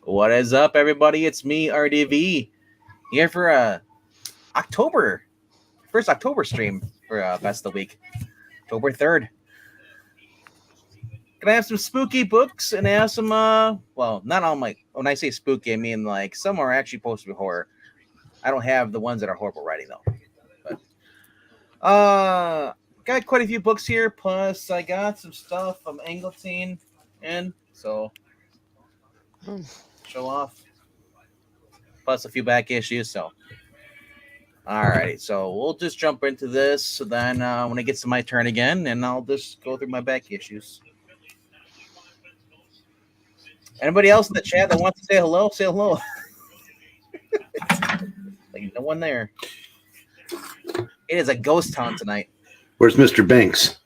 What is up, everybody? It's me, RDV, here for October first October stream for Best of the Week, October 3rd. Gonna have some spooky books and I have some well, not all my when I say spooky, I mean like some are actually supposed to be horror. I don't have the ones that are horrible writing though. But got quite a few books here. Plus, I got some stuff from Angleton, and so show off. Plus a few back issues. So, alrighty. So we'll just jump into this. So then, when it gets to my turn again, and I'll just go through my back issues. Anybody else in the chat that wants to say hello? Say hello. Like no one there. It is a ghost town tonight. Where's Mr. Banks?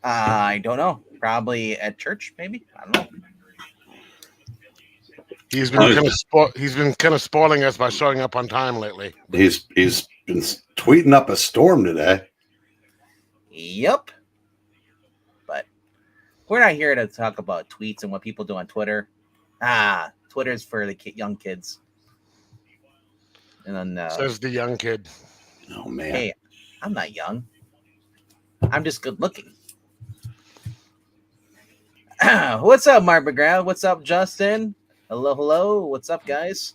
I don't know. Probably at church, maybe. I don't know. He's been kind of spoiling us by showing up on time lately. He's been tweeting up a storm today. Yep. But we're not here to talk about tweets and what people do on Twitter. Twitter's for the young kids. And then says the young kid. Oh man. Hey, I'm not young. I'm just good looking. What's up, Mark McGrath? What's up, Justin? Hello. What's up, guys?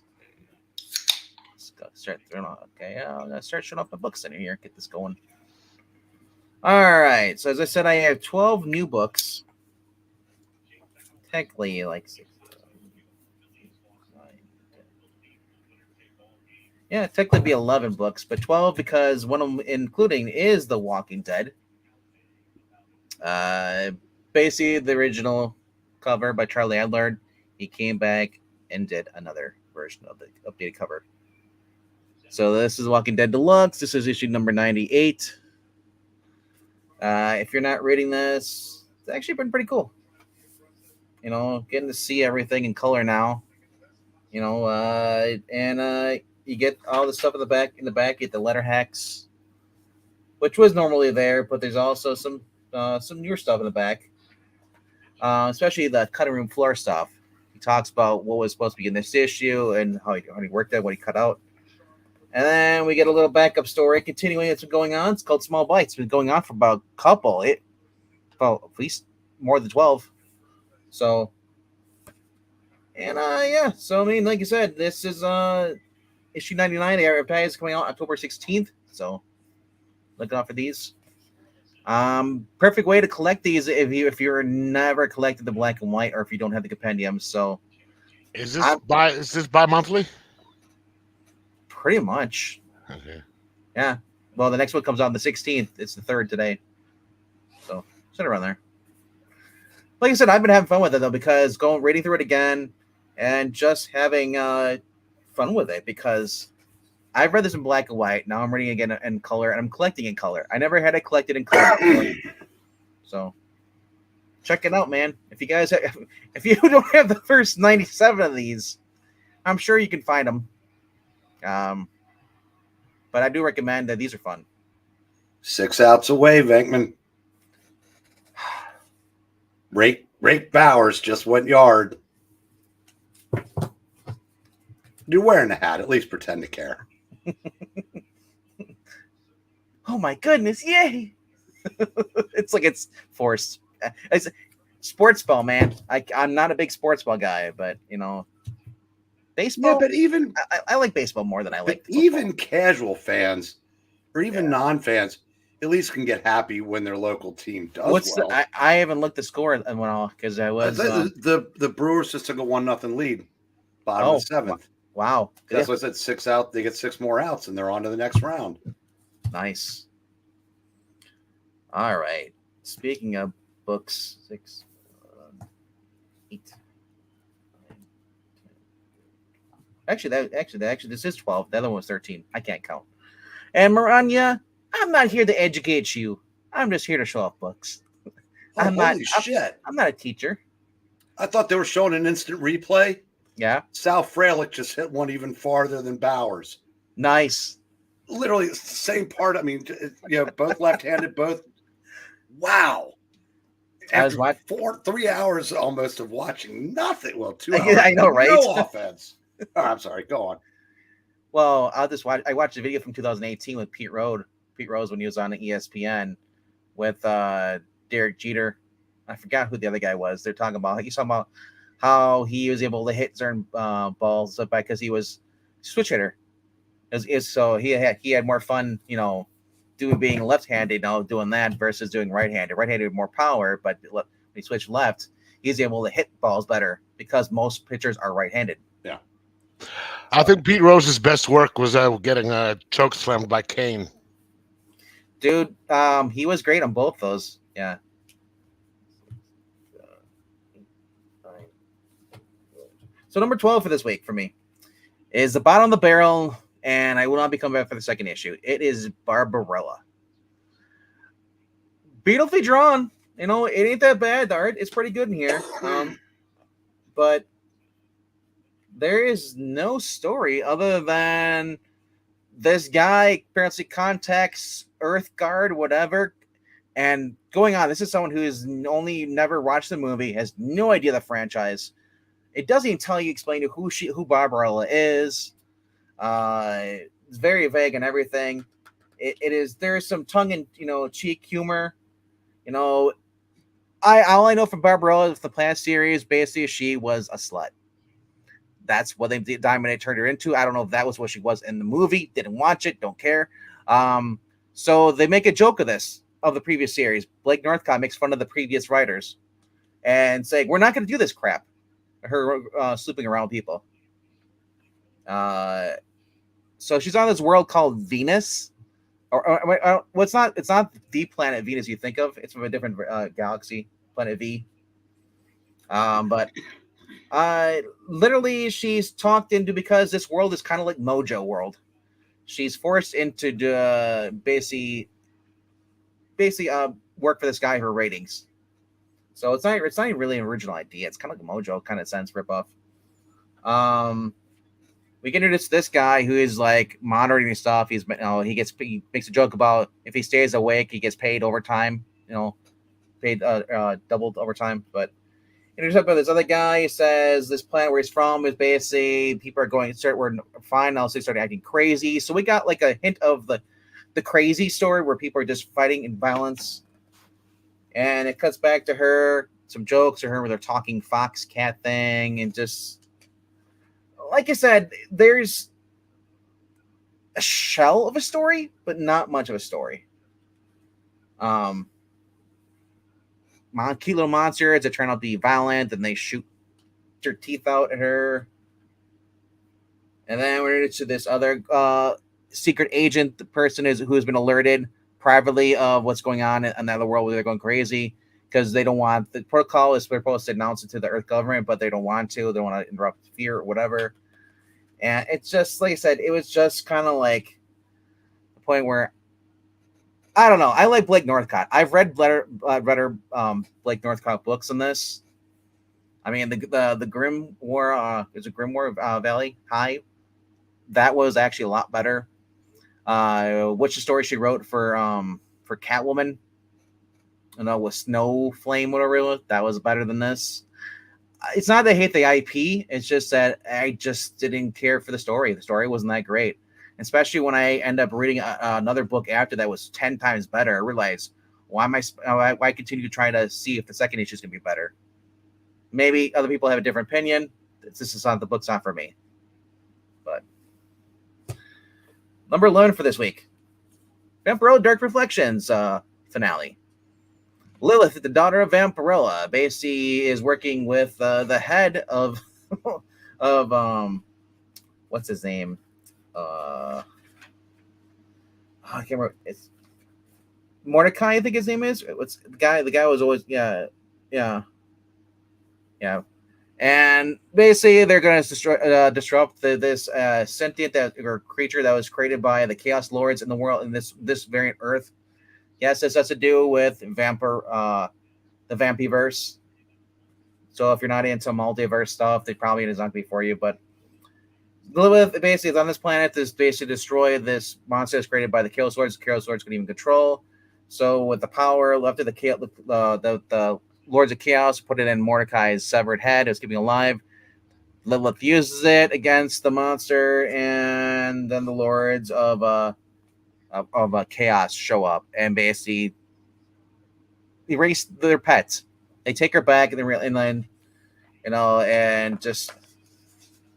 Let's go start throwing off. Okay, I'm gonna start showing off my books in here. Get this going. All right. So as I said, I have 12 new books. Technically, like 6, 9, 10. Yeah, technically be 11 books, but 12 because one of them, including, is The Walking Dead. Basically the original cover by Charlie Adlard. He came back and did another version of the updated cover. So this is Walking Dead Deluxe. This is issue number 98. If you're not reading this, it's actually been pretty cool. You know, getting to see everything in color now. You know, and you get all the stuff in the back. In the back, you get the letter hex, which was normally there, but there's also some newer stuff in the back, especially the cutting room floor stuff. He talks about what was supposed to be in this issue and how he worked out, what he cut out. And then we get a little backup story continuing. It's been going on. It's called Small Bites. It's been going on for about a couple, at least more than 12. So, and yeah. So I mean, like you said, this is issue 99. The advertise is coming out October 16th. So look out for these. Perfect way to collect these if you're never collected the black and white or if you don't have the compendium. So is this bi-monthly? Pretty much. Okay. Yeah. Well, the next one comes out on the 16th. It's the 3rd today. So sit around there. Like I said, I've been having fun with it though, because reading through it again and just having fun with it because I've read this in black and white. Now I'm reading again in color, and I'm collecting in color. I never had it collected in color. So check it out, man. If you guys if you don't have the first 97 of these, I'm sure you can find them. But I do recommend that these are fun. 6 outs away, Venkman. Rake Bowers just went yard. You're wearing a hat. At least pretend to care. Oh my goodness! Yay! It's like it's forced. It's sports ball, man. I'm not a big sports ball guy, but you know, baseball. Yeah, but even I like baseball more than I like. Even casual fans or even non-fans at least can get happy when their local team does well. I haven't looked the score and went off because I was the Brewers just took a 1-0 lead, bottom of the 7th. Wow, that's what I said. 6 out. They get 6 more outs, and they're on to the next round. Nice. All right. Speaking of books, 6, 8. Actually, this is 12. The other one was 13. I can't count. And Maranya, I'm not here to educate you. I'm just here to show off books. Holy shit! I'm not a teacher. I thought they were showing an instant replay. Yeah. Sal Frelick just hit one even farther than Bowers. Nice. Literally it's the same part. I mean, both left-handed, both. Wow. After 3 hours almost of watching nothing. Well, 2 hours. I know, right? No offense. Oh, I'm sorry. Go on. Well, I watched a video from 2018 with Pete Rose when he was on ESPN with Derek Jeter. I forgot who the other guy was. They're talking about how he was able to hit certain balls because he was switch hitter. So he had more fun, being left-handed, doing that versus doing right-handed. Right-handed with more power, but when he switched left, he's able to hit balls better because most pitchers are right-handed. Yeah. I think Pete Rose's best work was getting choke slammed by Kane. Dude, he was great on both those. Yeah. So number 12 for this week for me is the bottom of the barrel, and I will not be coming back for the second issue. It is Barbarella. Beautifully drawn. It ain't that bad. The art is pretty good in here. But there is no story other than this guy apparently contacts Earth Guard, whatever, and going on. This is someone who has only never watched the movie, has no idea the franchise. It doesn't even explain to who Barbarella is. It's very vague and everything. There is some tongue in cheek humor. All I know from Barbarella is the past series, basically she was a slut. That's what Diamond turned her into. I don't know if that was what she was in the movie. Didn't watch it. Don't care. So they make a joke of the previous series. Blake Northcott makes fun of the previous writers and saying, we're not going to do this crap. Her sleeping around people. So she's on this world called Venus. Well, it's not the planet Venus you think of. It's from a different galaxy, Planet V. But literally she's talked into, because this world is kind of like Mojo World. She's forced into basically work for this guy for ratings. So it's not even really an original idea. It's kind of like a Mojo kind of sense ripoff. We get introduced to this guy who is like monitoring stuff. He makes a joke about if he stays awake, he gets paid overtime. Paid doubled overtime. But introduced by this other guy. He says this planet where he's from is basically people are going to start. We're fine now, so they start acting crazy. So we got like a hint of the crazy story where people are just fighting in violence. And it cuts back to her, some jokes to her with her talking fox cat thing, and just like I said, there's a shell of a story, but not much of a story. Cute little monsters that turn out to be violent, and they shoot their teeth out at her. And then we're into this other secret agent, the person who has been alerted privately of what's going on in another world where they're going crazy because they don't want the protocol is supposed to announce it to the Earth government, but they don't want to. They want to interrupt fear or whatever. And it's just like I said, it was just kind of like the point where I don't know. I like Blake Northcott. I've read Blake Northcott books on this. I mean, the Grim War is a Grim War Valley High. That was actually a lot better. Which the story she wrote for Catwoman, with Snow Flame, whatever it was, that was better than this. It's not that I hate the IP, it's just that I just didn't care for the story. The story wasn't that great, especially when I end up reading another book after that was 10 times better. I realized why continue to try to see if the second issue is going to be better. Maybe other people have a different opinion. This is not the book's not for me. But number 11 for this week, Vampirella Dark Reflections finale. Lilith, the daughter of Vampirella, basically is working with the head of what's his name? I can't remember. It's Mordecai, I think his name is. What's the guy? The guy was always yeah. And basically, they're going to disrupt this sentient or creature that was created by the Chaos Lords in the world in this variant Earth. Yes, this has to do with the Vampiverse. So if you're not into multiverse stuff, they probably is not be for you. But Lilith basically is on this planet to basically destroy this monster that's created by the Chaos Lords. The Chaos Lords can even control. So with the power left of the Lords of Chaos put it in Mordecai's severed head. It was keeping alive. Lilith uses it against the monster, and then the Lords of Chaos show up and basically erase their pets. They take her back and then and just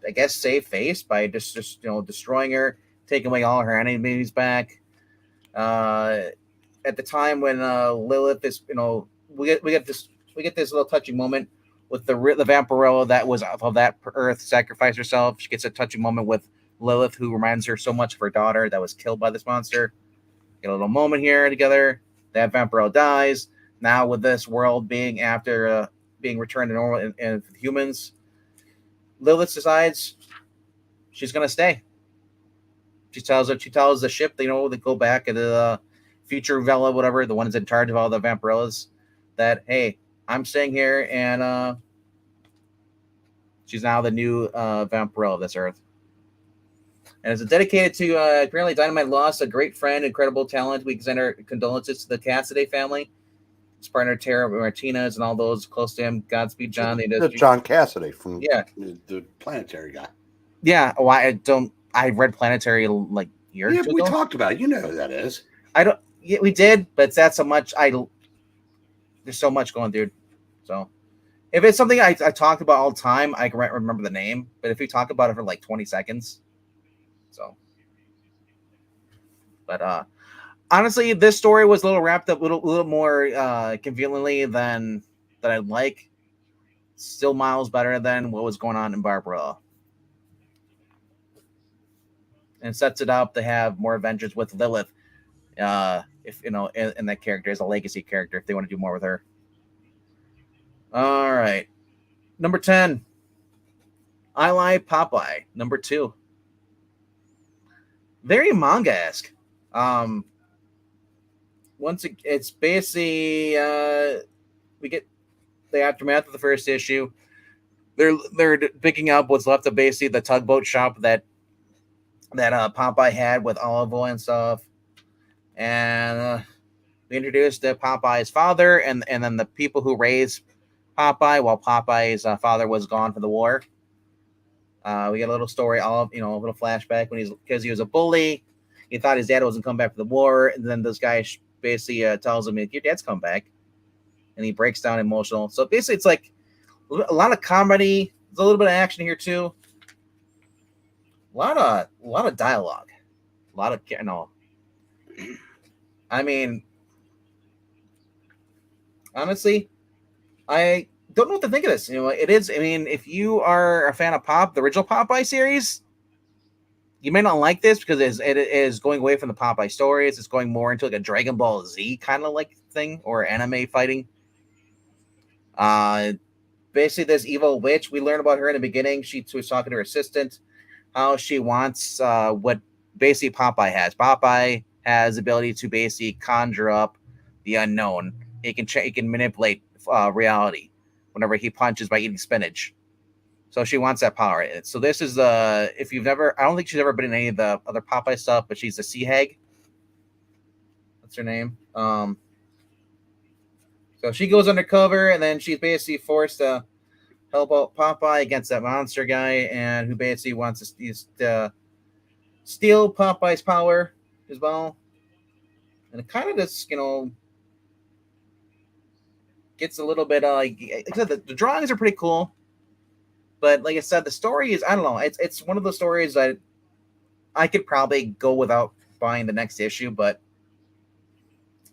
I guess save face by just destroying her, taking away all her enemies back. At the time when Lilith is we get this little touching moment with the Vampirella that was of that Earth sacrificed herself. She gets a touching moment with Lilith, who reminds her so much of her daughter that was killed by this monster. Get a little moment here together. That Vampirella dies. Now with this world being after being returned to normal and humans, Lilith decides she's gonna stay. She tells the ship, they go back into the future Vela, whatever, the ones in charge of all the Vampirellas, that hey, I'm staying here, and she's now the new Vampirella of this Earth. And it's dedicated to apparently Dynamite lost a great friend, incredible talent. We extend our condolences to the Cassidy family, his partner Tara Martinez, and all those close to him. Godspeed, John. The industry. John Cassidy from the Planetary guy. Yeah, well, I read Planetary like years ago. We talked about it. You know who that is. I don't. Yeah, we did, but that's so much. There's so much going, dude. So, if it's something I talk about all the time, I can remember the name. But if we talk about it for like 20 seconds, so. But honestly, this story was a little wrapped up, a little more conveniently than I'd like. Still miles better than what was going on in Barbara. And sets it up to have more adventures with Lilith. If in that character as a legacy character, if they want to do more with her. All right, number 10, I Lie Popeye. Number 2, very manga-esque. It's basically we get the aftermath of the first issue. They're picking up what's left of basically the tugboat shop that Popeye had with olive oil and stuff. And we introduced Popeye's father and then the people who raised Popeye while Popeye's father was gone for the war. We get a little story, a little flashback because he was a bully. He thought his dad wasn't coming back for the war, and then this guy basically tells him, "Your dad's come back," and he breaks down emotional. So basically, it's like a lot of comedy. There's a little bit of action here too. A lot of dialogue. A lot of I mean, honestly, I don't know what to think of this. It is. I mean, if you are a fan of the original Popeye series, you may not like this because it is going away from the Popeye stories. It's going more into like a Dragon Ball Z kind of like thing or anime fighting. Basically, this evil witch. We learned about her in the beginning. She was talking to her assistant, how she wants what basically Popeye has. Popeye has the ability to basically conjure up the unknown. He can manipulate reality whenever he punches by eating spinach. So she wants that power. So this is if you've never, I don't think she's ever been in any of the other Popeye stuff, but she's the Sea Hag. What's her name? So she goes undercover, and then she's basically forced to help out Popeye against that monster guy, and who basically wants to steal Popeye's power as well. And it kind of just, gets a little bit like I said, the drawings are pretty cool. But like I said, the story is, I don't know. It's one of the stories that I could probably go without buying the next issue, but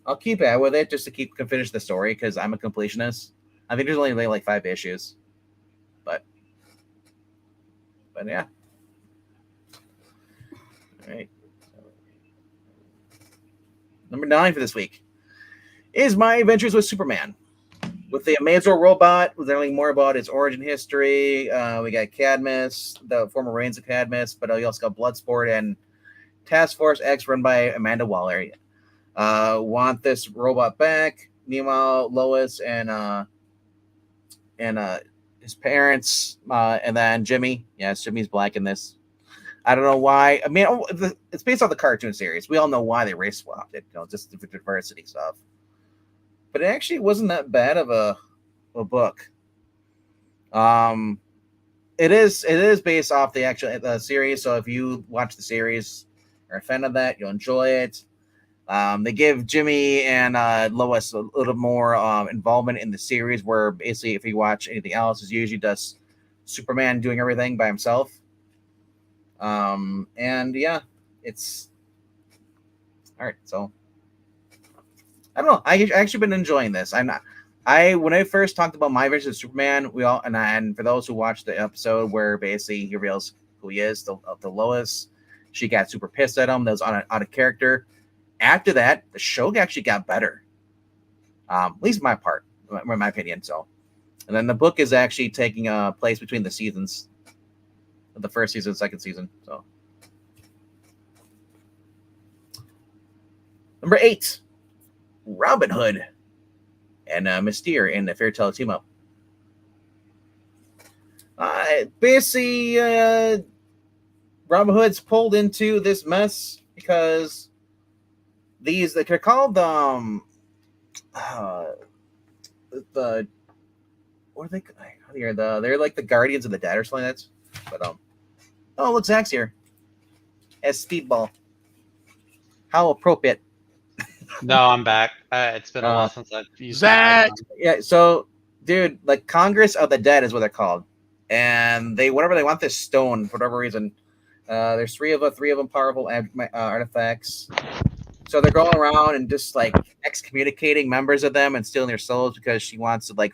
I'll keep at with it just to finish the story because I'm a completionist. I think there's only like 5 issues, but yeah. All right. Number 9 for this week is My Adventures with Superman. With the Amazor robot, we're learning more about its origin history. We got Cadmus, the former reigns of Cadmus, but we also got Bloodsport and Task Force X run by Amanda Waller. Want this robot back. Meanwhile, Lois and his parents, and then Jimmy. Yes, Jimmy's black in this. I don't know why. I mean, it's based on the cartoon series. We all know why they race swapped it, just the diversity stuff. But it actually wasn't that bad of a book. It is based off the actual series. So if you watch the series or are a fan of that, you'll enjoy it. They give Jimmy and Lois a little more involvement in the series, where basically if you watch anything else, it's usually just Superman doing everything by himself. And yeah, it's all right. So I don't know. I actually been enjoying this. When I first talked about My versus Superman, and for those who watched the episode where basically he reveals who he is, the Lois, she got super pissed at him. That was out of character. After that, the show actually got better. At least my opinion. So, and then the book is actually taking a place between the seasons, the first season, second season. So, number 8, Robin Hood and Mystere in the Fairy Tale team up. Basically, Robin Hood's pulled into this mess because they're called the what are they? They're like the Guardians of the Dead or something like that. But oh, look, Zach's here as Speedball. How appropriate. No, I'm back. It's been a while since I've used Zach. Yeah, so dude, like Congress of the Dead is what they're called, and whenever they want this stone for whatever reason, there's three of them powerful artifacts. So they're going around and just like excommunicating members of them and stealing their souls because she wants to like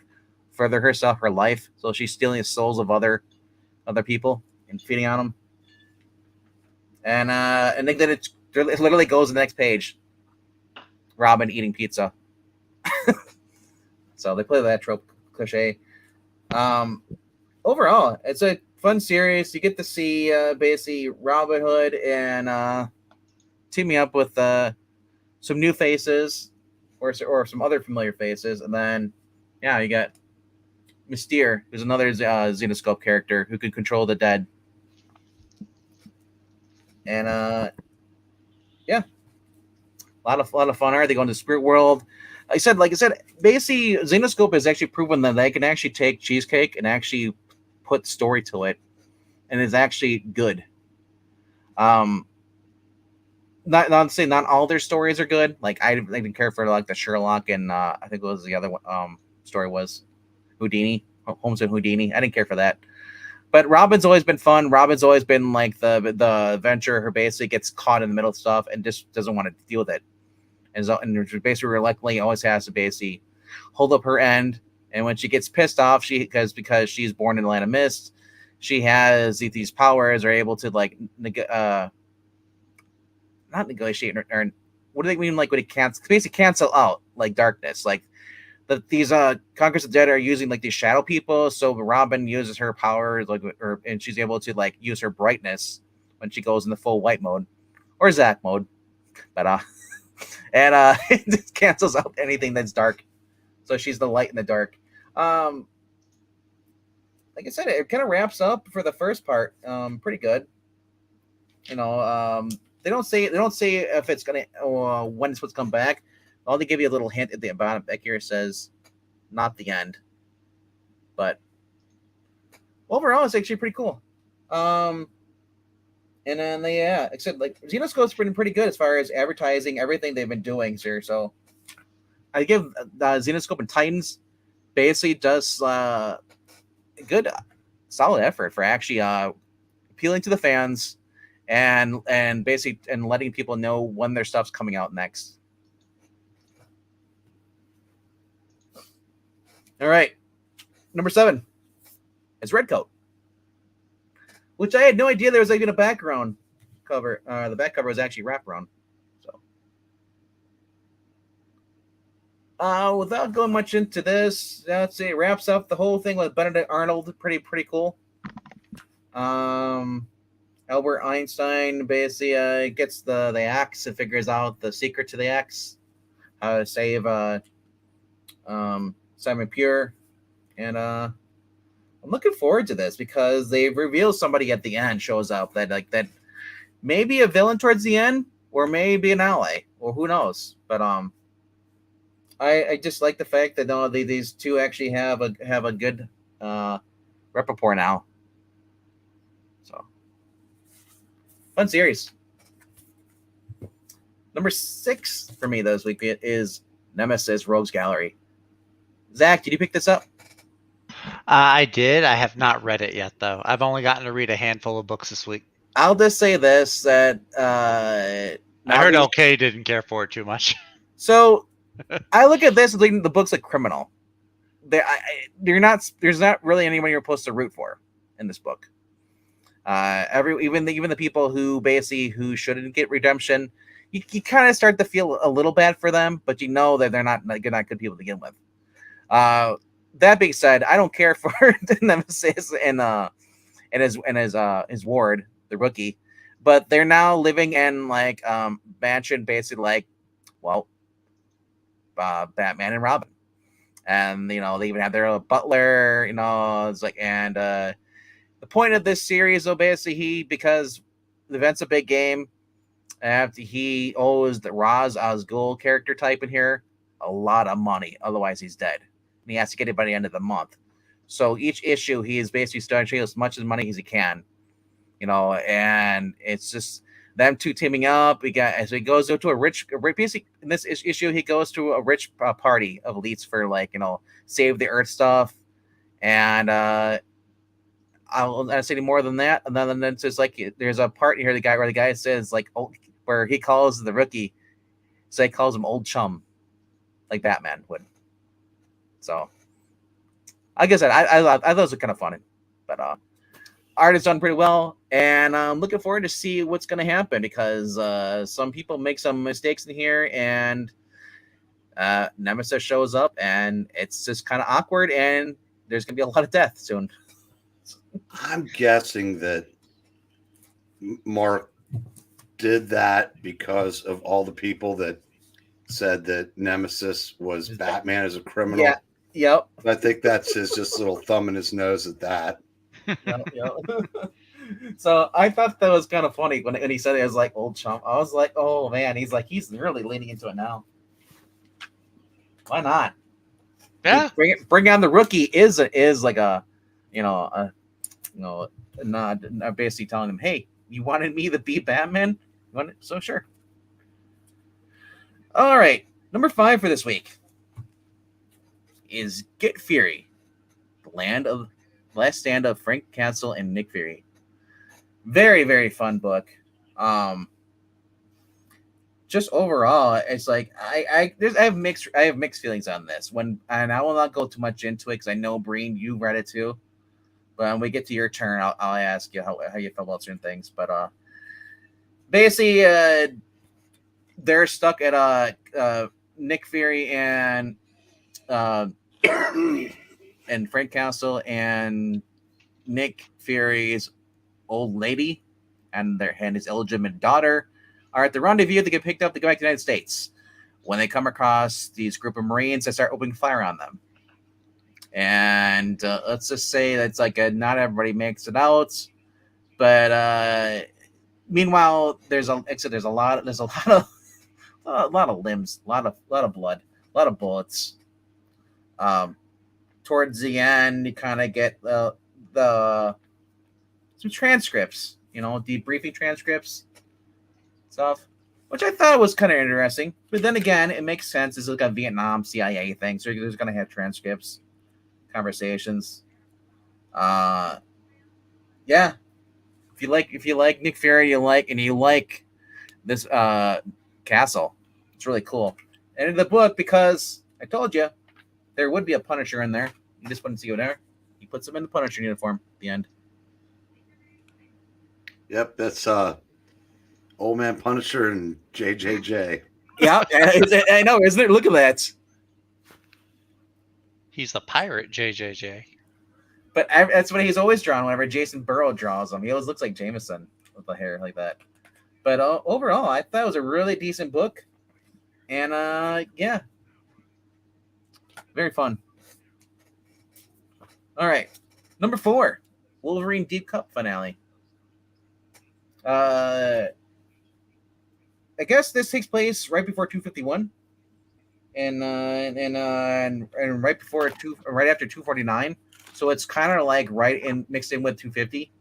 further her life. So she's stealing the souls of other people and feeding on them. And then it literally goes to the next page. Robin eating pizza. So they play that trope cliche. Overall, it's a fun series. You get to see basically Robin Hood and teaming up with some new faces or some other familiar faces, and then you got Mystere, who's another Xenoscope character who can control the dead. And a lot of fun art. They go into the spirit world. Like I said, basically Xenoscope has actually proven that they can actually take Cheesecake and actually put story to it, and it's actually good. Not saying not all their stories are good. Like I didn't care for like the Sherlock and I think it was the other one, story was Houdini, Holmes and Houdini. I didn't care for that. But Robin's always been fun. Robin's always been like the adventurer who basically gets caught in the middle of stuff and just doesn't want to deal with it. And basically reluctantly always has to basically hold up her end. And when she gets pissed off, because she's born in the land of mist, she has these powers, are able to like not negotiate or what do they mean, like when it basically cancel out like darkness, like these Conquerors of the Dead are using like these shadow people. So Robin uses her powers and she's able to like use her brightness when she goes in the full white mode or Zach mode, but and it just cancels out anything that's dark. So she's the light in the dark. Like I said, it kind of wraps up for the first part. Pretty good. They don't say if it's gonna when it's supposed to come back. All they give you a little hint at the bottom back here says, "Not the end." But overall, it's actually pretty cool. And then except like Xenoscope's been pretty good as far as advertising everything they've been doing here. So I give Xenoscope and Titans basically does good, solid effort for actually appealing to the fans and basically and letting people know when their stuff's coming out next. All right, number 7 is Redcoat, which I had no idea there was even a background cover. The back cover was actually wraparound. So, without going much into this, let's see, it wraps up the whole thing with Benedict Arnold. Pretty cool. Albert Einstein basically gets the axe and figures out the secret to the axe, how to save Simon Pure, and I'm looking forward to this because they reveal somebody at the end shows up that maybe a villain towards the end or maybe an ally or who knows. But I just like the fact that no, these two actually have a good repertoire now. So fun series. Number 6 for me this week is Nemesis Rogues Gallery. Zach, did you pick this up? I did. I have not read it yet, though. I've only gotten to read a handful of books this week. I'll just say this that I heard OK didn't care for it too much. So I look at this as the book's a criminal. They're not. There's not really anyone you're supposed to root for in this book. Even the people who shouldn't get redemption, you kind of start to feel a little bad for them, but you know that they're not good people to begin with. That being said, I don't care for Nemesis and his ward, the rookie, but they're now living in like mansion, basically like, well, Batman and Robin, and they even have their butler. It's like, and the point of this series, though, basically because the event's a big game. After he owes the Ra's al Ghul character type in here a lot of money, otherwise he's dead, and he has to get it by the end of the month. So each issue, he is basically starting to as much money as he can, and it's just them two teaming up. As he goes to a rich basically in this issue, he goes to a rich party of elites for save the earth stuff, and I won't say any more than that. And then it's just like there's a part here where the guy says where he calls the rookie, so he calls him old chum, like Batman would. So like I said, I thought those were kind of funny, but art is done pretty well, and I'm looking forward to see what's going to happen because some people make some mistakes in here, and Nemesis shows up, and it's just kind of awkward, and there's going to be a lot of death soon. I'm guessing that Mark did that because of all the people that said that Nemesis was Batman as a criminal. Yeah. Yep. I think that's his just little thumb in his nose at that. Yep. So I thought that was kind of funny when he said it was like old chump. I was like, oh man, he's really leaning into it now. Why not? Yeah. Bring on the rookie is like a not basically telling him, hey, you wanted me to be Batman? So sure. All right, number 5 for this week is Get Fury, the last stand of Frank Castle and Nick Fury. Very, very fun book. Just overall, it's like I have mixed feelings on this and I will not go too much into it because I know Breen, you read it too. But when we get to your turn, I'll ask you how you feel about certain things. But basically, they're stuck at Nick Fury and Frank Castle and Nick Fury's old lady and his illegitimate daughter are at the rendezvous to get picked up to go back to the United States when they come across these group of Marines that start opening fire on them. And let's just say that's not everybody makes it out, but meanwhile, there's a lot of limbs, a lot of blood, a lot of bullets. Towards the end, you kind of get some transcripts, debriefing transcripts stuff, which I thought was kind of interesting. But then again, it makes sense. It's like a Vietnam CIA thing, so there's going to have transcripts, conversations. Yeah. If you like Nick Fury, you like this Castle, it's really cool. And in the book, because I told you there would be a Punisher in there, you just wouldn't see it there. He puts him in the Punisher uniform at the end. Yep, that's Old Man Punisher and JJJ. Yeah, I know, isn't it? Look at that. He's the pirate, JJJ. But that's what he's always drawn whenever Jason Burrow draws him. He always looks like Jameson with the hair like that. But overall, I thought it was a really decent book. And, yeah. Very fun. All right. Number 4, Wolverine Deep Cup finale. I guess this takes place right before 251. and right before right after 249. So it's kind of like right in mixed in with 250.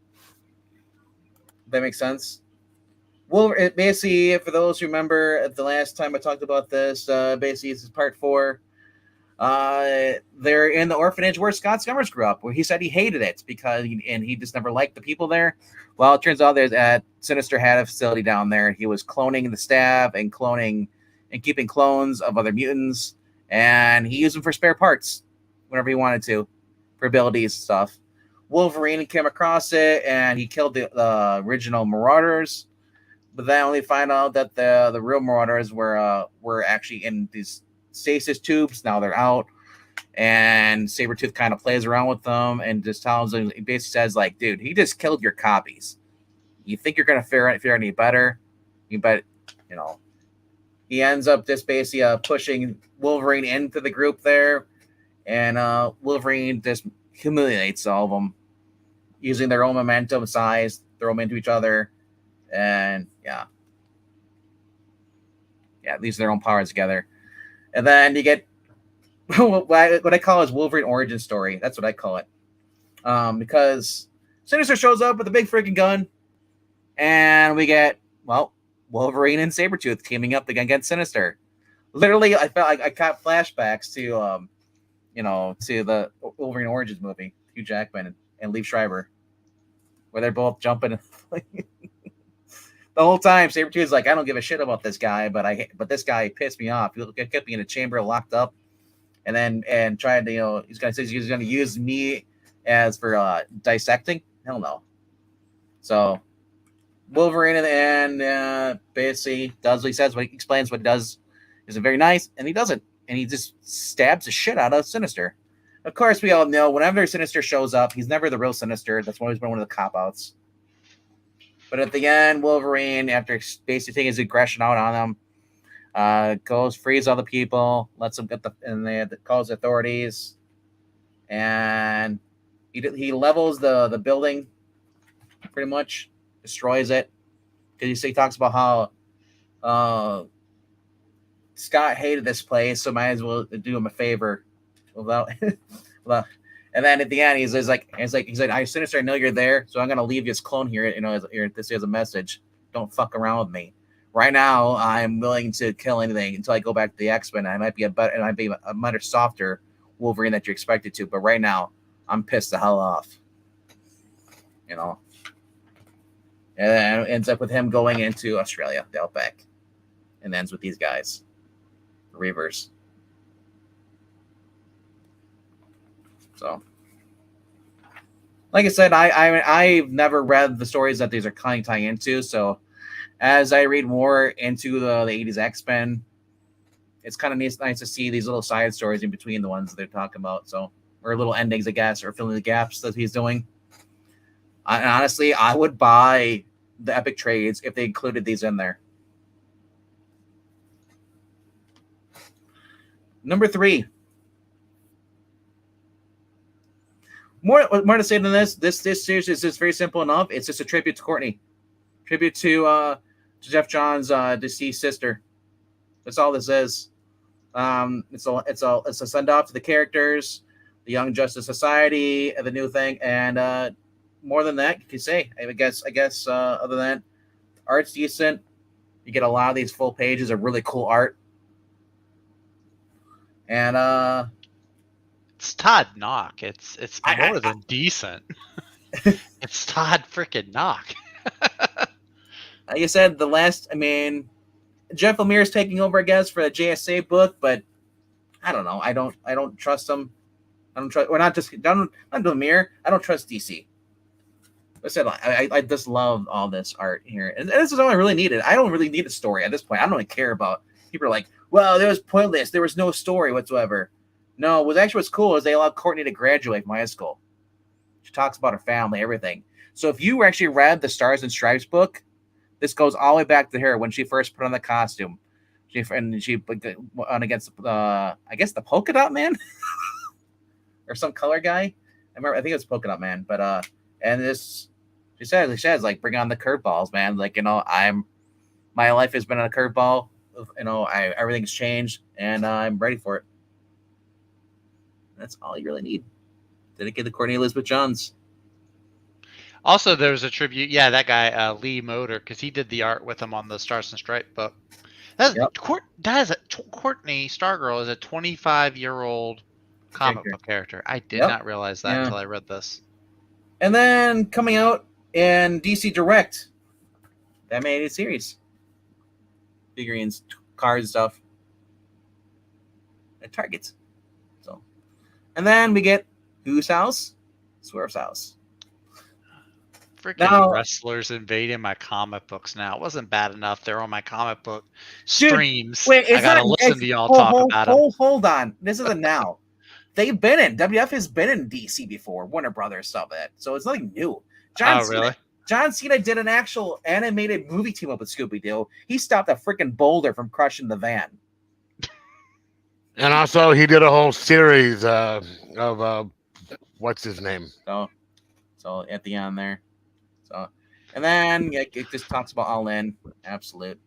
That makes sense. Well, it basically, for those who remember, the last time I talked about this, basically, this is part 4. They're in the orphanage where Scott Summers grew up, where he said he hated it and he just never liked the people there. Well, it turns out there's Sinister had a facility down there. He was cloning the staff and keeping clones of other mutants, and he used them for spare parts whenever he wanted to, for abilities and stuff. Wolverine came across it, and he killed the original Marauders. But then only find out that the real Marauders were actually in these stasis tubes. Now they're out, and Sabretooth kind of plays around with them and just tells them, he basically says, like, dude, he just killed your copies. You think you're gonna fare any better? You bet, you know. He ends up just basically pushing Wolverine into the group there, and Wolverine just humiliates all of them using their own momentum, size, throw them into each other. And these are their own powers together. And then you get what I call is Wolverine origin story. That's what I call it. Because Sinister shows up with a big freaking gun, and we get, Wolverine and Sabretooth teaming up against Sinister. Literally, I felt like I caught flashbacks to to the Wolverine Origins movie, Hugh Jackman and Liev Schreiber, where they're both jumping. The whole time, Sabretooth is like, I don't give a shit about this guy, but this guy pissed me off. He kept me in a chamber locked up, and tried to, he's gonna use me as for dissecting. Hell no. So Wolverine and basically does what he says. What he explains what he does isn't very nice, and he doesn't, and he just stabs the shit out of Sinister. Of course, we all know whenever Sinister shows up, he's never the real Sinister. That's always been one of the cop outs. But at the end, Wolverine, after basically taking his aggression out on them, goes, frees all the people, lets them calls authorities, and he levels the building, pretty much destroys it, because he talks about how Scott hated this place, so might as well do him a favor without. And then at the end, he's like, I Sinister, I know you're there, so I'm gonna leave this clone here. This is a message. Don't fuck around with me. Right now, I'm willing to kill anything until I go back to the X-Men. I might be a much softer Wolverine that you're expected to, but right now, I'm pissed the hell off. And then it ends up with him going into Australia, the Outback, and ends with these guys, the Reavers. So, like I said, I've never read the stories that these are kind of tying into. So, as I read more into the 80s X-Men, it's kind of nice to see these little side stories in between the ones that they're talking about. So, or little endings, I guess, or filling the gaps that he's doing. Honestly, I would buy the Epic trades if they included these in there. Number 3. More to say than this. This series is just very simple enough. It's just a tribute to Courtney, tribute to Jeff Johns' deceased sister. That's all this is. It's a send off to the characters, the Young Justice Society, the new thing, and more than that, you could say. I guess other than that, art's decent. You get a lot of these full pages of really cool art, and it's Todd Knock. It's more than decent. It's Todd freaking Knock. Like I said, Jeff Lemire is taking over, I guess, for the JSA book, but I don't know. I don't trust him. I don't trust. Or not Lemire. I don't trust DC. I said I just love all this art here, and this is all I really needed. I don't really need a story at this point. I don't really care about. People are like, well, there was pointless. There was no story whatsoever. No, what's cool is they allowed Courtney to graduate from high school. She talks about her family, everything. So if you actually read the Stars and Stripes book, this goes all the way back to her when she first put on the costume. She went against I guess the Polka Dot Man or some color guy. I think it was Polka Dot Man, but and this she says like, bring on the curveballs, man. Like, my life has been a curveball everything's changed, and I'm ready for it. That's all you really need. Dedicated to Courtney Elizabeth Johns. Also, there's a tribute. Yeah, that guy Lee Moder, because he did the art with him on the Stars and Stripe book. Courtney Stargirl is a 25-year-old comic book character. I did not realize that until I read this. And then coming out in DC Direct, that animated series, figurines, cards, and stuff, at Target. So, and then we get whose house? Swerve's house. Freaking wrestlers invading my comic books now. It wasn't bad enough. They're on my comic book streams. Dude, wait, I gotta listen to y'all talk about them. Hold on. This isn't now. They've been in WWF has been in DC before, Warner Brothers stuff that, so it's nothing new. Really? John Cena did an actual animated movie team up with Scooby Doo. He stopped a freaking boulder from crushing the van. And also, he did a whole series of what's his name? So at the end there. So, and then it just talks about All In, absolute.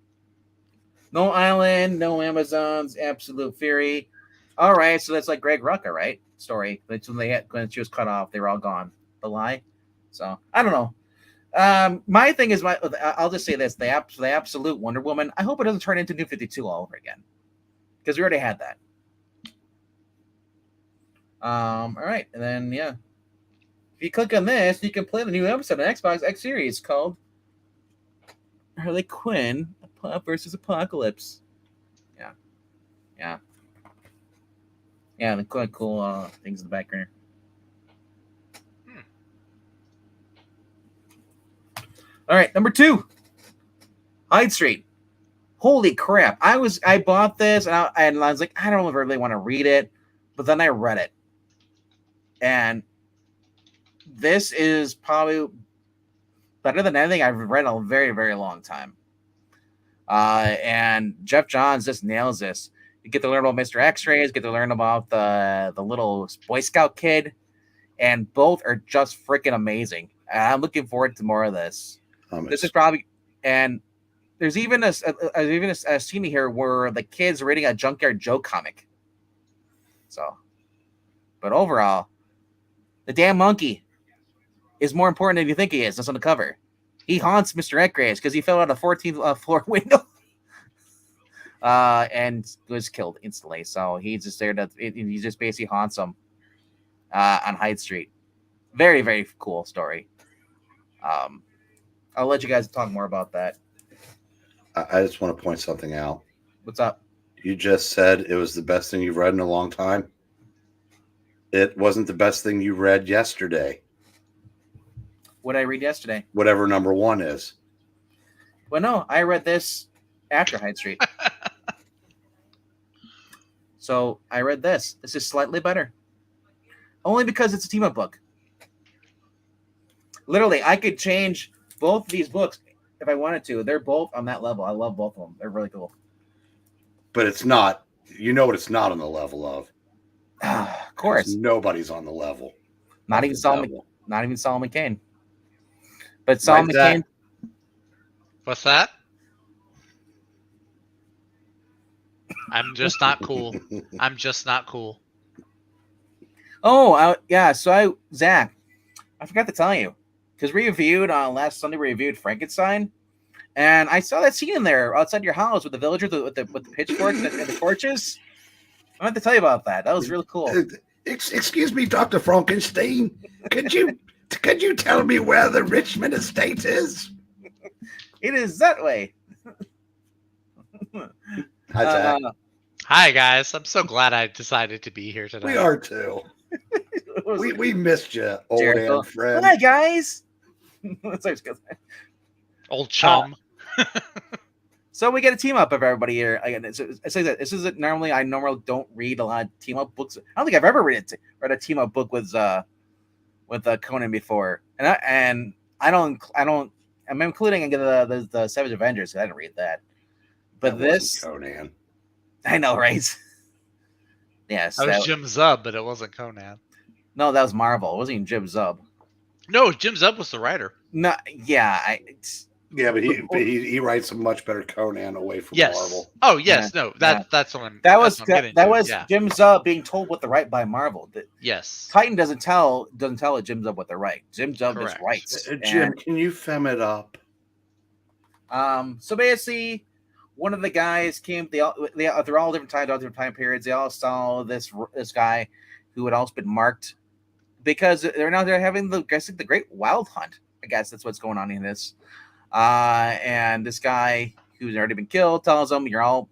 No Island, no Amazons, absolute fury. All right, so that's like Greg Rucka, right? Story. That's when she was cut off, they were all gone. The lie. So I don't know. My thing is, I'll just say this: the absolute Wonder Woman. I hope it doesn't turn into New 52 all over again, because we already had that. All right, and then if you click on this, you can play the new episode of Xbox X Series called Harley Quinn versus Apocalypse. Yeah, the quite cool things in the background. All right, number 2, Hyde Street. Holy crap! I bought this and I was like, I don't really want to read it, but then I read it, and this is probably better than anything I've read in a very, very long time. And Jeff Johns just nails this. You get to learn about Mr. X-Rays, get to learn about the little Boy Scout kid, and both are just freaking amazing. And I'm looking forward to more of this. This is probably, and there's even a scene here where the kid's reading a Junkyard Joe comic. So, but overall, the damn monkey is more important than you think he is. That's on the cover. He haunts Mr. X-Rays because he fell out a 14th floor window. And was killed instantly. So he's just there he just basically haunts him on Hyde Street. Very, very cool story. I'll let you guys talk more about that. I just want to point something out. What's up? You just said it was the best thing you've read in a long time. It wasn't the best thing you read yesterday. What did I read yesterday? Whatever number 1 is. Well, no, I read this after Hyde Street. So I read this. This is slightly better. Only because it's a team-up book. Literally, I could change both of these books if I wanted to. They're both on that level. I love both of them. They're really cool. But it's not. You know what it's not on the level of. Of course. Nobody's on the level. Not even Solomon Kane. But Solomon Kane. What's that? I'm just not cool. I'm just not cool. Oh, yeah. So Zach, I forgot to tell you, because we reviewed last Sunday. We reviewed Frankenstein, and I saw that scene in there outside your house with the villagers with the pitchforks and the torches. I meant to tell you about that. That was really cool. Excuse me, Dr. Frankenstein. Could you tell me where the Richmond estate is? It is that way. Hi, Zach. Hi, guys. I'm so glad I decided to be here tonight. We are too. we missed you, old Jericho. and friend. Hi, guys. Old chum. So we get a team up of everybody here. I say that this isn't normally. I normally don't read a lot of team up books. I don't think I've ever read a team up book with Conan before, and I don't. I'm including the Savage Avengers. I didn't read that, but this Conan. I know, right? Yes, that was Jim Zub, but it wasn't Conan. No, that was Marvel. It wasn't even Jim Zub. No, Jim Zub was the writer. No, yeah, Yeah, but he writes a much better Conan away from Yes. Marvel. Oh yes. No. That's what I'm. That that's was what I'm getting that to, was yeah. Jim Zub being told what to write by Marvel. Yes. Titan doesn't tell Jim Zub what to write. Jim Zub just Correct. writes. Jim, can you fem it up? So basically, one of the guys came. They're all different times, all different time periods. They all saw this guy who had also been marked because they're having the Great Wild Hunt. I guess that's what's going on in this. And this guy who's already been killed tells them you're all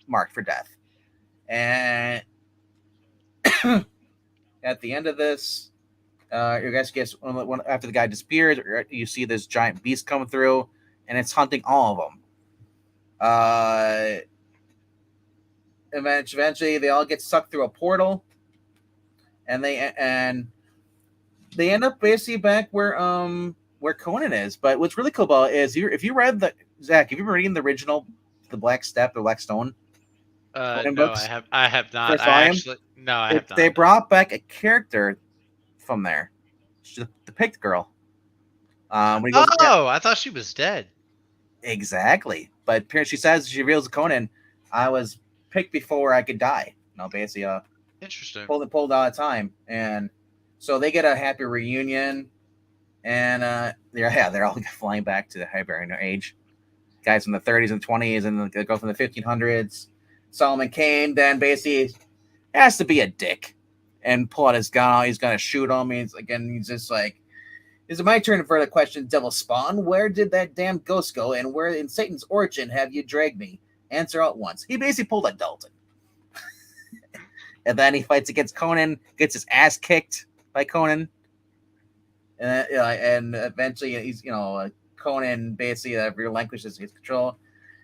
marked for death. And at the end of this, you guys guess after the guy disappears, you see this giant beast coming through, and it's hunting all of them. Eventually, they all get sucked through a portal, and they end up basically back where Conan is. But what's really cool about it is if you read Zach, have you been reading the original, the Black Stone? No, books? I have not. First I volume? have not. They brought back a character from there, the Picked Girl. When he goes, I thought she was dead. exactly. But she reveals to Conan, I was picked before I could die. No, basically, Interesting. pulled out of time, and so they get a happy reunion, and they're all flying back to the Hibernian age. Guys from the 30s and 20s, and they go from the 1500s. Solomon Kane then basically has to be a dick and pull out his gun. He's gonna shoot him. He's just like, is it my turn for the question? Devil Spawn, where did that damn ghost go, and where in Satan's origin have you dragged me? Answer out once. He basically pulled a Dalton. And then he fights against Conan, gets his ass kicked by Conan, and eventually he's Conan basically relinquishes his control.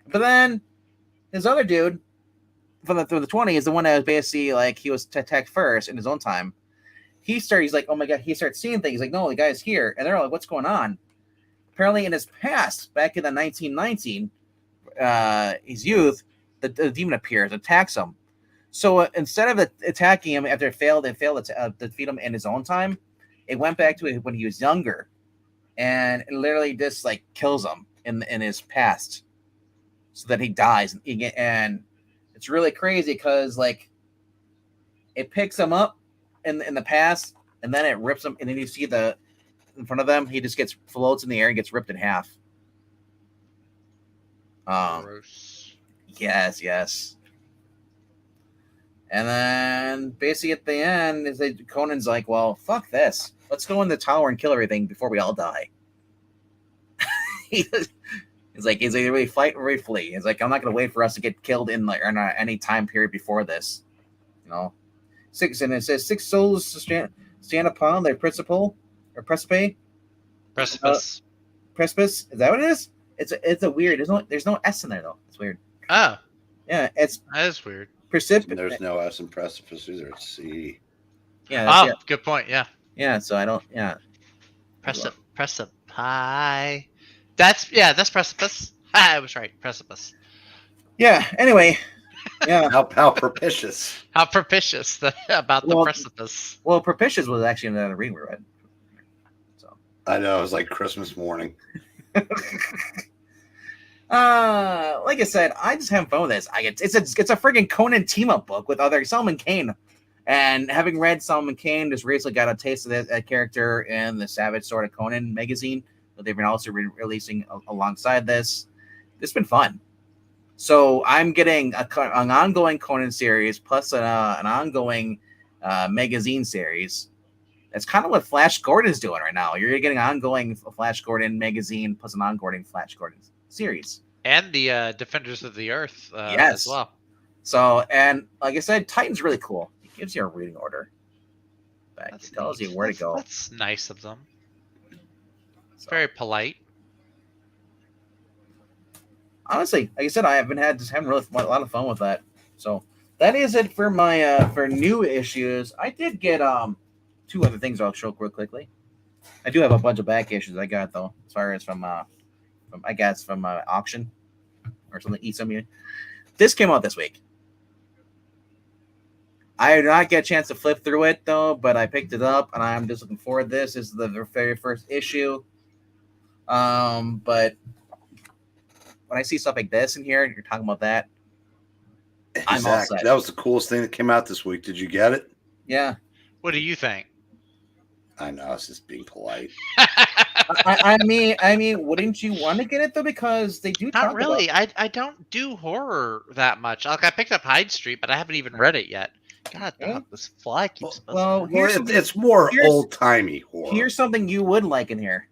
But then his other dude from the 20s is the one that was basically like he was attacked first in his own time. He's like, oh my god, he starts seeing things. He's like, no, the guy's here, and they're all like, what's going on? Apparently, in his past, back in the 1919, his youth, the demon appears, attacks him. So instead of attacking him after it failed to defeat him in his own time, it went back to when he was younger, and it literally just like kills him in his past, so that he dies. And it's really crazy because like it picks him up in the past, and then it rips him, and then you see in front of them, he just floats in the air and gets ripped in half. Gross. Yes. And then basically at the end, Conan's like, well, fuck this. Let's go in the tower and kill everything before we all die. He's like, we fight or we flee. He's like, I'm not going to wait for us to get killed in any time period before this. Six, and it says 6 souls to stand upon their precipice. Precipice. Precipice. Is that what it is? It's a weird. There's no S in there though. It's weird. Oh. Yeah, that is weird. There's no S in precipice either. It's C. Yeah. Good point. Yeah. Yeah. So I don't. Yeah. Precipice. That's precipice. I was right. Precipice. Yeah. Anyway. Yeah. How propitious. How propitious about the precipice. Well, propitious was actually another reading we read. So I know, it was like Christmas morning. Like I said, I just have fun with this. It's a friggin' Conan team up book with other Solomon Kane, and having read Solomon Kane, just recently got a taste of that character in the Savage Sword of Conan magazine that they've been also releasing alongside this. It's been fun. So I'm getting an ongoing Conan series plus an ongoing magazine series. That's kind of what Flash Gordon's doing right now. You're getting an ongoing Flash Gordon magazine plus an ongoing Flash Gordon series. And the Defenders of the Earth yes. as well. So, and like I said, Titan's really cool. It gives you a reading order. It tells you where to go. That's nice of them. So, very polite. Honestly, like I said, I haven't having really a lot of fun with that. So that is it for my for new issues. I did get 2 other things I'll show real quickly. I do have a bunch of back issues I got though, as far as from auction or something. This came out this week. I did not get a chance to flip through it though, but I picked it up and I'm just looking forward to this. This is the very first issue. But when I see stuff like this in here, you're talking about that. I'm all Zach, set. that was the coolest thing that came out this week. Did you get it? Yeah. What do you think? I know, I was just being polite. I mean, wouldn't you want to get it though? Because they do talk Not really. about. I don't do horror that much. Like I picked up Hyde Street, but I haven't even read it yet. God, Yeah. this fly keeps buzzing. Well, Well, here's something, it's more here's- old timey horror. here's something you would like in here: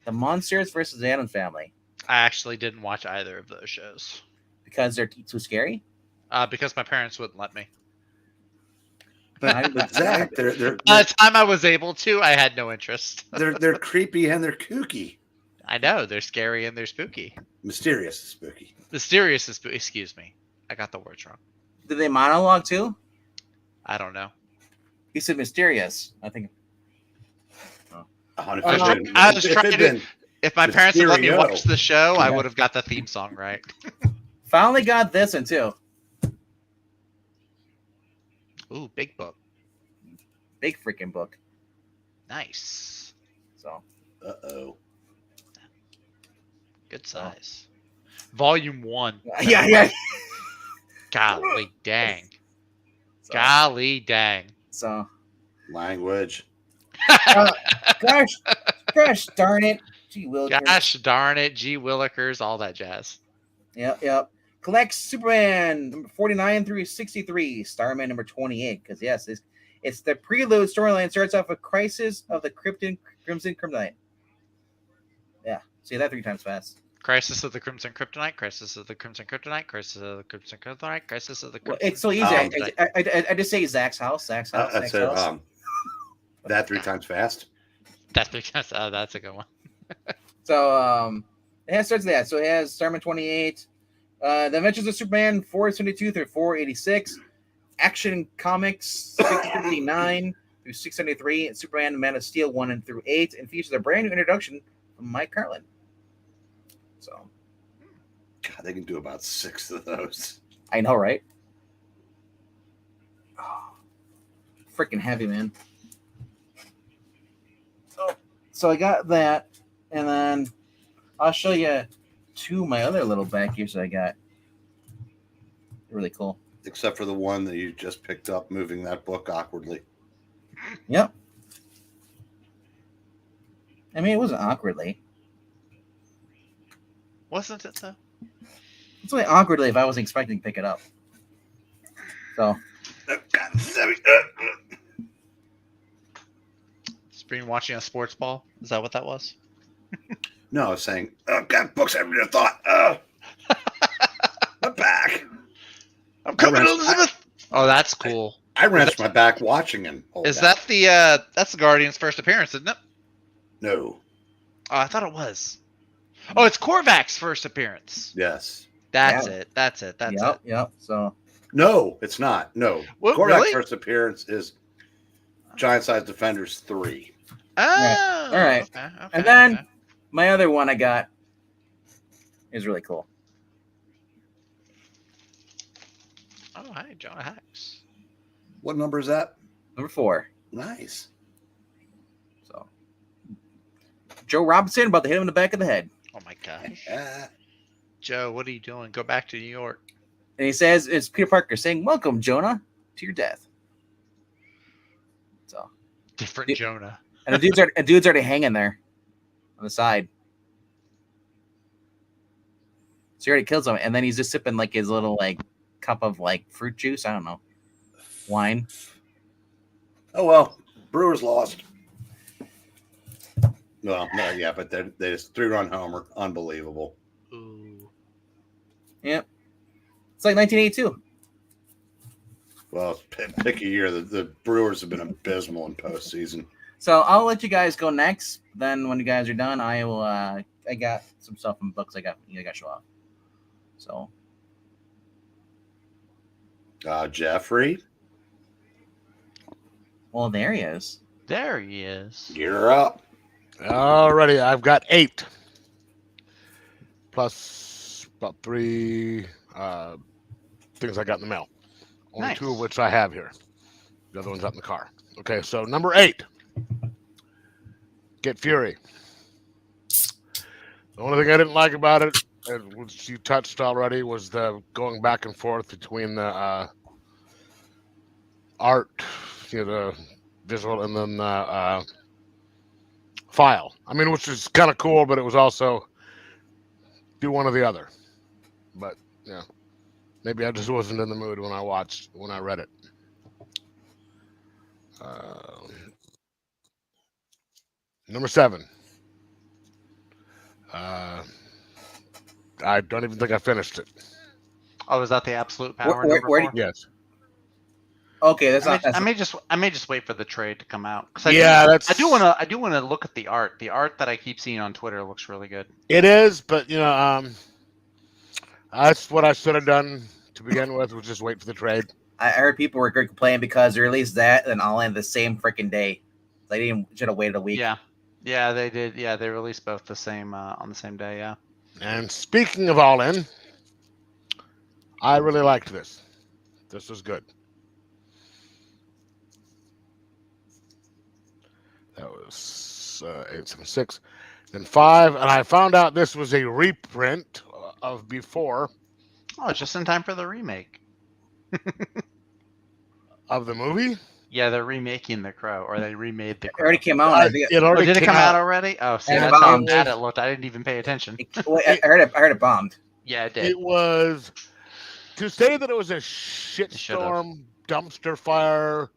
the Monsters versus the Addams Family, I actually didn't watch either of those shows because they're too scary. because my parents wouldn't let me. but Zach, they're By the time I was able to, I had no interest. they're creepy and they're kooky, I know they're scary and they're spooky. mysterious, and spooky. Mysterious is spooky. Excuse me, I got the words wrong. Did they monologue too? I don't know. He said mysterious. I think. I was trying to- If my parents had let me Mysterio. watch the show, I Yeah. would have got the theme song right. Finally got this one too. Ooh, big book. Big freaking book. Nice. So Uh-oh. Good size. Volume 1. yeah. Golly dang. So, Golly dang. so Language. gosh darn it. Gee Willikers. Gosh darn it. G. Willikers, all that jazz. Yep. Collect Superman number 49 through 63, Starman number 28. Because yes, it's the prelude storyline. Starts off with Crisis of the Crimson Kryptonite. Yeah, say that 3 times fast. Crisis of the Crimson Kryptonite, Crisis of the Crimson Kryptonite, Crisis of the Crimson Kryptonite, Crisis of the Well, Crimson it's so easy. I just say Zach's house. Zach's house. I Zach's said house. that 3 times fast. That's because that's a good one. So it starts that. So it has Starman 28, The Adventures of Superman 472 through 486, Action Comics 659 through 673, and Superman Man of Steel 1 and through 8, and features a brand new introduction from Mike Carlin. So God, they can do about 6 of those. I know, right? Oh, freaking heavy, man. So I got that, and then I'll show you 2 of my other little back here. So I got really cool. Except for the one that you just picked up, moving that book awkwardly. Yep. I mean, it wasn't awkwardly. Wasn't it though? It's only awkwardly if I wasn't expecting to pick it up. So Spring watching a sports ball? Is that what that was? No, I was saying, oh, God, books I never thought. Oh, my back. I'm coming, I ran- Elizabeth. Oh, that's cool. I wrenched my back watching him. hold Is that. that's the Guardian's first appearance, isn't it? No. Oh, I thought it was. Oh, it's Korvac's first appearance. Yes. That's Yeah. it. That's it. yep. So No, it's not. No. What, Korvac's really? first appearance is Giant Size Defenders 3. Oh, All right. Okay, And then okay. my other one I got is really cool. Oh, hi, John Hacks. What number is that? Number 4. Nice. So Joe Robinson about to hit him in the back of the head. Oh my gosh, Ah, Joe, what are you doing? Go back to New York. And he says it's Peter Parker saying, "Welcome, Jonah, to your death." So Different Yeah. Jonah. and the dude's already hanging there on the side. So he already kills him, and then he's just sipping like his little like cup of like fruit juice. I don't know, wine. oh, well. Brewers lost. Well, no, yeah, but they just 3-run homer. Unbelievable. Ooh. Yep, it's like 1982. Well, pick a year. The Brewers have been abysmal in postseason. So I'll let you guys go next. Then when you guys are done, I will. I got some stuff in books. I got to show off. So Jeffrey, well, there he is. There he is. you're up. Alrighty, I've got 8. Plus about 3 things I got in the mail. Only Nice. 2 of which I have here. The other one's out in the car. Okay, so number 8. Get Fury. The only thing I didn't like about it which you touched already, was the going back and forth between the art, the visual, and then the file. I mean, which is kind of cool, but it was also do one or the other. But yeah, maybe I just wasn't in the mood when I read it. Number 7. I don't even think I finished it. Oh, is that the absolute power Where- number where 4? Yes. Okay, that's I not. may, That's, I may just wait for the trade to come out. 'Cause That's. I do want to look at the art. The art that I keep seeing on Twitter looks really good. It is, but that's what I should have done to begin with. Was just wait for the trade. I heard people were complaining because they released that and All In the same freaking day. They should have waited a week. Yeah, they did. Yeah, they released both the same on the same day. Yeah. And speaking of All In, I really liked this. This was good. That was 876. Then 5, and I found out this was a reprint of before. Oh, just in time for the remake. Of the movie? Yeah, they're remaking The Crow, or they remade The It Crow. already came out. I think It already did it come out already? Oh, see, And that's how bombed. bad it looked. I didn't even pay attention. I heard it bombed. Yeah, it did. It was to say that it was a should've. shitstorm, dumpster fire,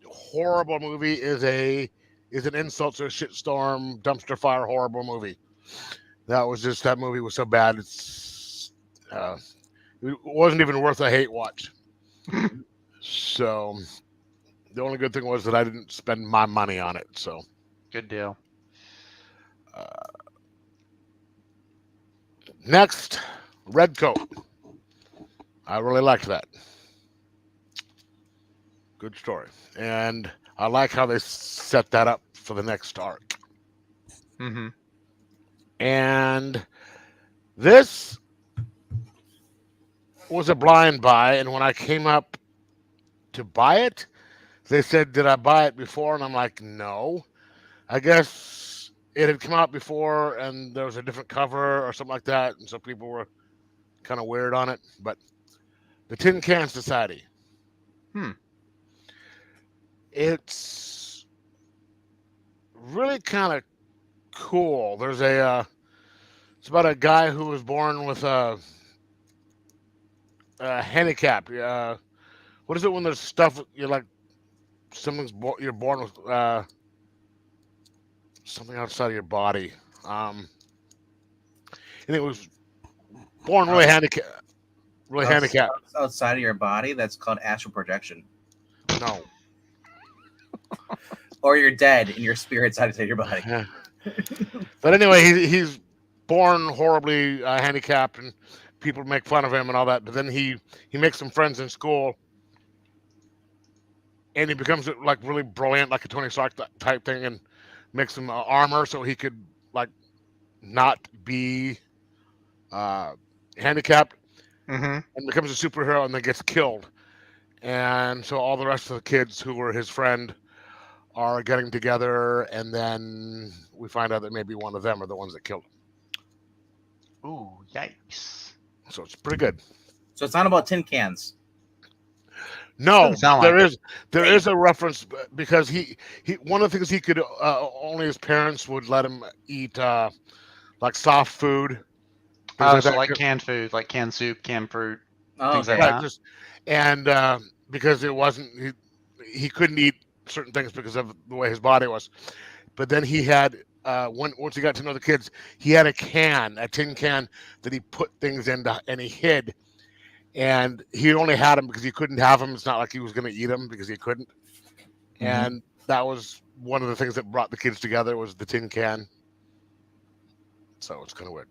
horrible movie is an insult to a shitstorm, dumpster fire, horrible movie. That movie was so bad. It wasn't even worth a hate watch. So the only good thing was that I didn't spend my money on it. So Good deal. Next, Red Coat. I really liked that. Good story. And I like how they set that up for the next arc. Mm-hmm. And this was a blind buy. And when I came up to buy it, they said, "Did I buy it before?" And I'm like, no. I guess it had come out before and there was a different cover or something like that. And so people were kind of weird on it. But the Tin Can Society. It's really kind of cool. There's it's about a guy who was born with a handicap. What is it when there's stuff you're like you're born with something outside of your body? And it was born really handicapped. Really handicapped. Outside of your body, that's called astral projection. No. Or you're dead and your spirit's outside your body. Yeah. But anyway, he's born horribly handicapped, and people make fun of him and all that. But then he makes some friends in school, and he becomes like really brilliant, like a Tony Stark type thing, and makes some armor so he could like not be handicapped, and becomes a superhero, and then gets killed. And so all the rest of the kids who were his friend are getting together, and then we find out that maybe one of them are the ones that killed him. Ooh, yikes. So it's pretty good. So it's not about tin cans. No, Doesn't sound like there is a reference because he one of the things he could only his parents would let him eat like soft food. Oh, so like canned food, like canned soup, canned fruit, things like right, that. And because it wasn't he couldn't eat certain things because of the way his body was. But then he had once he got to know the kids, he had a tin can that he put things into, and he hid. And he only had them because he couldn't have them. It's not like he was going to eat them because he couldn't. Mm-hmm. And that was one of the things that brought the kids together was the tin can. So it's kind of weird.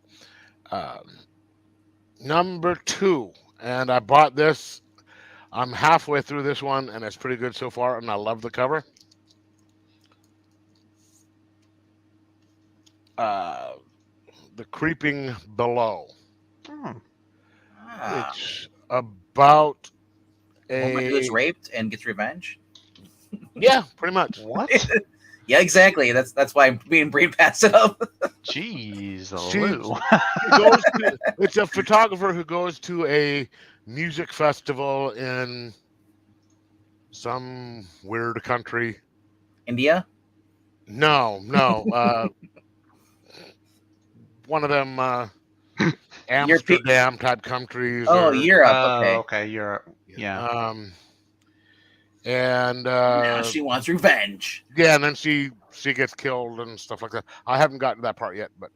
Number 2, and I bought this. I'm halfway through this one, and it's pretty good so far, and I love the cover. The Creeping Below. It's about a woman who's raped and gets revenge. Yeah, pretty much. What? Yeah, exactly. That's why me and Breen passed it up. Jeez, She- Lou. It's a photographer who goes to a music festival in some weird country. India. No. One of them Amsterdam type countries. Oh, or, Europe. Oh, Okay. okay. You're yeah. And Now she wants revenge. yeah, and then she gets killed and stuff like that. I haven't gotten to that part yet, but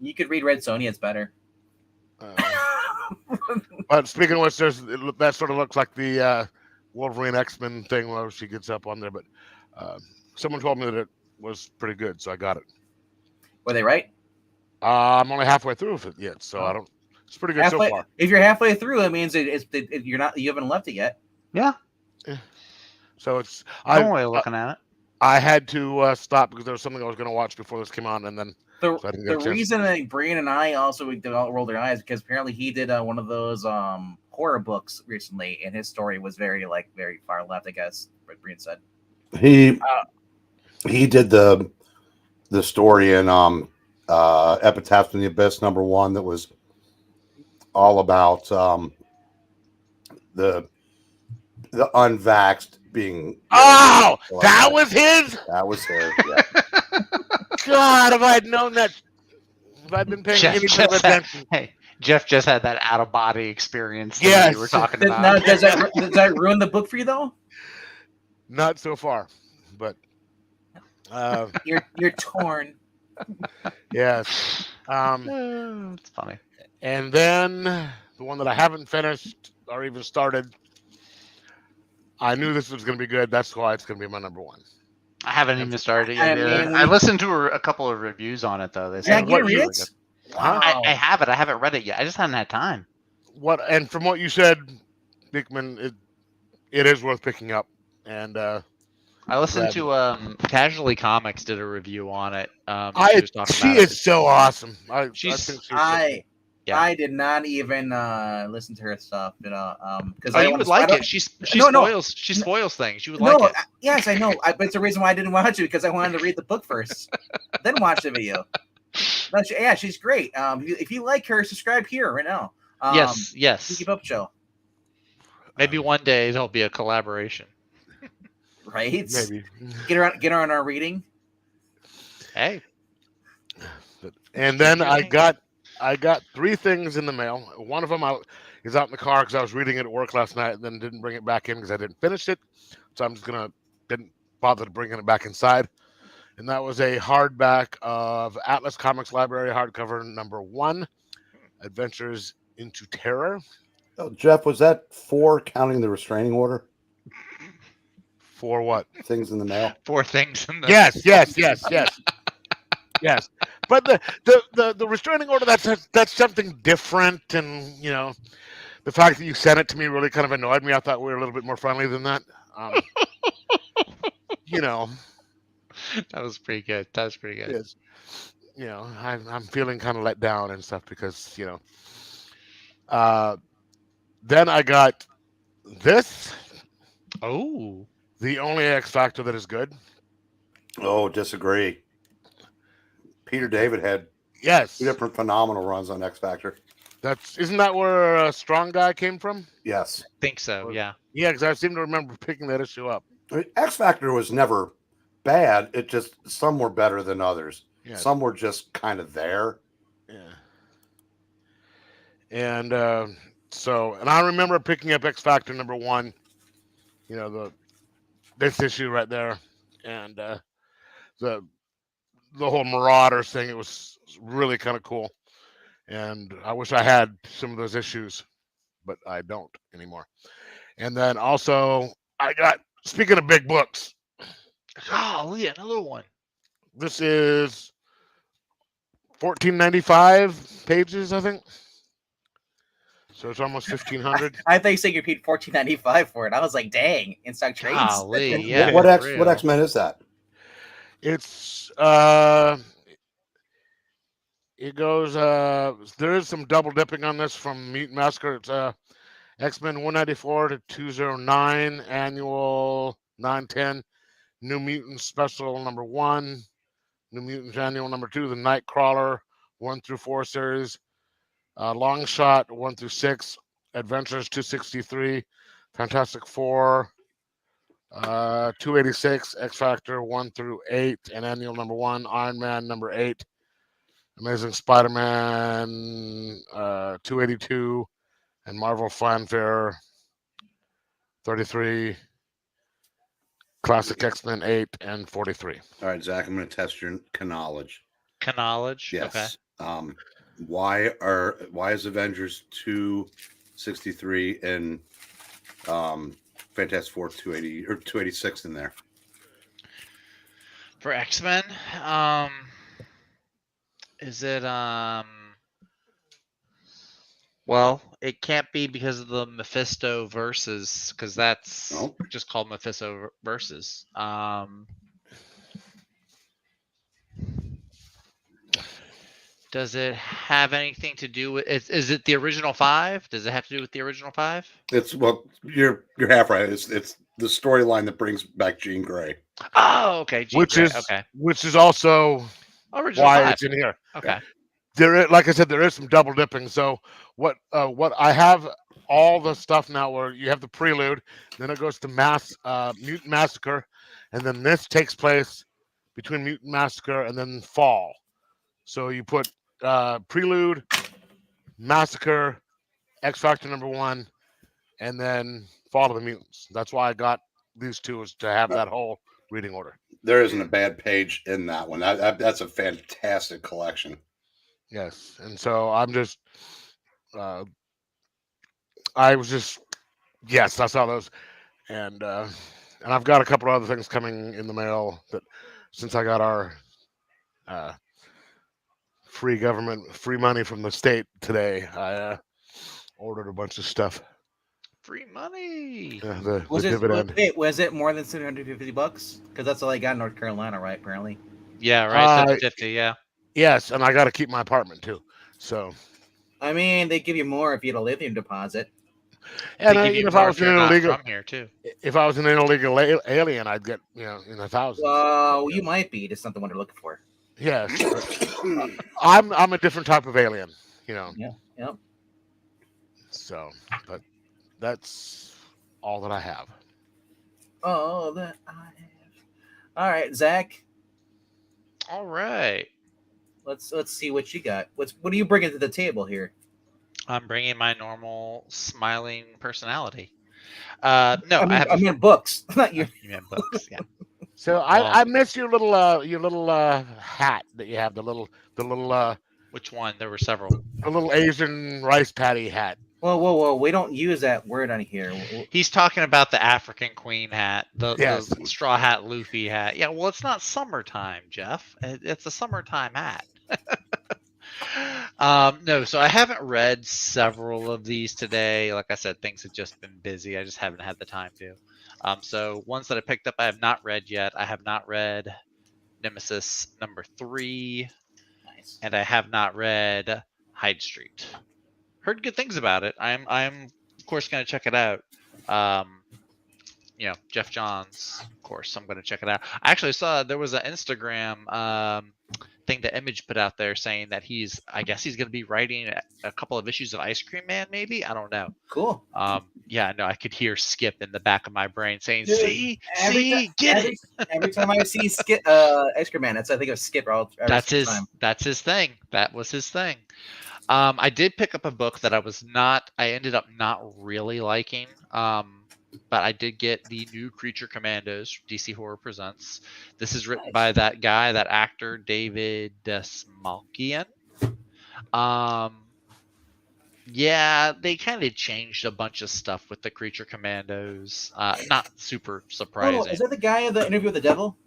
You could read Red Sonja. It's better. but speaking of which, that sort of looks like the Wolverine X-Men thing where she gets up on there. But someone told me that it was pretty good, so I got it. Were they right? I'm only halfway through with it yet, so I don't. It's pretty good so far. If you're halfway through, it means you're not. You haven't left it yet. Yeah. So it's. I'm only looking at it. I had to stop because there was something I was going to watch before this came on, and then The reason that Brian and I also rolled our eyes because apparently he did one of those horror books recently, and his story was very far left. I guess what Brian said. He did the story in Epitaph in the Abyss #1 that was all about the unvaxxed being. Oh, that was his. That was his. Yeah. God, if I had known that, if I'd been paying any bit of attention. Jeff just had that out of body experience. Yes. That we were talking about. Now, does that ruin the book for you though? Not so far, but you're torn. Yes. It's funny. And then the one that I haven't finished or even started, I knew this was going to be good. That's why it's going to be my #1. I haven't even started it yet. I listened to a couple of reviews on it though. They said read it. Wow. I have it. I haven't read it yet. I just haven't had time. And from what you said, Dickman, it is worth picking up. And I listened to Casually Comics did a review on it. She is so awesome. I did not even listen to her stuff, because you would like it. She spoils things. You would like it. Yes, I know. But it's the reason why I didn't watch it because I wanted to read the book first, then watch the video. But yeah, she's great. If you like her, subscribe here right now. Yes. Keep up, show. Maybe one day there'll be a collaboration. Right? Maybe get her on our reading. Hey. And then I got 3 things in the mail. One of them is out in the car because I was reading it at work last night and then didn't bring it back in because I didn't finish it. So I'm just didn't bother to bringing it back inside. And that was a hardback of Atlas Comics Library hardcover #1, Adventures into Terror. Oh, Jeff, was that 4 counting the restraining order? For what? Things in the mail. 4 things in the Yes. Yes. But the restraining order, that's something different, and the fact that you sent it to me really kind of annoyed me. I thought we were a little bit more friendly than that. That was pretty good. Yes. I'm feeling kind of let down and stuff because then I got this. Oh, The only X Factor that is good. Oh, disagree. Peter David had 2 different phenomenal runs on X Factor. Isn't that where Strong Guy came from? Yes. I think so, yeah. Yeah, because I seem to remember picking that issue up. I mean, X Factor was never bad. It just, some were better than others. Yeah. Some were just kind of there. Yeah. And and I remember picking up X Factor #1, this issue right there, and the whole Marauders thing. It was really kind of cool, and I wish I had some of those issues, but I don't anymore. And then also I got, speaking of big books, Golly, another one. this is 1495 pages, I think. So it's almost 1,500. I thought you said you paid $14.95 for it. I was like, dang, in stock trades. Golly, yeah. What X-Men is that? It's it goes there is some double dipping on this from Mutant Massacre. It's X-Men 194 to 209, annual 910, New Mutants Special number 1, New Mutants Annual number 2, the Nightcrawler 1 through 4 series, Long Shot 1 through 6, Adventures 263, Fantastic Four 286, X Factor 1 through 8, and Annual number 1, Iron Man number 8, Amazing Spider-Man 282, and Marvel Fanfare 33, Classic X-Men 8 and 43. All right, Zach, I'm going to test your knowledge. Knowledge. Yes. Okay. Why is Avengers 263 and Fantastic Four 280 or 286 in there? For X-Men, is it well, it can't be because of the Mephisto versus, because that's just called Mephisto versus. Does it have anything to do with? Is it the original 5? Does it have to do with the original 5? It's you're half right. It's the storyline that brings back Jean Grey. Oh, okay. Which is also original why 5. it's in here. Okay. There is, like I said, there is some double dipping. So what I have all the stuff now where you have the prelude, then it goes to Mutant Massacre, and then this takes place between Mutant Massacre and then Fall. So you put prelude, Massacre, X Factor number 1, and then Fall of the Mutants. That's why I got these two, is to have that whole reading order. There isn't a bad page in that one. That's a fantastic collection. Yes, and so I'm just, I was just, yes, that's how those, and I've got a couple of other things coming in the mail that, since I got our free money from the state today, I ordered a bunch of stuff. Free money. The dividend. Was it more than $750? Because that's all I got in North Carolina, right? Apparently. Yeah, right. 750. Yeah. Yes, and I got to keep my apartment too. So, I mean, they give you more if you had a lithium deposit. And if I was an illegal from here too, if I was an illegal alien, I'd get in the thousands. Well, you might be. Just not the one they're looking for. Yes, I'm a different type of alien. Yeah. Yep. So, but that's all that I have. All that I have. All right, Zach. All right. Let's see what you got. What are you bringing to the table here? I'm bringing my normal smiling personality. No, I mean books, not you. You meant books, yeah. So I miss your little hat that you have, the little Which one? There were several. The little Asian rice patty hat. Whoa! We don't use that word on here. He's talking about the African Queen hat, the straw hat, Luffy hat. Yeah, well, it's not summertime, Jeff. It's a summertime hat. No, so I haven't read several of these today. Like I said, things have just been busy. I just haven't had the time to. So ones that I picked up, I have not read yet. I have not read Nemesis number 3, Nice. and I have not read Hyde Street. Heard good things about it. I'm of course going to check it out. Jeff Johns, of course, I'm going to check it out. I actually saw there was an Instagram thing that Image put out there saying that I guess he's going to be writing a couple of issues of Ice Cream Man, maybe. I don't know. Cool. Yeah, no, I could hear Skip in the back of my brain saying, Dude, get it. Every time I see Skip, Ice Cream Man, I think of Skip. That's his thing. That was his thing. I did pick up a book that I ended up not really liking. But I did get the new Creature Commandos, DC Horror Presents. This is written by that actor, David Desmalkian. Yeah, they kind of changed a bunch of stuff with the Creature Commandos. Not super surprising. Oh, is that the guy of the Interview with the Devil?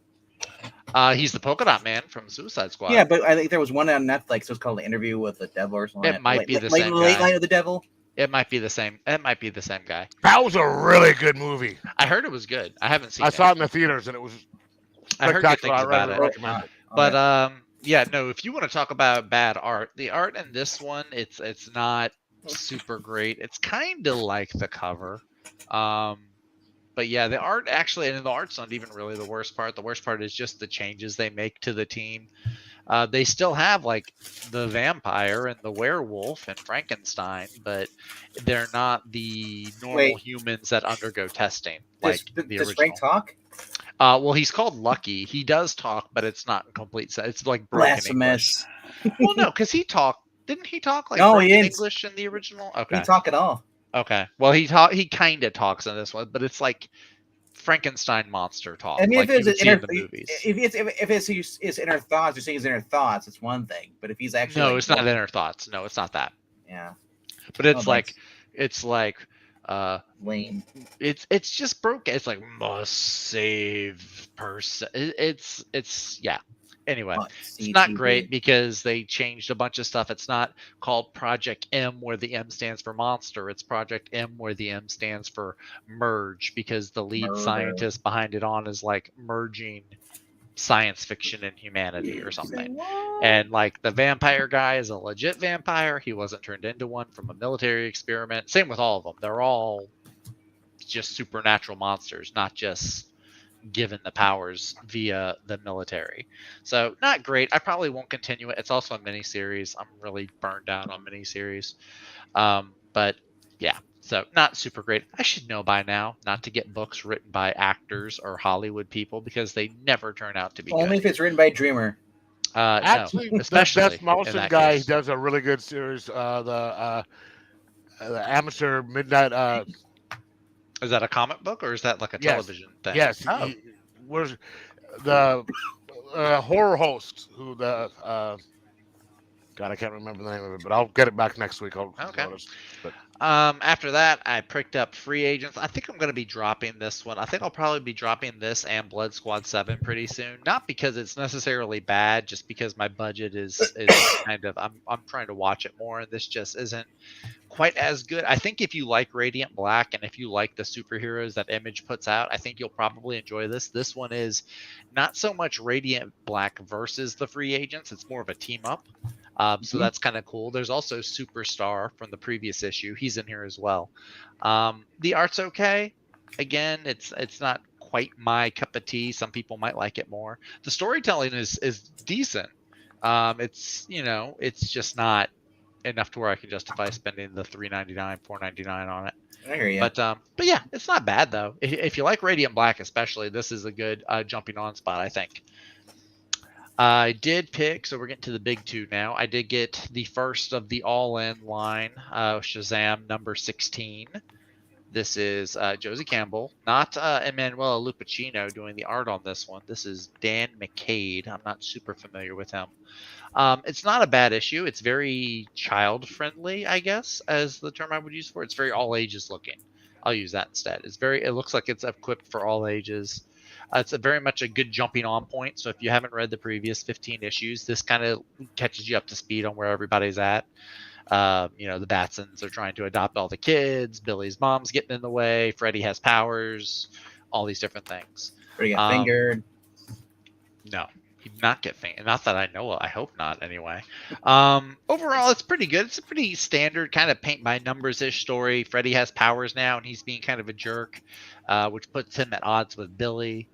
He's the Polka Dot Man from Suicide Squad. Yeah, but I think there was one on Netflix. It was called The Interview with the Devil or something. It might be the same guy. Late Night of the Devil. It might be the same. It might be the same guy. That was a really good movie. I heard it was good. I haven't seen it. I saw it in the theaters, and it was I heard good things about it. Recommend it. But yeah, no. If you want to talk about bad art, the art in this one, it's not super great. It's kind of like the cover. But yeah, the art actually, and the art's not even really the worst part. The worst part is just the changes they make to the team. They still have like the vampire and the werewolf and Frankenstein, but they're not the normal Wait. humans that undergo testing like in the Does Frank original. talk? Well, he's called Lucky. He does talk, but it's not in complete sense. It's like broken English. Blasphemous. Well, no, because he talked. Didn't he talk like No, broken he didn't. English in the original? He Okay. didn't talk at all. Okay. Well, he kind of talks in this one, but it's like Frankenstein monster talk. I mean, like if it's you would see in the if movies. it's his inner thoughts, you're saying his inner thoughts, it's one thing. But if he's actually No, like, it's not inner thoughts. No, it's not that. Yeah, But it's Oh, like that's it's like lame. it's just broken. It's like must save person. It's yeah. Anyway, it's not great because they changed a bunch of stuff. It's not called Project M where the M stands for monster. It's Project M where the M stands for merge because the lead Murder. scientist behind it on is like merging science fiction and humanity or something. And like the vampire guy is a legit vampire. He wasn't turned into one from a military experiment. Same with all of them. They're all just supernatural monsters, not just given the powers via the military. So not great. I probably won't continue it. It's also a miniseries. I'm really burned out on miniseries. But yeah, so not super great. I should know by now not to get books written by actors or Hollywood people because they never turn out to be Only good. if it's written by Dreamer. Actually, no, especially the Best Mousen in that guy case. does a really good series. The Amateur Midnight. Is that a comic book or is that like a Yes. television thing? Yes, Oh, where's the horror host who the God, I can't remember the name of it, but I'll get it back next week. Okay. But After that, I picked up Free Agents. I think I'm going to be dropping this one. I think I'll probably be dropping this and Blood Squad 7 pretty soon. Not because it's necessarily bad, just because my budget is kind of I'm trying to watch it more, and this just isn't quite as good. I think if you like Radiant Black and if you like the superheroes that Image puts out, I think you'll probably enjoy this. This one is not so much Radiant Black versus the Free Agents. It's more of a team up. So that's kind of cool. There's also Superstar from the previous issue. He's in here as well. The art's okay. Again, it's not quite my cup of tea. Some people might like it more. The storytelling is decent. It's it's just not enough to where I can justify spending the $3.99, $4.99 on it. I hear you. But yeah, it's not bad though. If you like Radiant Black especially, this is a good jumping on spot, I think. I did pick, so we're getting to the big two now. I did get the first of the all-in line, Shazam number 16. This is Josie Campbell, not Emanuela Lupacino doing the art on this one. This is Dan McCade. I'm not super familiar with him. It's not a bad issue. It's very child-friendly, I guess, as the term I would use for it. It's very all-ages looking. I'll use that instead. It looks like it's equipped for all ages. It's very much a good jumping on point. So if you haven't read the previous 15 issues, this kind of catches you up to speed on where everybody's at. The Batsons are trying to adopt all the kids. Billy's mom's getting in the way. Freddy has powers. All these different things. Freddy got fingered. No, he did not get fingered. Not that I know of. I hope not, anyway. Overall, it's pretty good. It's a pretty standard kind of paint by numbers-ish story. Freddy has powers now, and he's being kind of a jerk, which puts him at odds with Billy.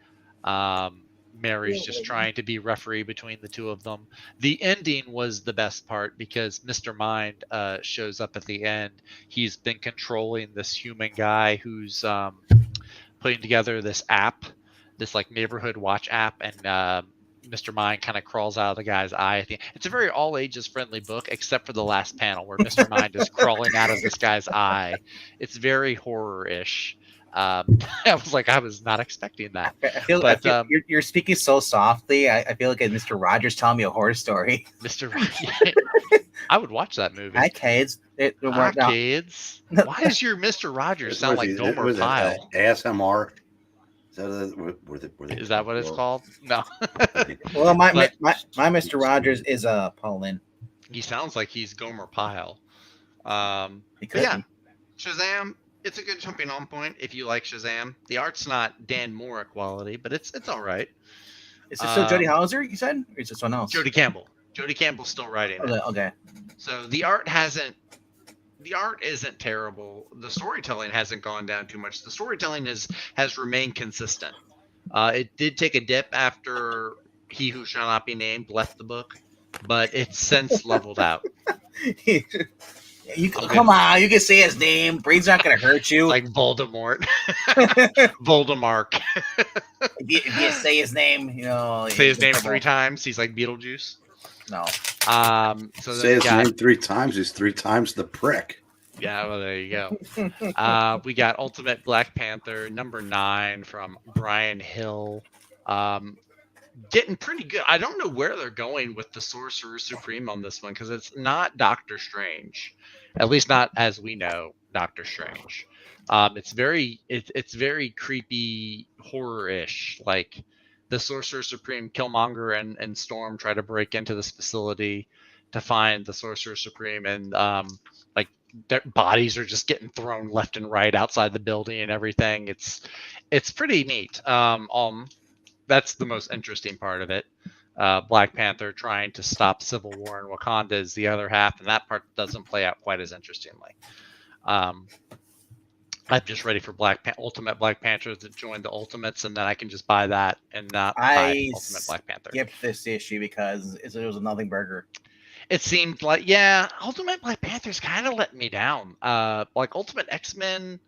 Mary's just trying to be referee between the two of them. The ending was the best part because Mr. Mind shows up at the end. He's been controlling this human guy who's putting together this app, this like neighborhood watch app, and Mr. Mind kind of crawls out of the guy's eye at the end. It's a very all ages friendly book, except for the last panel where Mr. Mind is crawling out of this guy's eye. It's very horror-ish. I was not expecting that. I feel you're speaking so softly. I feel like Mr. Rogers telling me a horror story. Mr. Rogers. I would watch that movie. Hi, kids. Hi, kids. Why does your Mr. Rogers sound like Gomer Pyle? ASMR. Is that what it's called? No. Well, my Mr. Rogers is Paulin. He sounds like he's Gomer Pyle. Yeah. Shazam. It's a good jumping on point if you like Shazam. The art's not Dan Mora quality, but it's all right. Is it still Jody Hauser, you said? Or is it someone else? Jody Campbell. Jody Campbell's still writing it. Okay. So the art hasn't the art isn't terrible. The storytelling hasn't gone down too much. The storytelling has remained consistent. It did take a dip after He Who Shall Not Be Named left the book, but it's since leveled out. Come on, you can say his name. Brain's not gonna hurt you. Like Voldemort. Voldemort. if you say his name, Say his name 3 times. He's like Beetlejuice. No. So say his name 3 times. He's 3 times the prick. Yeah, well, there you go. We got Ultimate Black Panther #9 from Brian Hill. Getting pretty good. I don't know where they're going with the Sorcerer Supreme on this one because it's not Doctor Strange, at least not as we know Doctor Strange. It's very creepy, horror-ish. Like the Sorcerer Supreme, Killmonger and Storm try to break into this facility to find the Sorcerer Supreme, and like their bodies are just getting thrown left and right outside the building and everything. It's pretty neat. That's the most interesting part of it. Black Panther trying to stop civil war in Wakanda is the other half, and that part doesn't play out quite as interestingly. I'm just ready for Ultimate Black Panther to join the Ultimates, and then I can just buy that and not buy Ultimate Black Panther. Skipped this issue because it was a nothing burger. It seemed like, Ultimate Black Panther's kind of let me down. Like Ultimate X-Men,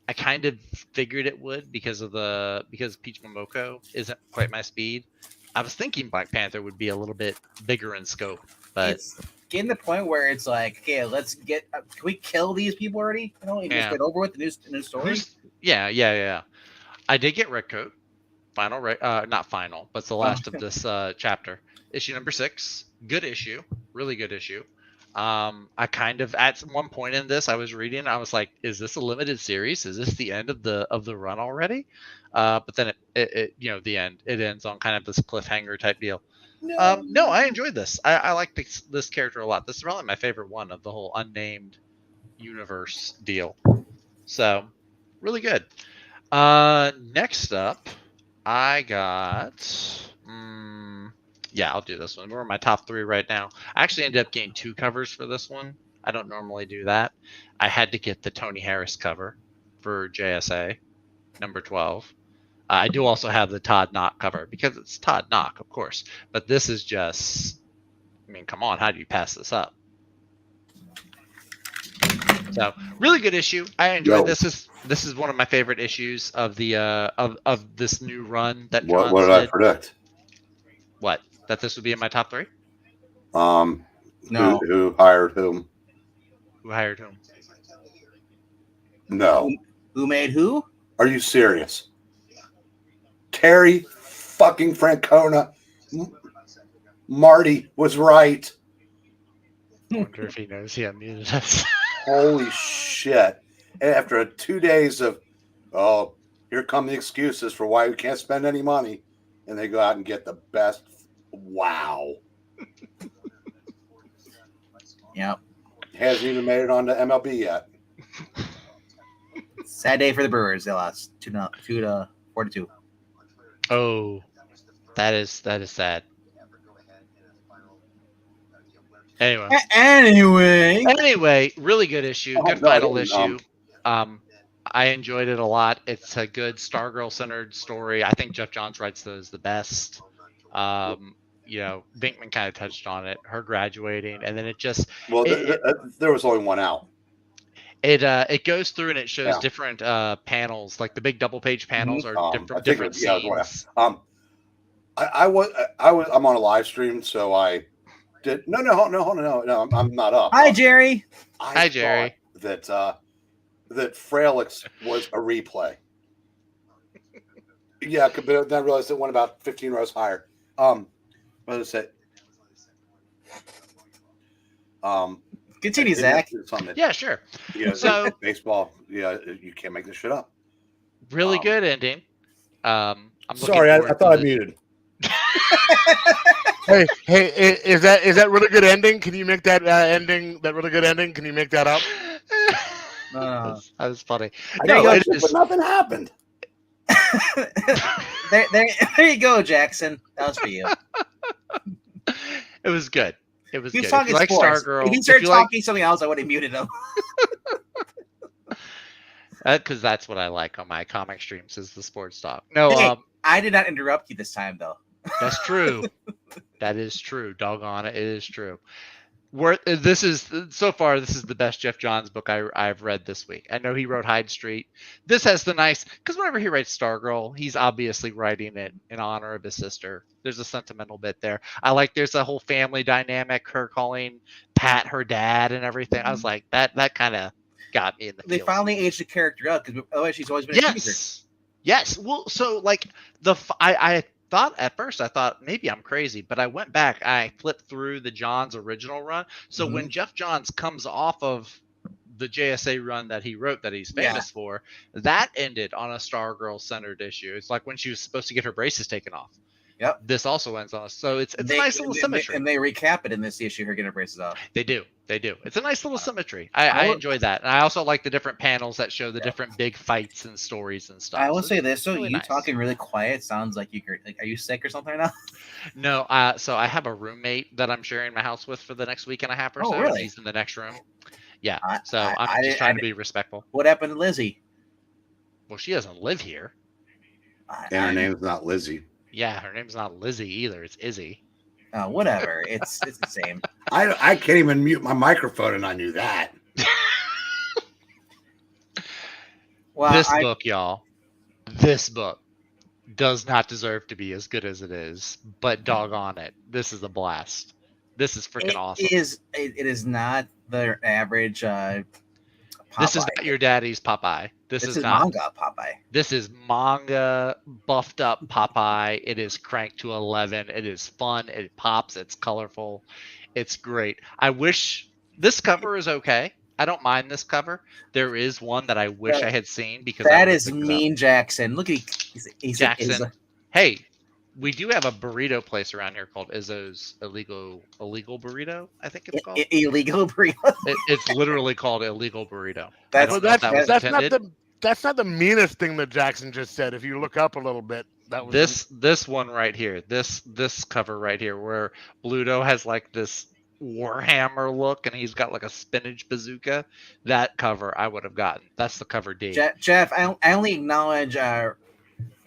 I kind of figured it would because Peach Momoko isn't quite my speed. I was thinking Black Panther would be a little bit bigger in scope, but it's getting to the point where it's like, okay, let's get. Can we kill these people already? And just get over with the new story. Yeah. I did get Red Coat, not final, but it's the last of this chapter. Issue #6, good issue, really good issue. I kind of at one point in this I was reading, I was like, is this a limited series? Is this the end of the run already? But then it the end. It ends on kind of this cliffhanger type deal. No, I enjoyed this. I like this character a lot. This is probably my favorite one of the whole unnamed universe deal. So really good. Next up, I got I'll do this one. We're in my top 3 right now. I actually ended up getting 2 covers for this one. I don't normally do that. I had to get the Tony Harris cover for JSA, #12. I do also have the Todd Knock cover because it's Todd Knock, of course. But this is just, come on, how do you pass this up? So really good issue. I enjoyed this. This is one of my favorite issues of the of this new run that. What did I predict? What? That this would be in my top 3? No. Who hired whom? Who hired whom? No. Who made who? Are you serious? Terry fucking Francona. Marty was right. I wonder if he knows he unmuted us. Holy shit. After 2 days of, here come the excuses for why we can't spend any money. And they go out and get the best. Wow. Yep. Hasn't even made it on to MLB yet. Sad day for the Brewers. They lost 2-42. Oh, that is sad. Anyway, really good issue. Good final issue. I enjoyed it a lot. It's a good Stargirl centered story. I think Jeff Johns writes those the best. Binkman kind of touched on it. Her graduating, and then it just there was only one out. It goes through and it shows different panels, like the big double page panels are different scenes. I'm on a live stream, so I did no, I'm not up. Hi, Jerry. Hi, Jerry. That Fralix was a replay. Yeah, but then I realized it went about 15 rows higher. What did I say? Continue, Zach. Yeah, sure. Yeah, so baseball. Yeah, you can't make this shit up. Really good ending. I'm sorry, I thought I muted. Hey, is that really good ending? Can you make that ending that really good ending? Can you make that up? That was funny. But nothing happened. there you go, Jackson. That was for you. It was good. It was He was good. If talking you like sports. Stargirl, If he if started you like, talking something else, I would have muted him. because that's what I like on my comic streams is the sports talk. No, Hey, I did not interrupt you this time, though. that's true. That is true. Doggone it, it is true. This is so far, this is the best Jeff Johns book I've read this week. I know he wrote Hyde Street. This has the nice, because whenever he writes Stargirl, he's obviously writing it in honor of his sister. There's a sentimental bit there. I like there's a whole family dynamic, her calling Pat her dad and everything. I was like, that kind of got me in the They feels. finally aged the character up because otherwise she's always been a teaser. Yes. Well, so like I thought at first, I thought maybe I'm crazy, but I went back, I flipped through the Johns original run. So when Jeff Johns comes off of the JSA run that he wrote that he's famous for, that ended on a Stargirl centered issue. It's like when she was supposed to get her braces taken off. Yep. This also ends on so it's a nice little symmetry. And they recap it in this issue, her getting her braces off. They do. It's a nice little symmetry. I enjoy that. And I also like the different panels that show the different big fights and stories and stuff. I will say this, so really you nice. talking really quiet sounds like you're like, are you sick or something right now? No, so I have a roommate that I'm sharing my house with for the next week and a half or so. Really? He's in the next room. Yeah. So I I'm just trying to be respectful. What happened to Lizzie? Well, she doesn't live here. And her name's not Lizzie. Yeah, her name's not Lizzie either. It's Izzy. Whatever. It's the same. I can't even mute my microphone, and I knew that. Well, This book, y'all. This book does not deserve to be as good as it is, but doggone it, this is a blast. This is freaking awesome. It is not the average. This is not your daddy's Popeye. This is not manga Popeye. This is manga buffed up Popeye. It is cranked to 11. It is fun. It pops. It's colorful. It's great. I wish this cover is okay. I don't mind this cover. There is one that I wish I had seen because that is Mean Jackson. Look at he's Jackson. Hey, we do have a burrito place around here called Izzo's Illegal Burrito. I think it's called Illegal Burrito. It's literally called Illegal Burrito. That's not the meanest thing that Jackson just said. If you look up a little bit, that was this one right here. This cover right here, where Bluto has like this Warhammer look, and he's got like a spinach bazooka. That cover I would have gotten. That's the cover D. Jeff, I only acknowledge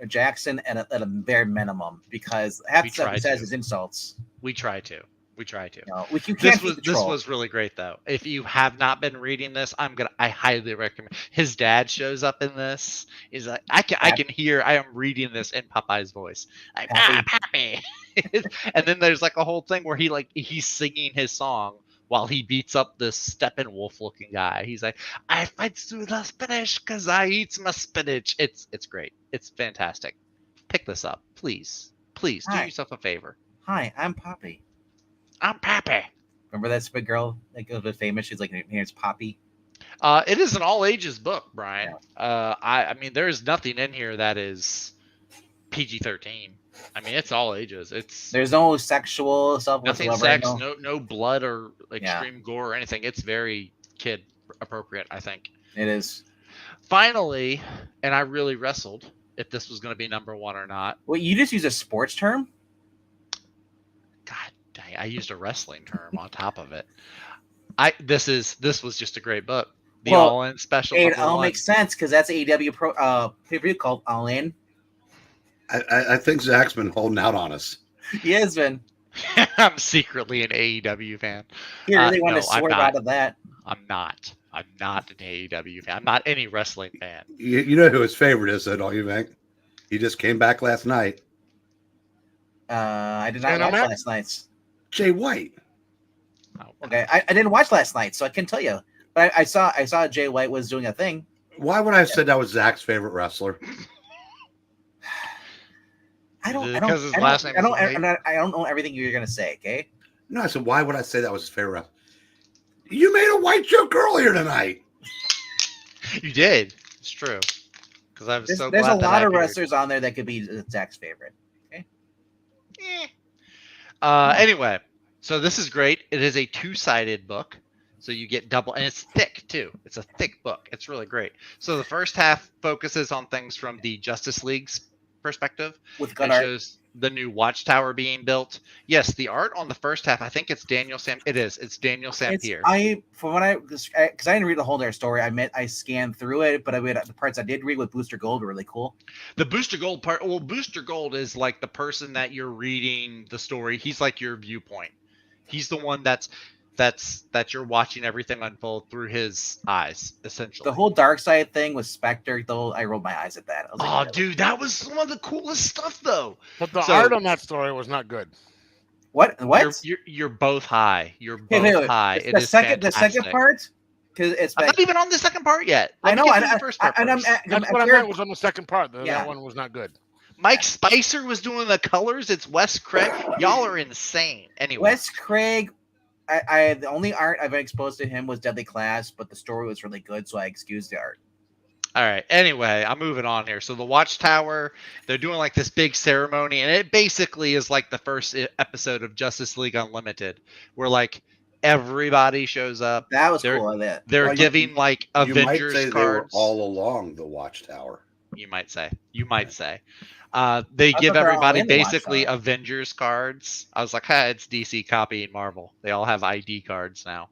Jackson at a bare minimum because half the stuff he says is insults. We try to. No, you can't this was really great though. If you have not been reading this, I highly recommend. His dad shows up in this. He's like, I am reading this in Popeye's voice. Like, Pappy. And then there's like a whole thing where he's singing his song while he beats up this Steppenwolf looking guy. He's like, I fight through the spinach because I eats my spinach. It's great. It's fantastic. Pick this up, please. Please do yourself a favor. Hi, I'm Poppy. I'm Pappy. Remember that big girl that was famous? She's like, her name's Poppy. It is an all ages book, Brian. Yeah. I mean, there's nothing in here that is PG-13. I mean, it's all ages. There's no sexual stuff. Nothing sex, no blood or extreme gore or anything. It's very kid appropriate, I think. It is. Finally, and I really wrestled if this was going to be number one or not. Well, you just use a sports term? God dang, I used a wrestling term on top of it. This was just a great book. The All In special. It all makes sense because that's AEW pay-per-view called All In. I think Zach's been holding out on us. He has been. I'm secretly an AEW fan. He really wanted to swerve out of that. I'm not an AEW fan. I'm not any wrestling fan. You know who his favorite is, though, don't you, Hank? He just came back last night. I did not watch last night's. Jay White. Oh, okay, I didn't watch last night, so I can tell you. But I saw Jay White was doing a thing. Why would I have said that was Zach's favorite wrestler? I don't know everything you're gonna say. Okay. No, I said, why would I say that was his favorite wrestler? You made a white joke earlier tonight. You did. It's true. Because I was so glad. There's a lot of wrestlers on there that could be Zach's favorite. Okay. Anyway, so this is great. It is a 2-sided book. So you get double, and it's thick too. It's a thick book. It's really great. So the first half focuses on things from the Justice League's perspective. with good It art. shows the new watchtower being built. Yes, the art on the first half, I think it's Daniel Sam. It is. It's Daniel Sampier. From what because I didn't read the whole entire story. I scanned through it, but I mean the parts I did read with Booster Gold were really cool. The Booster Gold part. Well, Booster Gold is like the person that you're reading the story. He's like your viewpoint. He's the one that you're watching everything unfold through his eyes, essentially. The whole dark side thing with Spectre, though, I rolled my eyes at that. I was Oh, dude, that was some of the coolest stuff, though. But the So- art on that story was not good. What? What? You're both high. You're Hey, both wait. high. The It is second fantastic. part, because it's I'm back. not even on the second part yet. I Let me know, get through the first part and I'm first. That's what I meant was on the second part. Yeah. That one was not good. Mike Spicer was doing the colors. It's Wes Craig. Y'all are insane. Anyway, Wes Craig. I the only art I've been exposed to him was Deadly Class, but the story was really good, so I excused the art. all right. Anyway, I'm moving on here. So the Watchtower, they're doing like this big ceremony, and it basically is like the first episode of Justice League Unlimited, where like everybody shows up. That was They're- cool. That They're Well, giving like You might Avengers say they were cards. all along the Watchtower. You might say. You might say. They I give thought they were all everybody in the basically Watchtower. Avengers cards. I was like, hey, it's DC copying Marvel. They all have ID cards now.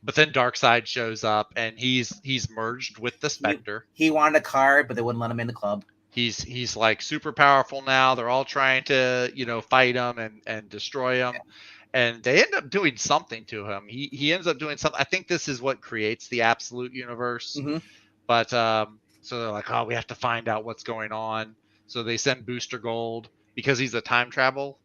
But then Darkseid shows up, and he's merged with the Spectre. he wanted a card, but they wouldn't let him in the club. He's like super powerful now. They're all trying to fight him and destroy him. And they end up doing something to him. He ends up doing something. I think this is what creates the absolute universe. Mhm. But so they're like, oh, we have to find out what's going on. So they send Booster Gold because he's a time traveler.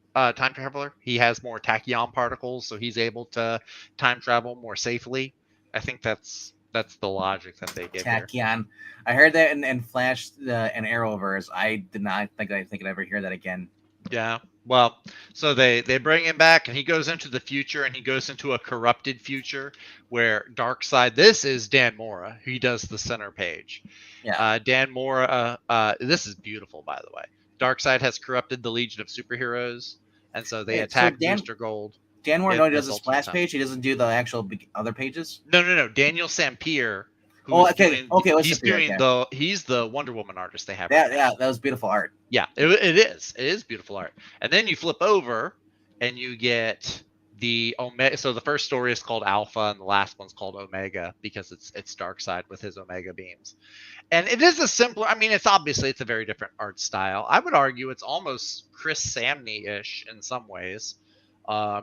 He has more tachyon particles, so he's able to time travel more safely. I think that's the logic that they give here. Tachyon. I heard that in Flash and Arrowverse. I did not think I'd ever hear that again. Yeah. Well, so they bring him back, and he goes into the future, and he goes into a corrupted future where Darkseid. This is Dan Mora. He does the center page. Yeah. Dan Mora. This is beautiful, by the way. Darkseid has corrupted the Legion of Superheroes, and so they Yeah, so attack Dan- Booster Gold. Dan Moore Yeah, only does the that's splash Ultimate page. He doesn't do the actual other pages. No. Daniel Sampier. Oh, okay. What's He's Sampier, doing okay. He's the Wonder Woman artist they have. Yeah, right now. yeah, that was beautiful art. Yeah, it is. It is beautiful art. And then you flip over and you get the Omega. So the first story is called Alpha and the last one's called Omega because it's Darkseid with his Omega beams. And it is a simpler, I mean, it's a very different art style. I would argue it's almost Chris Samney-ish in some ways.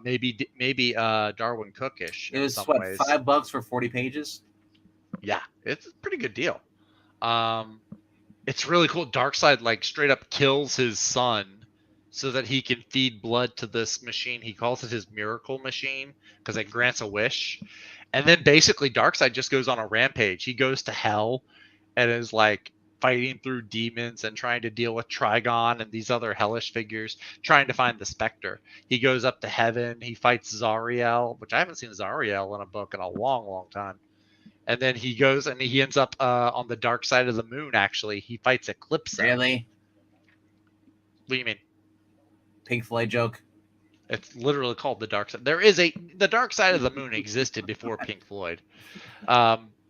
Maybe Darwin Cook-ish It in was some what, ways. $5 for 40 pages. Yeah, it's a pretty good deal. It's really cool. Darkseid like straight up kills his son so that he can feed blood to this machine. He calls it his miracle machine because it grants a wish. And then basically Darkseid just goes on a rampage. He goes to hell and is like fighting through demons and trying to deal with Trigon and these other hellish figures, trying to find the Spectre. He goes up to heaven. He fights Zariel, which I haven't seen Zariel in a book in a long, long time. And then he goes and he ends up on the dark side of the moon, actually. He fights Eclipse. Really? What do you mean? Pink Floyd joke. It's literally called the dark side. The dark side of the moon existed before Pink Floyd.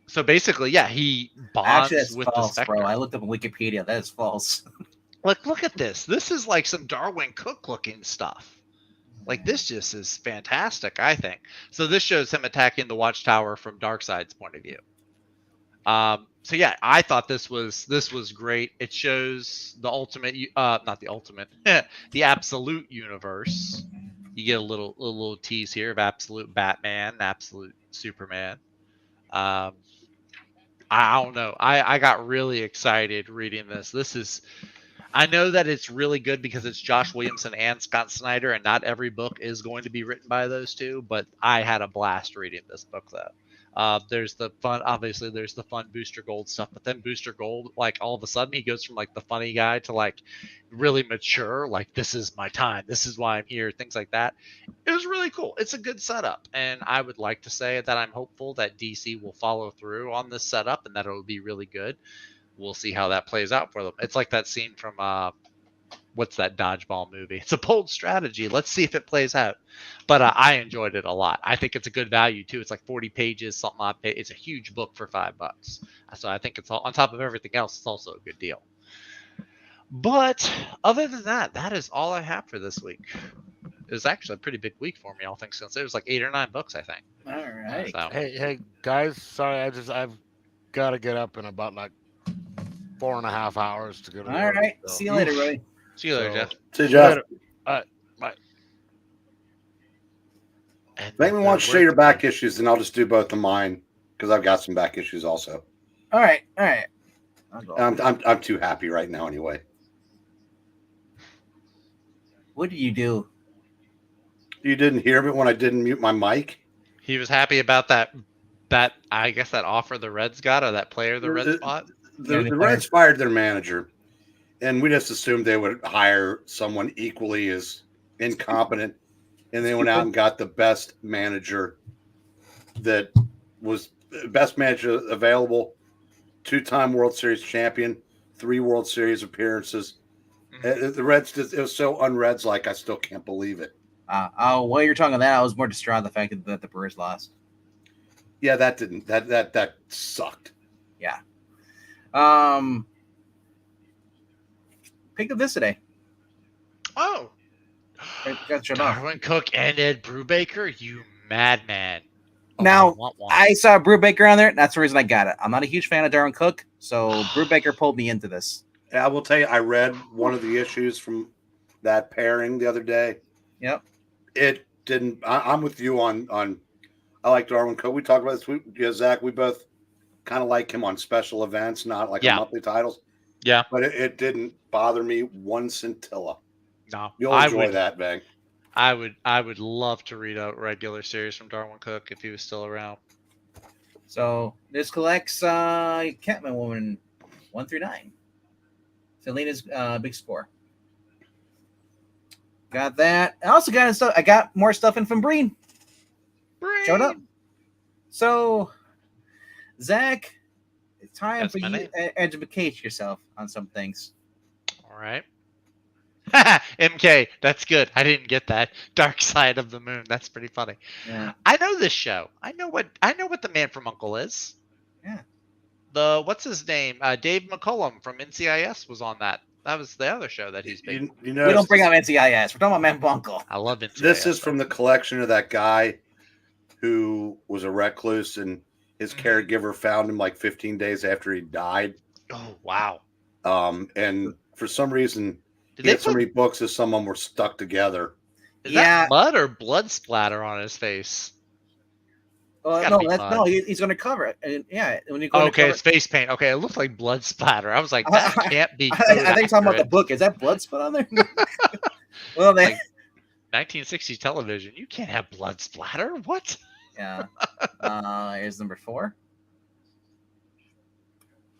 So basically, yeah, he bonds Actually, that's with the false, Spectre. bro. I looked up on Wikipedia. That is false. Look at this. This is like some Darwin Cook looking stuff. Like this just is fantastic, I think. So this shows him attacking the Watchtower from Darkseid's point of view. So yeah, I thought this was great. It shows the ultimate, not the ultimate, the absolute universe. You get a little tease here of absolute Batman, absolute Superman. I don't know. I got really excited reading this. I know that it's really good because it's Josh Williamson and Scott Snyder, and not every book is going to be written by those two, but I had a blast reading this book, though. There's the fun, obviously, there's the fun Booster Gold stuff, but then Booster Gold, like, all of a sudden, he goes from, like, the funny guy to, like, really mature, like, this is my time, this is why I'm here, things like that. It was really cool. It's a good setup, and I would like to say that I'm hopeful that DC will follow through on this setup and that it will be really good. We'll see how that plays out for them. It's like that scene from what's that dodgeball movie? It's a bold strategy. Let's see if it plays out. But I enjoyed it a lot. I think it's a good value too. It's like 40 pages, something odd. It's a huge book for $5. So I think it's all, on top of everything else, it's also a good deal. But other than that, that is all I have for this week. It was actually a pretty big week for me, all things considered. It was like 8 or 9 books, I think. All right. So Hey, guys. Sorry, I've got to get up in about like 4.5 hours to go to All work. right. so- See you later, buddy. see you later, So- Jeff. See you, Jeff. Later. Bye. And Make the me watch third show your word- back issues, and I'll just do both of mine because I've got some back issues also. All right. All right. I'll go. I'm too happy right now anyway. What did you do? You didn't hear me when I didn't mute my mic? He was happy about that I guess that offer the Reds got, or that player the Reds bought. The Reds fired their manager, and we just assumed they would hire someone equally as incompetent, and they went out and got the best manager that was best manager available, 2-time World Series champion, 3 World Series appearances. The Reds, it was so un-Reds like, I still can't believe it. While you're talking that, I was more distraught at the fact that the Brewers lost. Yeah, that sucked. Yeah. Picked up this today. Oh, Got shut off. Darwin Cook and Ed Brubaker, you madman. Now, I want one. I saw Brubaker on there. And that's the reason I got it. I'm not a huge fan of Darwin Cook, so Brubaker pulled me into this. Yeah, I will tell you, I read one of the issues from that pairing the other day. Yep. It didn't. I'm with you on. I like Darwin Cook. We talked about this. Zach, we both kind of like him on special events, not like on monthly titles. Yeah. But it didn't bother me one scintilla. No, You'll enjoy that, Bang. I would love to read a regular series from Darwin Cook if he was still around. So this collects Catman Woman 1 through 9. Selena's big score. Got that. I also got stuff. I got more stuff in from Breen. Showed up. So, Zach, it's time That's for my you name. to educate yourself on some things. All right. MK, that's good. I didn't get that. Dark Side of the Moon. That's pretty funny. Yeah. I know this show. I know what the Man from Uncle is. Yeah. What's his name? Dave McCullum from NCIS was on that. That was the other show that he's big. You know, We don't bring up NCIS. We're talking about Man Buncle. I love NCIS. This is from the collection of that guy who was a recluse, and his caregiver found him like 15 days after he died. Oh wow. And for some reason, Did he had so many books as some of them were stuck together. Is Yeah. that mud or blood splatter on his face? Gotta No, be mud. he's going to cover it. And yeah, when you go Okay, to it's face paint. Okay, it looked like blood splatter. I was like, that can't be. I think you're talking about the book. Is that blood spot on there? Well, they, Like, 1960 television. You can't have blood splatter. What? yeah. Here's number 4.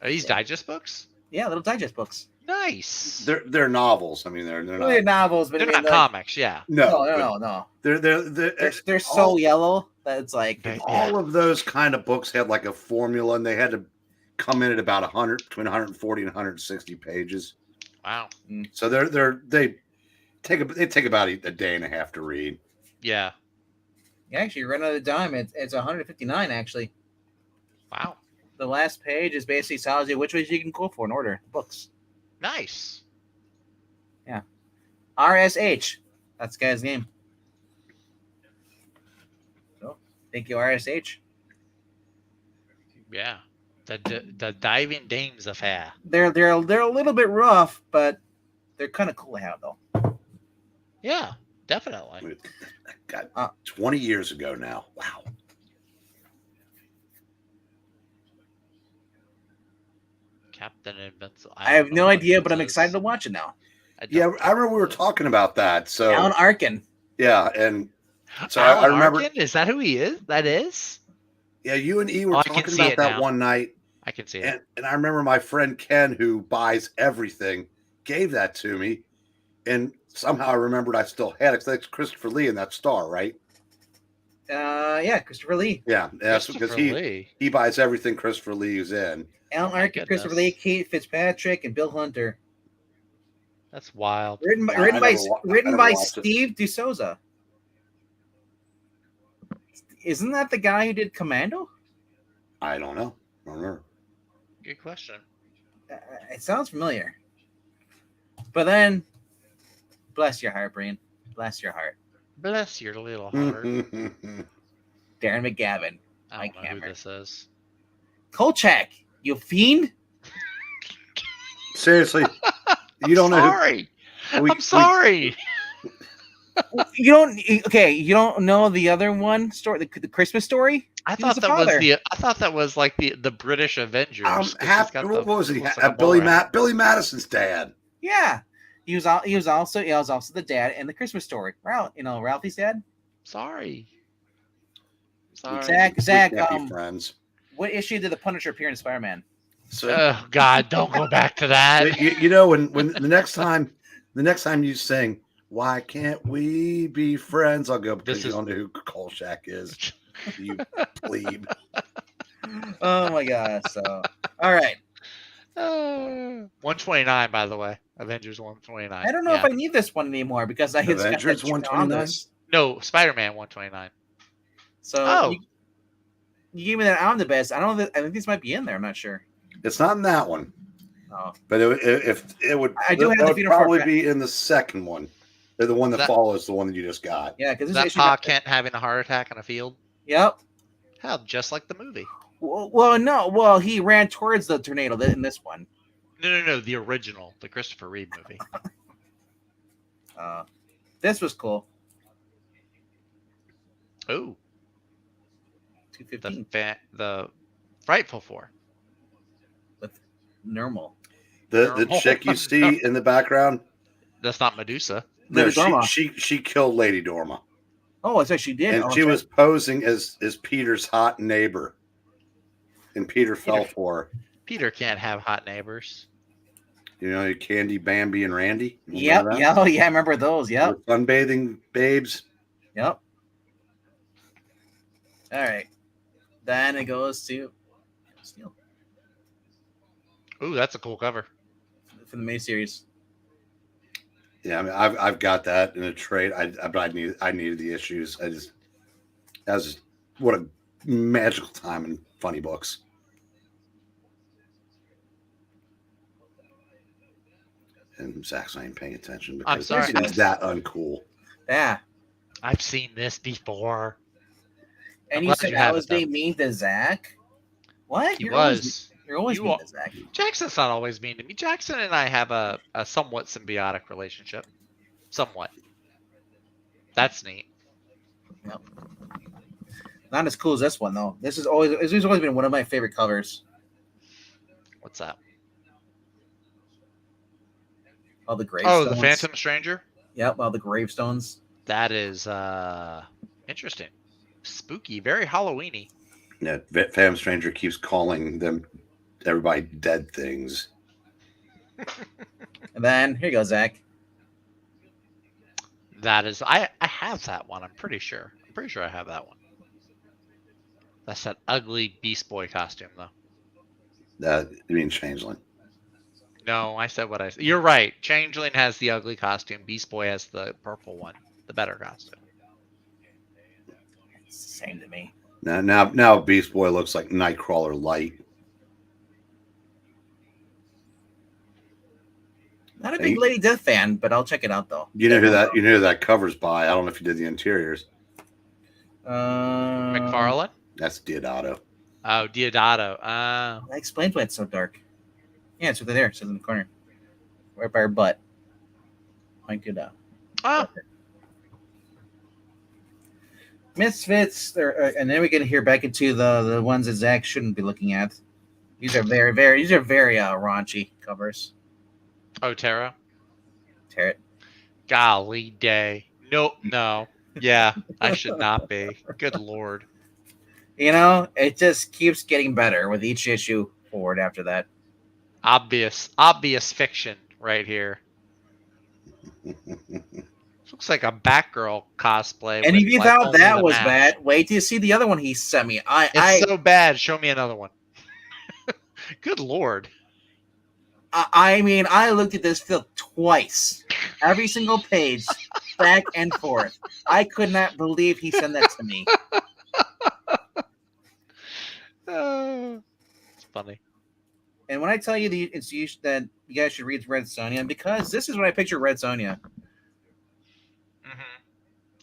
Are these digest books? Yeah, little digest books. Nice. They're novels. I mean, they're They're not. novels, but They're I mean, not comics. Yeah. No. They're so yellow that it's like all of those kind of books had like a formula, and they had to come in at about 100, between 140 and 160 pages. Wow. So they take about a day and a half to read. Yeah. actually run out of dime. It's 159 actually. Wow. The last page is basically tells you which ways you can go for in order books. Nice. RSH. That's the guy's name. So thank you, RSH. Yeah. The Diving Dames affair. They're a little bit rough, but they're kind of cool to have though. Yeah, definitely. God, 20 years ago now. Wow. Captain Invincible. I have don't no know what idea, this but I'm is. excited to watch it now. Yeah, I remember we were talking about that. So Alan Arkin. yeah, and so Alan I remember. Arkin? Is that who he is? That is? Yeah, you and E were I can talking see about it that now. one night, I can see it. and I remember my friend Ken, who buys everything, gave that to me, and somehow I remembered I still had it. 'Cause that's Christopher Lee in that Star, right? Yeah, Christopher Lee. Yeah, that's because Christopher Lee. he buys everything Christopher Lee is in. Alan my Arkin, Christopher goodness. Lee, Kate Fitzpatrick, and Bill Hunter. That's wild. Written I never watched it. Steve D'Souza. Isn't that the guy who did Commando? I don't know. I don't remember. Good question. It sounds familiar. But then, bless your heart, Brian. Bless your heart. Bless your little heart. Darren McGavin. I Mike don't know who Hammer. this is. Kolchak, you fiend. Seriously, you don't know. Sorry. I'm sorry. You don't. Okay, you don't know the other one story, the Christmas story. I He was thought the that was father. I thought that was like the British Avengers. 'cause he's got What was he? looks like a Billy bowler hat. Billy Madison's dad. Yeah, he was also the dad in the Christmas story. Ralphie's dad. Sorry. Zach, We can't be friends. what issue did the Punisher appear in Spider-Man? So Oh God, don't go back to that. you know when the next time you sing, "Why can't we be friends?" I'll go because you don't know who Kolchak is. You plebe. Oh my gosh! So, all right. 129, by the way. Avengers 129. I don't know if I need this one anymore because I Avengers 129? No, Spider-Man 129. So you gave me that omnibus. I don't know. I think this might be in there. I'm not sure. It's not in that one, Oh, but if it would, I do have the would Funeral probably for- be in the second one. They're the one that follows the one that you just got. yeah, because Is this that issue. Pa Kent having a heart attack in a field? Yep. Hell, just like the movie. Well, no. Well, he ran towards the tornado in this one. No, the original, the Christopher Reeve movie. This was cool. Oh, 215 the Frightful Four. with normal. The chick you see in the background. That's not Medusa. No, Lady Dorma. she killed Lady Dorma, Oh, it's actually did. and she was posing as Peter's hot neighbor, and Peter fell for her. Peter can't have hot neighbors. You know, Candy, Bambi, and Randy. Yep. Yeah. Oh, yeah. I remember those. Yep. The sunbathing babes. Yep. All right. Then it goes to Steel Ooh, that's a cool cover. for the May series. Yeah, I mean, I've got that in a trade. But I needed the issues. What a magical time in funny books. And Zach's not even paying attention because sorry. he's that uncool. Yeah. I've seen this before. And I'm you glad said you I have was it, though. being mean to Zach? What? He You're was. always You mean are- to Zach. Jackson's not always mean to me. Jackson and I have a somewhat symbiotic relationship. Somewhat. That's neat. Yep. Not as cool as this one though. This has always been one of my favorite covers. What's that? All the gravestones. Oh, the Phantom Stranger? Yep, all the gravestones. That is interesting. Spooky, very Halloweeny. Yeah, Phantom Stranger keeps calling everybody dead things. And then here you go, Zach. That is I have that one, I'm pretty sure. I'm pretty sure I have that one. That's that ugly Beast Boy costume though. You mean Changeling? No, I said what I said. You're right. Changeling has the ugly costume. Beast Boy has the purple one, the better costume. It's the same to me. Now Beast Boy looks like Nightcrawler light. Not a big Lady Death fan, but I'll check it out though. You know who that covers by. I don't know if you did the interiors. McFarlane? That's Diodato. Oh, Diodato. That explains why it's so dark. Yeah, it's right there. It says in the corner. Right by her butt. Point it out. Oh, Misfits, and then we get here back into the ones that Zach shouldn't be looking at. These are very raunchy covers. oh, Tara. Tear it. Golly day. Nope, no. Yeah, I should not be. Good Lord. You know, it just keeps getting better with each issue forward after that. Obvious fiction right here. Looks like a Batgirl cosplay. And with, if you like, thought only that the was mask. bad, wait till you see the other one he sent me. It's so bad. Show me another one. Good Lord. I mean, I looked at this film twice, every single page, back and forth. I could not believe he sent that to me. It's funny. And when I tell you that you guys should read Red Sonja, because this is what I picture Red Sonja.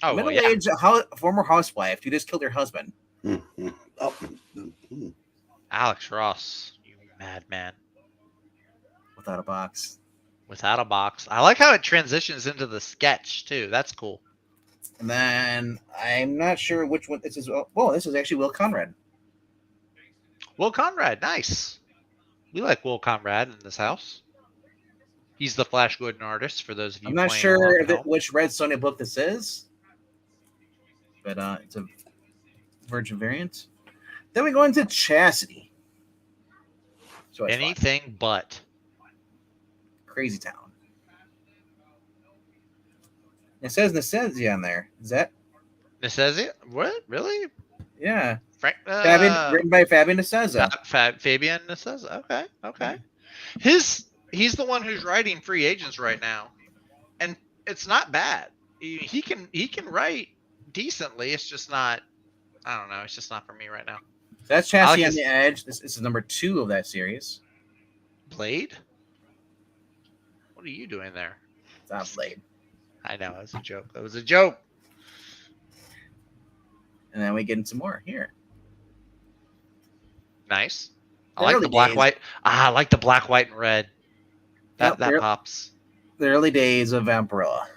Oh, well, yeah. Middle-aged former housewife who just killed her husband. Oh. Alex Ross, you madman. Without a box. Without a box. I like how it transitions into the sketch, too. That's cool. And then I'm not sure which one this is. Oh, this is actually Will Conrad. Will Conrad, nice. We like Will Conrad in this house. He's the Flash Gordon artist, for those of you I'm not playing sure along at home. which Red Sonja book this is, but it's a Virgin variant. Then we go into Chastity. So it's Anything but. Crazy Town. It says Necessity on there. Is that? Necessity? What? Really? Yeah. Frank, Written by Fabian Nicieza. Fabian Nicieza. Okay. He's the one who's writing Free Agents right now, and it's not bad. He can write decently. It's just not. I don't know. It's just not for me right now. That's Chastity on the Edge. This is number 2 of that series. Blade? What are you doing there? It's not Blade. I know, it was a joke. It was a joke. And then we get into more here. Nice. I like the black, white. I like the black, white, and red. That pops. The early days of Vampirella.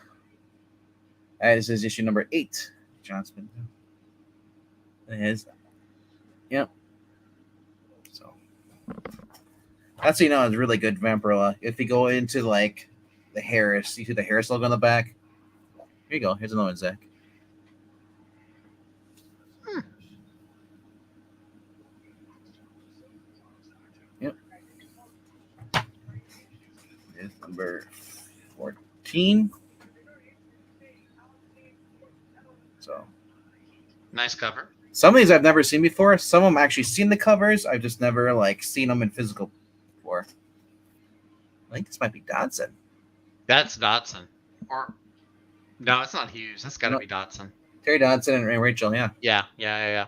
This is issue number 8. John Smith. It is. Yep. So that's it's really good Vampirella. If you go into like the Harris, you see the Harris logo on the back. Here you go. Here's another one, Zach. Yep. It's number 14. So nice cover. Some of these I've never seen before. Some of them actually seen the covers. I've just never seen them in physical before. I think this might be Dodson. That's Dodson. Or no, it's not Hughes. That's got to be Dodson. Terry Dodson and Rachel, yeah. Yeah.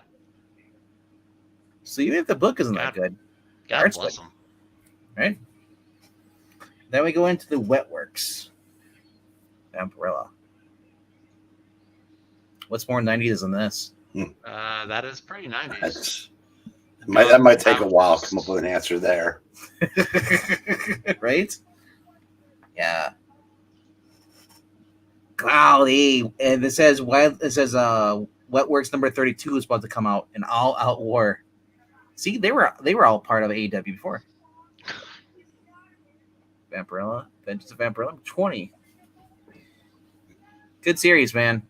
So even if the book isn't that good, God bless them. Right? Then we go into the Wetworks. Vampirella. What's more 90s than this? That is pretty 90s. That might take a while to come up with an answer there. Right? Yeah. Golly. And it says Wetworks number 32 is about to come out, an all-out war. See, they were all part of AEW before. Vampirella, Vengeance of Vampirella, 20. Good series, man.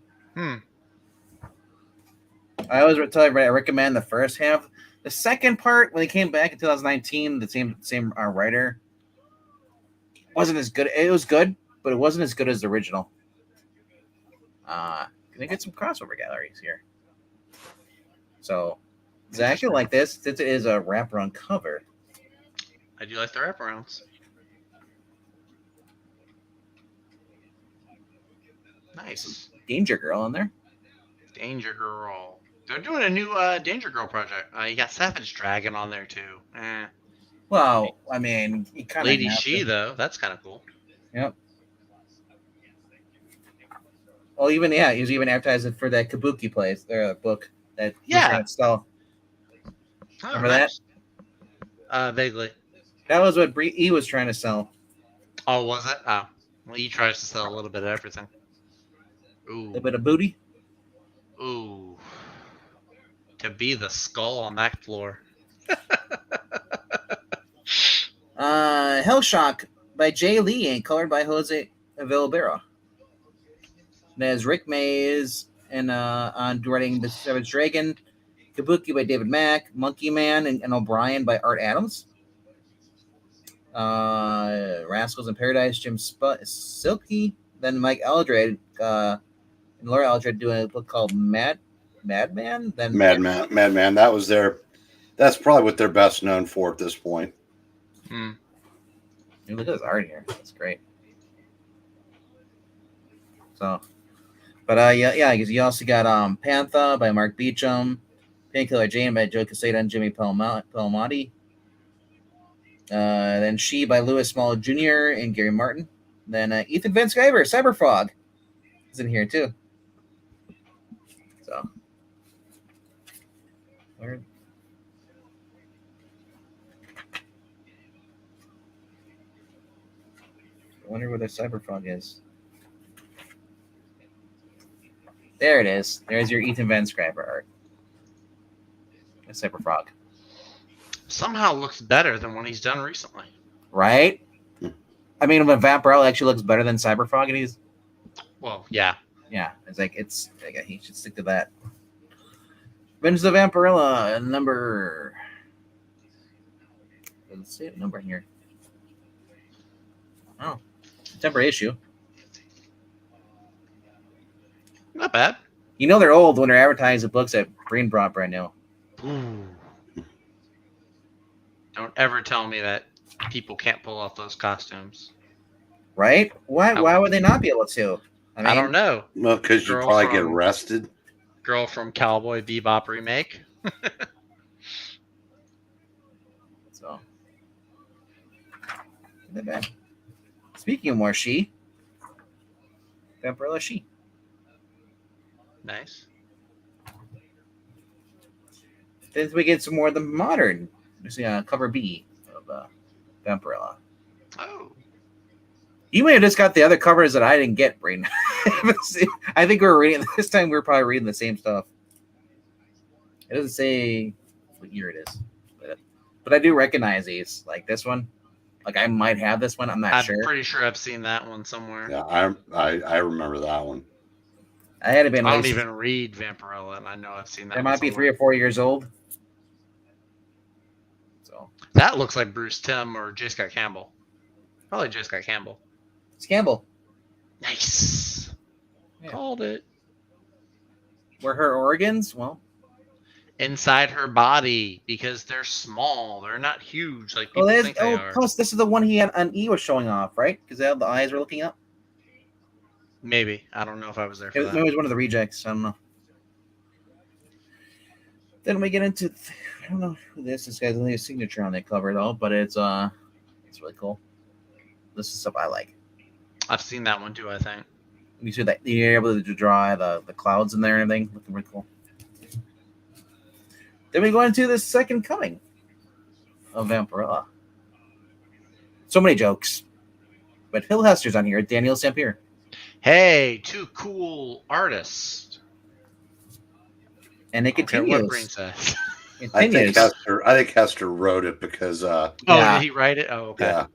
I always tell everybody I recommend the first half. The second part, when they came back in 2019, the same writer, wasn't as good. It was good, but it wasn't as good as the original. Gonna get some crossover galleries here. So, Zach, you like this since it is a wraparound cover. I do like the wraparounds. Nice. Danger Girl on there. Danger Girl. They're doing a new Danger Girl project. You got Savage Dragon on there too. Well, I mean, you kind of Lady She though. That's kind of cool. Yep. Oh, he was even advertising for that Kabuki place, their book that he was trying to sell. Remember that? Vaguely. That was what he was trying to sell. Oh, was it? Oh, well, he tries to sell a little bit of everything. Ooh. A little bit of booty. Ooh. To be the skull on that floor. Hellshock by Jay Lee and colored by Jose Villalobera. There's Rick Mays and on writing The Savage Dragon, Kabuki by David Mack, Monkey Man and O'Brien by Art Adams. Rascals in Paradise, Jim Silky, then Mike Eldred and Laura Eldred doing a book called Madman. Then Madman. That's probably what they're best known for at this point. Look at this art here. That's great. So, but yeah, because you also got Pantha by Mark Beecham, Painkiller Jane by Joe Quesada and Jimmy Palmiotti. Then She by Lewis Small Jr. and Gary Martin. Then Ethan Van Sciver, Cyberfrog, is in here too. So, where? I wonder where the Cyberfrog is. There it is. There's your Ethan Van Sciver art. The Cyberfrog. Somehow looks better than what he's done recently. Right? I mean, when Vampirella actually looks better than Cyberfrog, and he's Well, yeah. it's like he should stick to that. Revenge of the Vampirella number. Let's see a number here. Oh, September issue. Not bad. You know they're old when they're advertising books that Breen brought brand new. Ooh. Don't ever tell me that people can't pull off those costumes. Right? Why would they not be able to? I don't know. Well, because you Girl probably get from- arrested. Girl from Cowboy Bebop remake. So, not bad. Speaking of more She, Vampirella She. Nice. Then we get some more of the modern. You see cover B of Vampirella. Oh. You may have just got the other covers that I didn't get, Brain. I think we're reading this time. We're probably reading the same stuff. It doesn't say what year it is, but I do recognize these. Like this one, like I might have this one. I'm not sure. I'm pretty sure I've seen that one somewhere. Yeah, I remember that one. I had to been. I don't least- even read Vampirella, and I know I've seen that. They one might be somewhere. 3 or 4 years old. So That looks like Bruce Timm or J. Scott Campbell. Probably J. Scott Campbell. it's Campbell. Nice. Yeah. Called it. Were her organs? Well, Inside her body because they're small. They're not huge like people think they are. plus this is the one he had on E was showing off, right? Because the eyes were looking up. Maybe. I don't know if I was there for It that. was one of the rejects. I don't know. Then we get into I don't know who this is. Guy's only a signature on that cover though, but it's really cool. This is stuff I like. I've seen that one too, I think. You see that you're able to draw the clouds in there and everything, looking really cool. Then we go into the second coming of Vampirella. So many jokes, but Phil Hester's on here. Daniel Sampier. Hey, two cool artists. And it Okay, continues. what Green says. It I think continues. Hester wrote it because Oh, Yeah. did he write it? Oh, okay. yeah,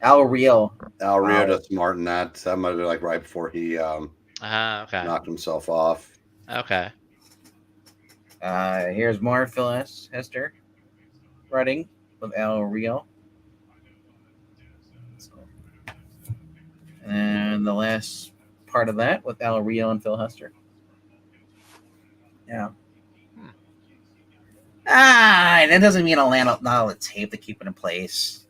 Al Rio. Al Rio Wow. does smart in that. That might be like right before he Okay. knocked himself off. Okay. Here's more Phil Hester writing with Al Rio. So, and the last part of that with Al Rio and Phil Hester. Yeah. And that doesn't mean I'll land up not all the tape to keep it in place.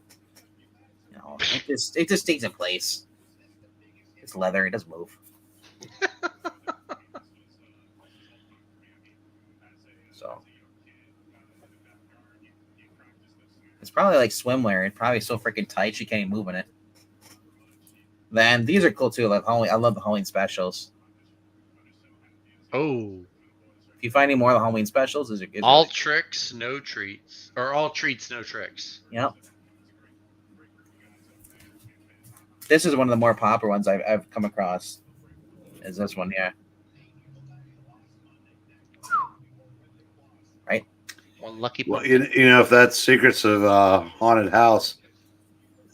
You know, it just stays in place. It's leather, it doesn't move. So it's probably like swimwear. It's probably so freaking tight you can't even move in it. Then these are cool too. Like Halloween, I love the Halloween specials. Oh. If you find any more of the Halloween specials, is All tricks, no treats. Or all treats, no tricks. Yep. This is one of the more popular ones I've come across. Is this one here? Right. One lucky Well, pumpkin. you know, if that's Secrets of Haunted House,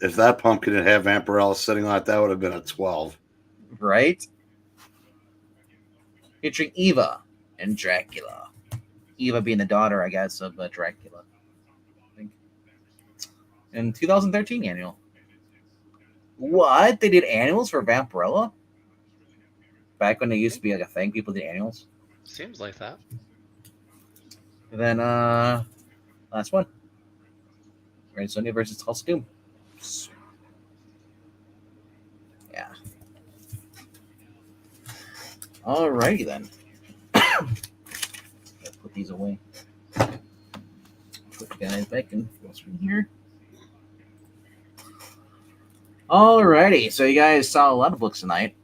if that pumpkin had had Vampirella sitting on it, that would have been a 12. Right. Featuring Eva and Dracula. Eva being the daughter, I guess, of Dracula. I think. In 2013 annual. What? They did annuals for Vampirella? Back when they used to be like a thing, people did annuals. Seems like that. And then last one. Red Sonja versus Tulsa Doom. Yeah. Alrighty then. Put these away. Put the guys back in full screen here. Alrighty, so you guys saw a lot of books tonight.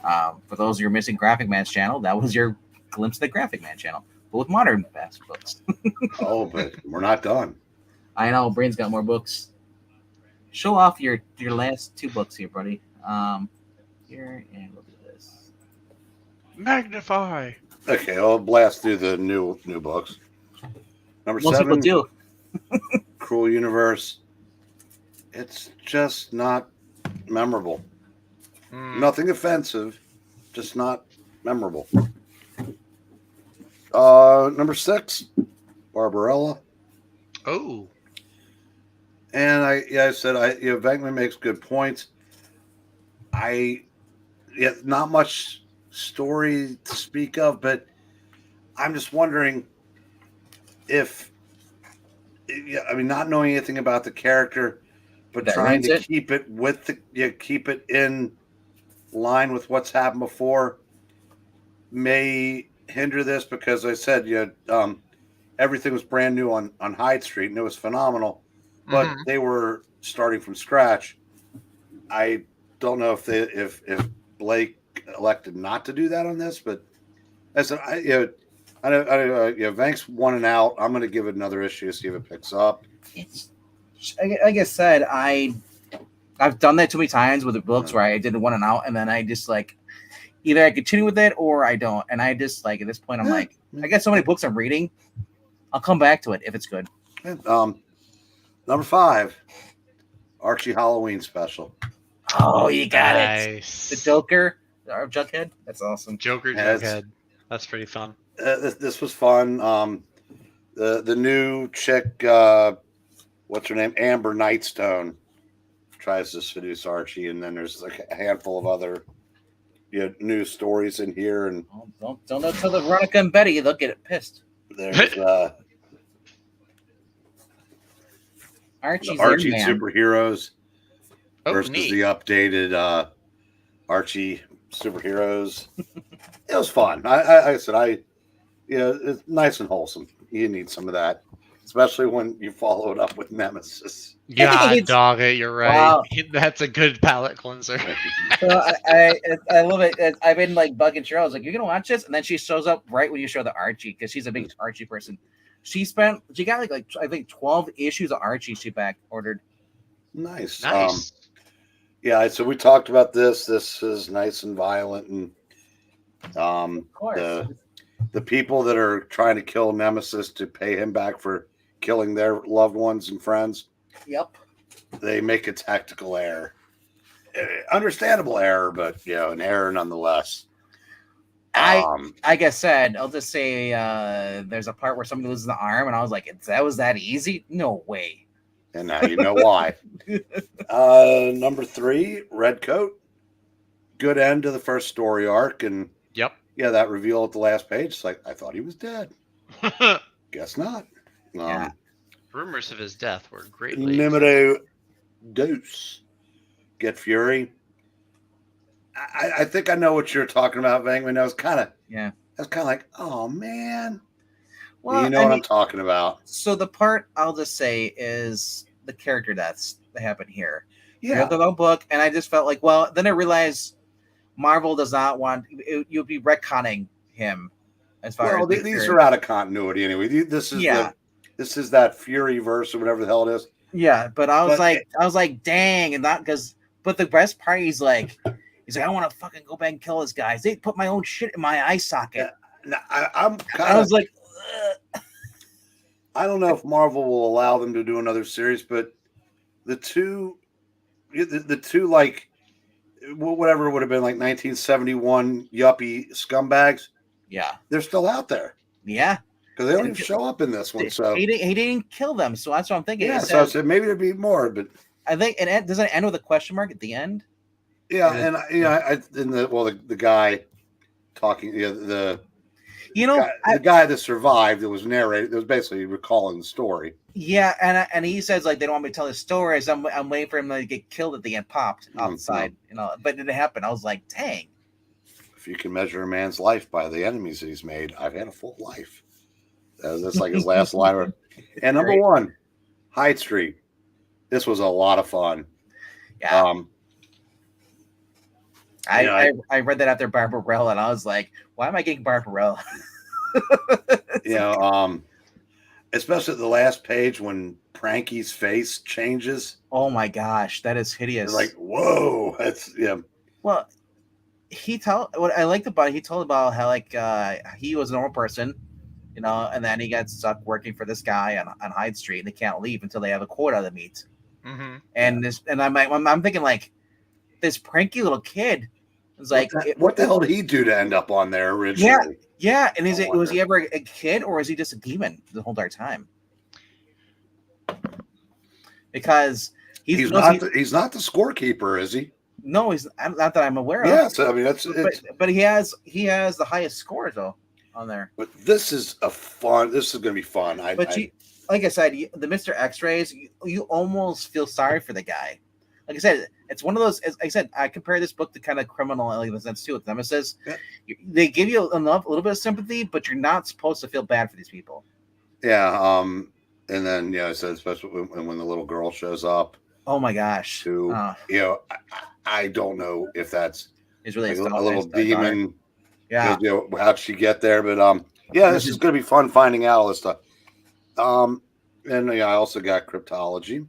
For those of you who are missing Graphic Man's channel, that was your glimpse of the Graphic Man channel, but with modern fast books. Oh, but we're not done. I know Brain's got more books. Show off your last two books here, buddy. Here, and we'll do this. Magnify. Okay, I'll blast through the new books. Number Most people 7, do. Cruel Universe. It's just not memorable. Nothing offensive, just not memorable. Number 6, Barbarella. Oh. And I said Venkman makes good points. Not much story to speak of, but I'm just wondering if, not knowing anything about the character, but That trying to ruins it? keep it keep it in line with what's happened before may hinder this, because I said everything was brand new on Hyde Street and it was phenomenal, but they were starting from scratch. I don't know if Blake elected not to do that on this, but I said Vank's 1 and out. I'm going to give it another issue to see if it picks up. It's, like I said, I've done that too many times with the books where I did 1 and out, and then I just like either I continue with it or I don't. And I just like at this point I'm like, I got so many books I'm reading, I'll come back to it if it's good. Number 5, Archie Halloween special. Oh, you got Nice. it. The Joker, or Jughead. That's awesome. Joker Yes. Jughead. That's pretty fun. This was fun. The new chick, what's her name? Amber Nightstone tries to seduce Archie, and then there's like a handful of other new stories in here, and Don't tell the Veronica and Betty, they'll get pissed. there's Archie's the Archie there, man. Superheroes Oh, versus neat. the updated Archie Superheroes. It was fun. I said it's nice and wholesome. You need some of that, especially when you follow it up with Nemesis. Yeah, It's- dog it. You're right. Wow. That's a good palate cleanser. So I love it. I've been like bugging Cheryl. I was like, "You're gonna watch this?" And then she shows up right when you show the Archie, because she's a big Archie person. She got like I think 12 issues of Archie she back ordered. Nice. Nice. Yeah, so we talked about this. This is nice and violent, and Of course. the people that are trying to kill Nemesis to pay him back for killing their loved ones and friends, Yep. they make a tactical error. Understandable error, but an error nonetheless. Like I said, I'll just say there's a part where somebody loses the arm, and I was like, that was that easy? No way. And now you know why. Number 3, Redcoat. Good end to the first story arc, and Yep. that reveal at the last page. It's like, I thought he was dead. Guess not. Yeah. Rumors of his death were greatly. Numero dos. Get Fury. I think I know what you're talking about, Venkman. I was kind of like, oh man. Well, you know what I'm talking about. So the part I'll just say is the character deaths that happen here. Yeah. The whole book, and I just felt like, well, then I realized Marvel does not want you'll be retconning him as far as these are out of continuity anyway. This is that Fury verse or whatever the hell it is. Yeah, but I was like, dang, and not because. But the best part, he's like, I want to fucking go back and kill this guy. They put my own shit in my eye socket. I was like, I don't know if Marvel will allow them to do another series, but the two like whatever it would have been like 1971 yuppie scumbags. Yeah, they're still out there. Yeah, because they don't even show up in this one. So he didn't kill them. So that's what I'm thinking. Yeah, so I said maybe there'd be more, but I think doesn't it end with a question mark at the end? Yeah, and the guy talking, the guy that survived, that was narrated, that was basically recalling the story. Yeah, and he says like they don't want me to tell his stories. I'm waiting for him to get killed at the end, popped outside, but it didn't happen. I was like, dang. If you can measure a man's life by the enemies that he's made, I've had a full life. That's like his last line. And number 1, Hyde Street. This was a lot of fun. Yeah. You know, I read that after Barbarella, and I was like, why am I getting Barbarella? you know, especially the last page when Pranky's face changes. Oh my gosh, that is hideous. It's like, whoa, that's Well, what I liked about it, he told about how like he was a normal person, you know, and then he got stuck working for this guy on Hyde Street, and they can't leave until they have a quota to meet. Mm-hmm. And I'm thinking like this pranky little kid was like, what the hell did he do to end up on there originally? Yeah, and was he ever a kid or is he just a demon the whole entire time? Because he's not the scorekeeper, is he? No, he's not that I'm aware of. Yes, I mean but he has the highest score though on there. But this is going to be fun. Like I said, the Mr. X-rays, you almost feel sorry for the guy. Like I said, it's one of those. As I said, I compare this book to kind of Criminal in the sense too with Nemesis. Yeah. They give you a little bit of sympathy, but you're not supposed to feel bad for these people. Yeah. And then so especially when the little girl shows up. Oh my gosh. I don't know if that's really like a little demon. Yeah. How'd she get there? But this is going to be fun finding out all this stuff. And I also got cryptology.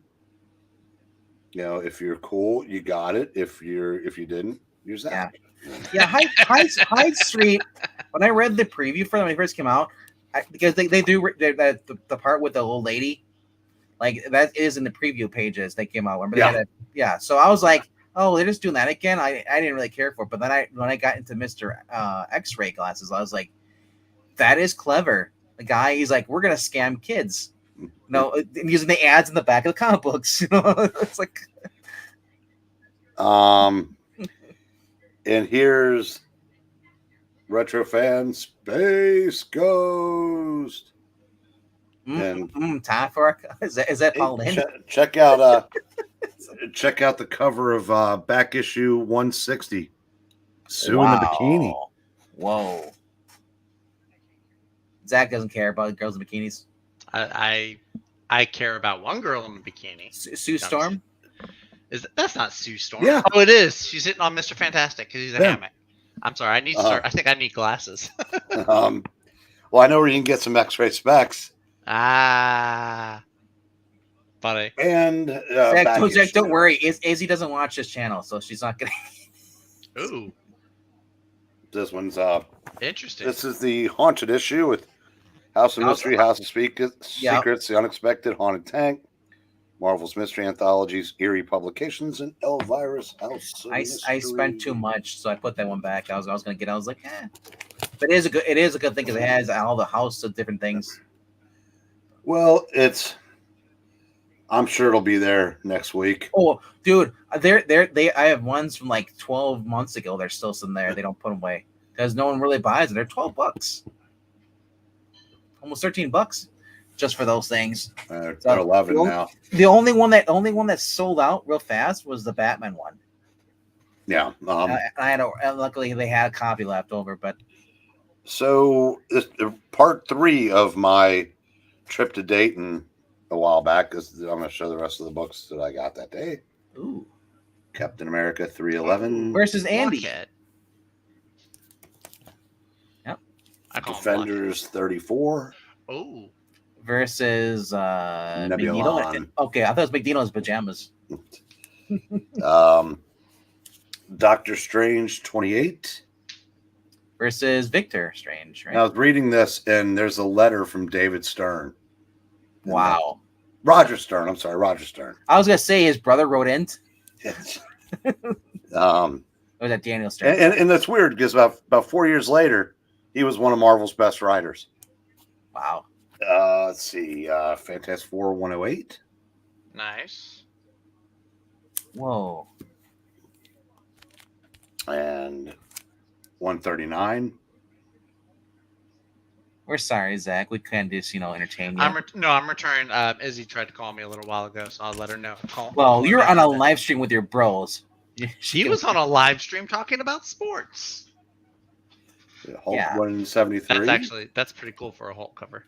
If you're cool, you got it. If you didn't, you're zapped. Yeah. Hyde Street. When I read the preview for them when it first came out, because they do the part with the old lady, like that is in the preview pages they came out. Remember so I was like, oh, they're just doing that again. I didn't really care for it, but then when I got into Mr. X-ray glasses, I was like, that is clever. The guy, he's like, we're gonna scam kids. Using the ads in the back of the comic books. It's like, and here's Retro Fan Space Ghost. Tafork. Is that Paul Lynde? Check out check out the cover of back issue 160. Sue in the bikini. Whoa. Zach doesn't care about girls in bikinis. I care about one girl in a bikini. Sue Storm? That's not Sue Storm. Yeah. Oh, it is. She's sitting on Mr. Fantastic because he's a hammock. I'm sorry. I need to start. I think I need glasses. Well, I know where you can get some X-ray specs. Funny. And Zach, don't worry. Izzy doesn't watch this channel, so she's not gonna. Ooh. This one's interesting. This is the haunted issue with House of Mystery, House of Secrets, The Unexpected, Haunted Tank, Marvel's Mystery Anthologies, Eerie Publications, and Elvira's House of Mystery. I spent too much, so I put that one back. I was going to get. I was like, but it is a good thing because it has all the house of different things. Well, I'm sure it'll be there next week. Oh, dude, I have ones from like 12 months ago. They're still sitting there. They don't put them away because no one really buys it. They're $12, almost $13 just for those things. They're 11 now. The only one that sold out real fast was the Batman one. Yeah. Luckily they had a copy left over, but so part 3 of my trip to Dayton a while back, because I'm going to show the rest of the books that I got that day. Ooh. Captain America 311 versus Andy. Yep. Defenders 34. Oh. Versus Nebulon. Okay, I thought it was McDino's pajamas. Doctor Strange 28 versus Victor Strange. Right? I was reading this, and there's a letter from David Stern. Wow. Roger Stern. I'm sorry, Roger Stern. I was gonna say his brother wrote in. Yes. Or that Daniel Stern. And that's weird because about 4 years later, he was one of Marvel's best writers. Wow. Let's see. Fantastic Four 108. Nice. Whoa. And 139. We're sorry, Zach. We can't just, entertain you. I'm returning. Izzy tried to call me a little while ago, so I'll let her know. Well, you're on a live stream with your bros. She was on a live stream talking about sports. Hulk 173. That's pretty cool for a Hulk cover.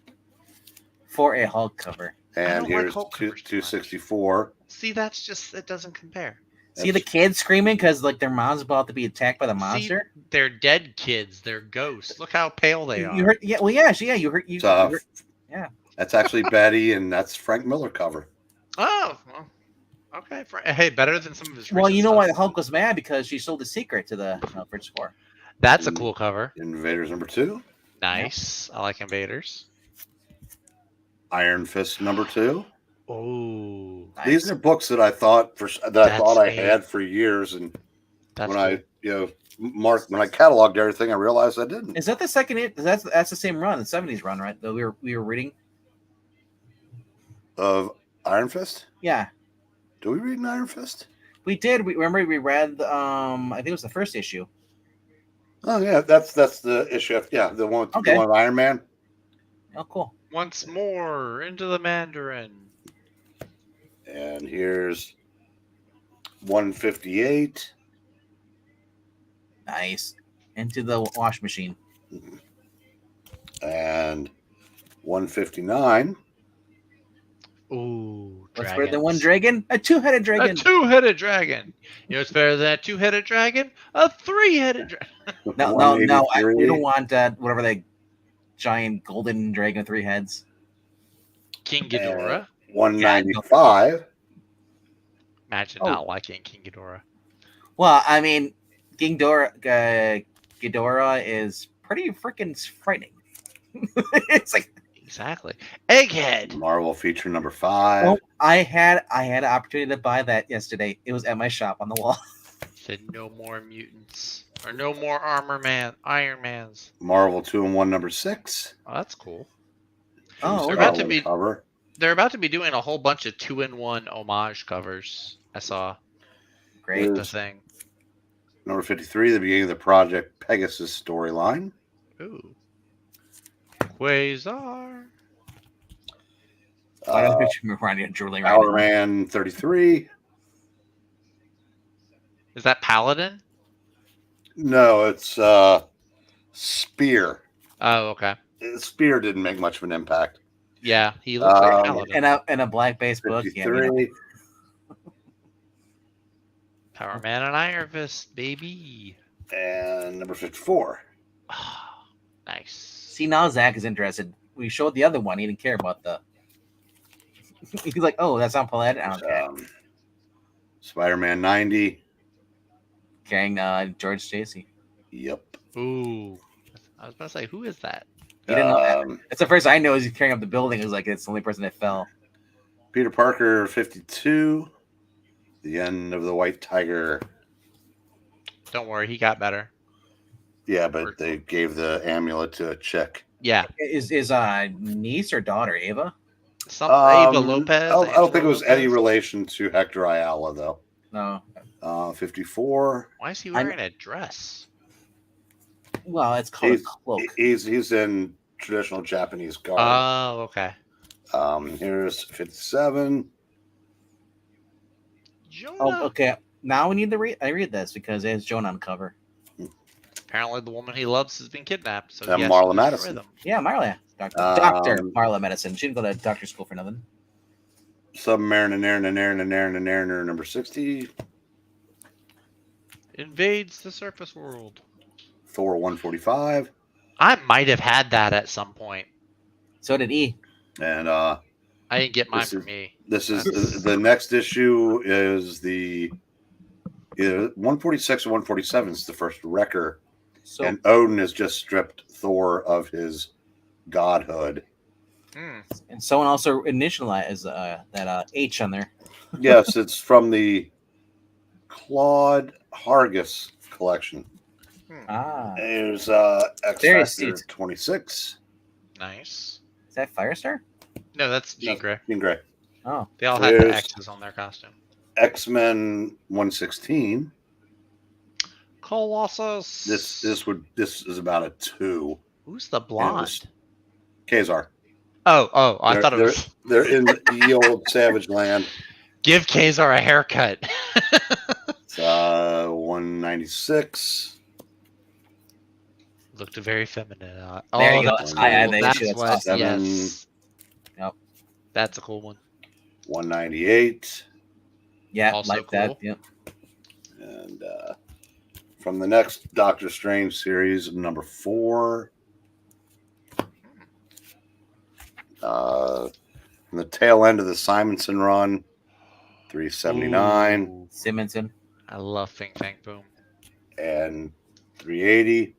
For a Hulk cover. And here's 264. See, it doesn't compare. See the kids screaming because like their mom's about to be attacked by the monster. See, they're dead kids. They're ghosts. Look how pale they are. You heard? Yeah. Well, yeah. You heard. You heard, yeah. That's actually Betty, and that's Frank Miller cover. Oh, well, okay. Hey, better than some of his. Well, recent you know stuff. why the Hulk was mad because she sold the secret to the Fridge Score. That's a cool cover. Invaders #2. Nice. I like Invaders. Iron Fist #2. Oh, Nice. These are books that I thought I had for years, and that's when cool. when I cataloged everything, I realized I didn't. Is that the second? That's the same run, the '70s run, right? That we were reading. Of Iron Fist? Yeah, Do we read an Iron Fist? we did. We remember we read. I think it was the first issue. Oh yeah, that's the issue. Yeah, the one with, Okay. the one with Iron Man. Oh, cool. Once more into the Mandarin. And here's 158. Nice. Into the wash machine. And 159. Ooh, What's better than dragons. one dragon? A two-headed A dragon. two-headed dragon. You know what's better than a two-headed dragon? A three-headed dragon. No. We 183. don't want that. Whatever the giant golden dragon with 3 heads. King Ghidorah. 195. Imagine Oh. not liking King Ghidorah. Well, I mean, Ghidorah is pretty freaking frightening. It's like, Exactly. Egghead. Marvel feature #5. well, I had an opportunity to buy that yesterday. It was at my shop on the wall. Said no more mutants. Or no more Iron Mans. Marvel 2-in-1 #6. Oh, that's cool. Oh, They're okay. about to be cover. they're about to be doing a whole bunch of 2-in-1 homage covers. I saw Great. the thing. #53, the beginning of the Project Pegasus storyline. Ooh. Quasar. I don't picture me around here drooling right Power now. Man 33. Is that Paladin? No, it's Spear. Oh, okay. Spear didn't make much of an impact. Yeah, he looks like Paladin. And a black base book. Yeah, 53. Power Man and Iron Fist, baby. And #54. Nice. See, now Zach is interested. We showed the other one. He didn't care about the. He's like, oh, that's not Paladin. I don't care. Spider-Man 90. Carrying George Stacy. Yep. Ooh. I was about to say, who is that? You didn't know that? That's the first I know is he's carrying up the building. It was like it's the only person that fell. Peter Parker 52. The end of the White Tiger. Don't worry, he got better. Yeah, but they gave the amulet to a chick. Yeah. Is niece or daughter Ava? Some Ava Lopez. I don't think it was Angela any Lopez? relation to Hector Ayala, though. No. 54. Why is he wearing a dress? Well, it's called a cloak. He's in traditional Japanese garb. Oh, okay. Here's 57. Jonah. Oh, okay. Now we need to read. I read this because it has Joan on cover. Apparently, the woman he loves has been kidnapped. So And he has Marla to Madison. destroy them. Yeah, Marla. Doctor Marla Medicine. She didn't go to doctor school for nothing. Submariner #60. Invades the surface world. Thor 145. I might have had that at some point. So did E. And I didn't get mine This for is- me. this is the next issue is the 146 and 147 is the first Wrecker. So And Odin has just stripped Thor of his godhood. and someone also initialized that H on there. Yes, it's from the Claude Hargis collection. Ah, There's X Very Factor astute. 26. Nice. is that Firestar? No, that's Jean Grey. Jean Grey. Oh, They all had the There's- X's on their costume. X-Men 116. Colossus. This is about a 2. Who's the blonde? Kazar. Oh! I thought it They're- was. They're in the old Savage Land. Give Kazar a haircut. It's 196. Looked very feminine. There you go. That's I had cool. that That's issue. That's what. awesome. Yes. Yep. That's a cool one. 198. yeah, Also like cool. that. Yep. And from the next Doctor Strange series, number 4. From the tail end of the Simonson run, 379. Ooh, Simonson. I love Fing Fang Boom. And 380.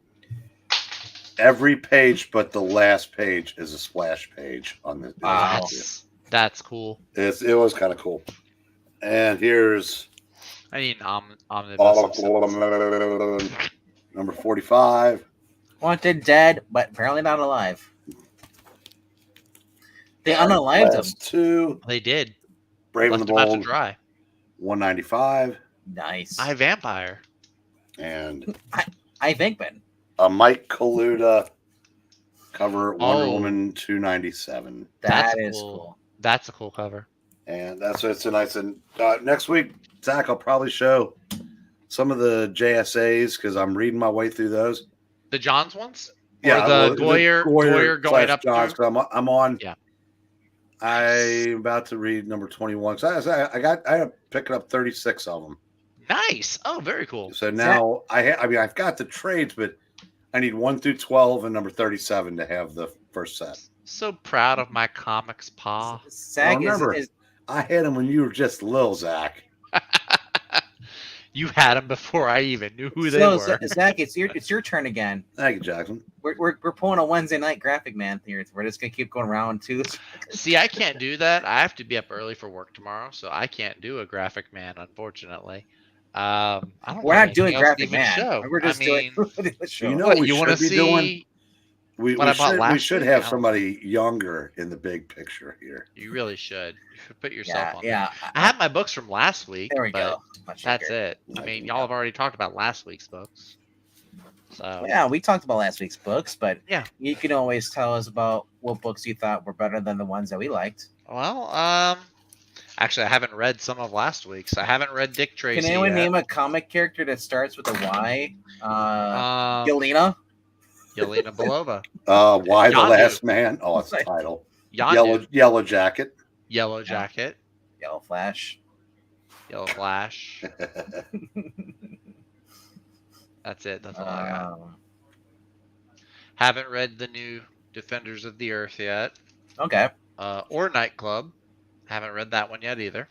Every page but the last page is a splash page on the. Wow. That's cool. It was kind of cool. And here's I need an omnibus. number 45. Wanted dead, but apparently not alive. They unalived him. Last 2. They did. Brave Left and the him out to Bold, dry. 195. Nice. I Vampire. And I think, Ben. a Mike Kaluta cover, Wonder Oh. Woman 297. That That's is cool. cool. That's a cool cover. And that's it's a nice. And next week, Zach, I'll probably show some of the JSAs because I'm reading my way through those. The Johns ones? Yeah, Or the Goyer going up Johns, through? 'cause I'm on. Yeah. I'm about to read number 21. So I got picking up 36 of them. Nice. Oh, very cool. So now I've got the trades, but I need 1 through 12 and number 37 to have the first set. So proud of my comics, Pa. Zach remember, is I had them when you were just little, Zach. You had them before I even knew who they so, were. Zach, it's your turn again. Thank you, Jackson. We're pulling a Wednesday night graphic man here. We're just gonna keep going round too. See, I can't do that. I have to be up early for work tomorrow, so I can't do a graphic man, unfortunately. I don't We're have not doing anything else to graphic even man. show. We're just doing the show. You know What, we you want to should be see doing? We what I bought should, last week? have I don't- somebody younger in the big picture here. You really should. You should put yourself on. yeah. I have my books from last week. There we but go. Much That's bigger. it. I mean, y'all have already talked about last week's books. So Yeah, we talked about last week's books, but Yeah. you can always tell us about what books you thought were better than the ones that we liked. well, actually, I haven't read some of last week's. I haven't read Dick Tracy. Can anyone yet. name a comic character that starts with a Y? Yelena Yelena. Belova. Why the Yondu. Last Man? Oh, it's the title. Yondu. Yellow Jacket. Yellow Jacket. Yellow Flash. Yellow Flash. That's it. That's all I got. Haven't read the new Defenders of the Earth yet. Okay. Or Nightclub. Haven't read that one yet either.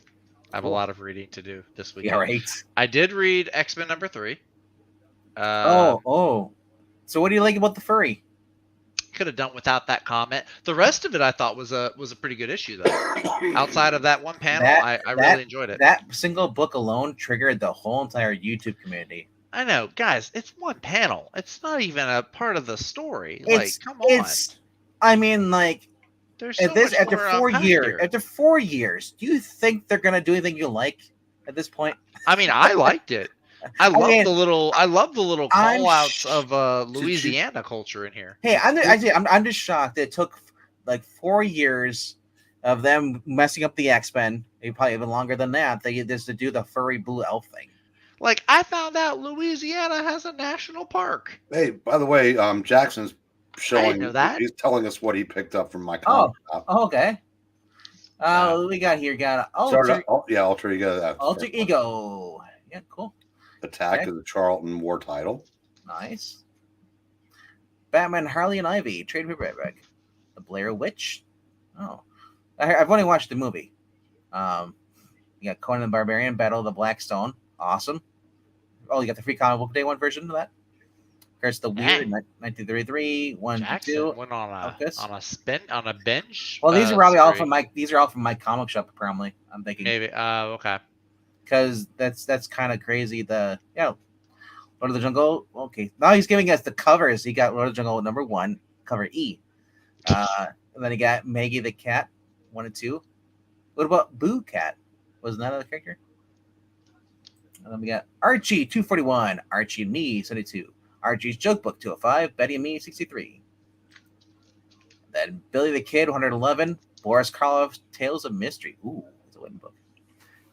I have Cool. a lot of reading to do this week. Yeah, right. I did read X-Men number 3. Oh. So what do you like about the furry? Could have done without that comment. The rest of it I thought was a pretty good issue though. Outside of that one panel, I really enjoyed it. That single book alone triggered the whole entire YouTube community. I know, guys, it's one panel. It's not even a part of the story. It's- Like, come on. I mean, like, There's so after much more to 4 unpack years, here. after 4 years, do you think they're gonna do anything you like at this point? I mean, I liked it. I love mean, the little I'm call outs sh- of Louisiana culture in here. Hey, I'm just shocked. It took like 4 years of them messing up the X-Men. Maybe probably even longer than that. They just to do the furry blue elf thing. Like, I found out Louisiana has a national park. Hey, by the way, Jackson's showing. know that. He's telling us what he picked up from my comic shop. Oh, okay. What we got here? Got Alter alter Ego. ego. Yeah, cool. Attack Okay. of the Charlton War title. Nice. Batman, Harley, and Ivy, trade paperback. The Blair Witch. Oh, I've only watched the movie. You got Conan the Barbarian, Battle of the Blackstone. Awesome. Oh, you got the free comic book day one version of that. Curse the Weird, 1933, 1, Jackson 2. went on Focus. a bench. Well, these are probably all spree. from my. These are all from my comic shop. Apparently, I'm thinking Maybe. Okay. because that's kind of crazy. Lord of the Jungle. Okay, now he's giving us the covers. He got Lord of the Jungle number 1, cover E. And then he got Maggie the Cat 1 and 2. What about Boo Cat? Wasn't that another character? And then we got Archie 241, Archie and Me 72, Archie's Joke Book 205, Betty and Me 63. Then Billy the Kid 111, Boris Karloff's Tales of Mystery. Ooh, it's a wooden book.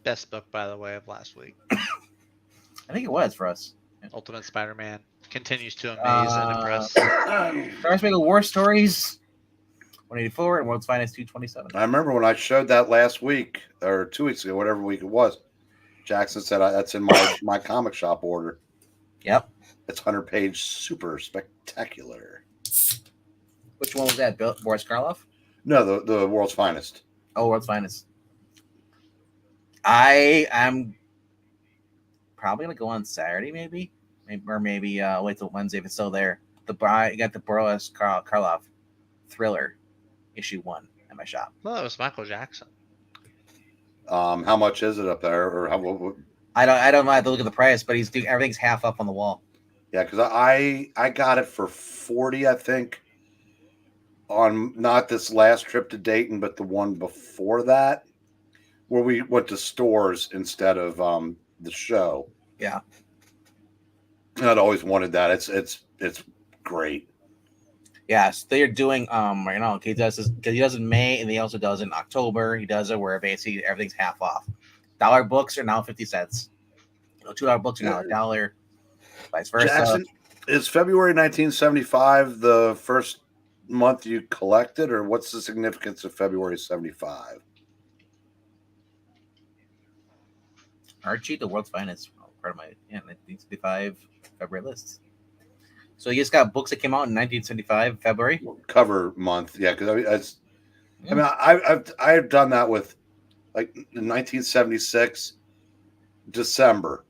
Best book, by the way, of last week. I think it was for us. Ultimate Spider-Man continues to amaze and impress. Star Spangled War Stories 184 and World's Finest 227. I remember when I showed that last week or 2 weeks ago, whatever week it was. Jackson said that's in my comic shop order. Yep. It's 100-page, super spectacular. Which one was that? Boris Karloff? No, the World's Finest. Oh, World's Finest. I am probably gonna go on Saturday, maybe or maybe wait till Wednesday if it's still there. You got the Boris Karloff Thriller issue 1 at my shop. Well, it was Michael Jackson. How much is it up there, or what? I don't know. I have to look at the price, but he's doing everything's half up on the wall. Yeah, because I got it for $40, I think, on not this last trip to Dayton, but the one before that, where we went to stores instead of the show. Yeah, And I'd always wanted that. It's great. yes, they're doing right now. He does this because he does it in May, and he also does it in October. He does it where basically everything's half off. $1 books are now 50 cents. $2 books are now $1. Vice versa. Jackson, is February 1975 the first month you collected, or what's the significance of February 75? Archie, the World's Finest, part of my 1975 February list. So you just got books that came out in 1975 February. Cover month, yeah. Because I've done that with like in 1976 December.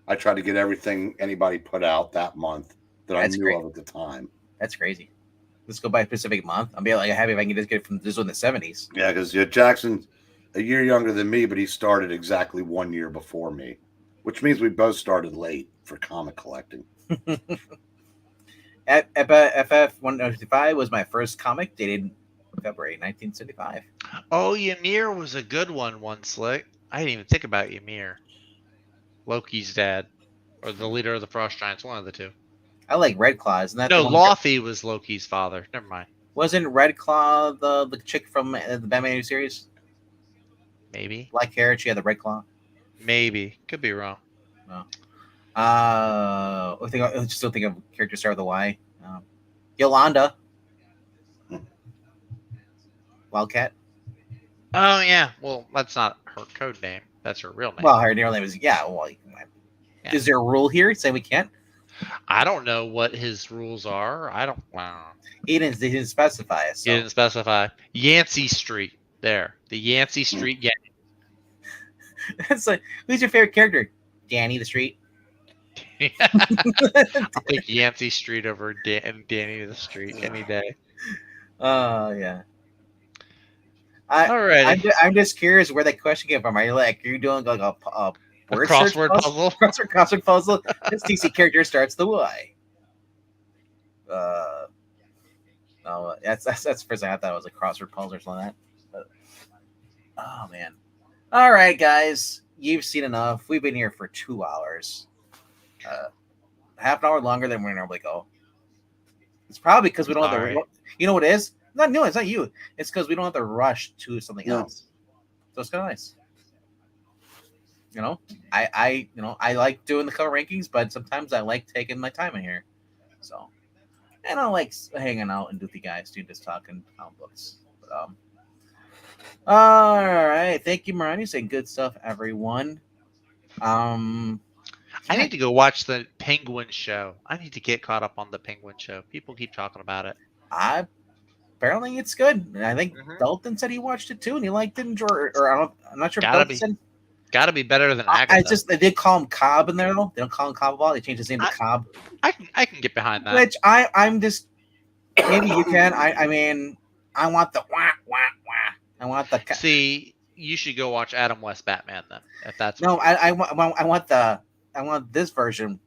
I tried to get everything anybody put out that month that I knew of at the time. That's crazy. Let's go by a specific month. I'll be like happy if I can just get it from this one in the 70s. Yeah, because Jackson's a year younger than me, but he started exactly 1 year before me, which means we both started late for comic collecting. FF 155 was my first comic dated February 1975. Oh, Ymir was a good one, Slick. I didn't even think about Ymir. Loki's dad, or the leader of the Frost Giants, one of the two. I like Red Claw. Isn't that No, Laufey was Loki's father. Never mind. Wasn't Red Claw the chick from the Batman series? Maybe. Black hair, she had the Red Claw. Maybe. Could be wrong. No. I still think of characters start with a Y. Yolanda. Wildcat. Oh, yeah. Well, that's not her code name. That's her real name. Well, her real name is Is there a rule here saying we can't? I don't know what his rules are. I don't. Wow. He didn't specify it. So. He didn't specify. Yancey Street. There. The Yancey Street gang. It's like, who's your favorite character? Danny the Street. I'll take Yancey Street over Danny the Street any day. Oh, yeah. All right. I'm just curious where that question came from. Are you doing like a word crossword puzzle? Crossword puzzle. This DC character starts the Y. No, that's the first thing I thought it was a crossword puzzle or something like that. But, oh man. All right, guys. You've seen enough. We've been here for 2 hours. Half an hour longer than we normally go. It's probably because we don't have to. You know what it is? It's not you. It's because we don't have to rush to something else. So it's kind of nice. I like doing the cover rankings, but sometimes I like taking my time in here. So, and I like hanging out and with you guys too, just talking comic books. But, all right. Thank you, Marani. Saying good stuff, everyone. I need to go watch the Penguin show. I need to get caught up on the Penguin show. People keep talking about it. Apparently it's good. And I think Dalton said he watched it too, and he liked it. I'm not sure. Gotta be better than Agatha. It's just they did call him Cobb in there though. They don't call him Cobb at all. They changed his name to Cobb. I can get behind that. Which I'm just maybe you can. I mean I want the wah wah wah. I want the See, you should go watch Adam West Batman then. If that's no, I want this version,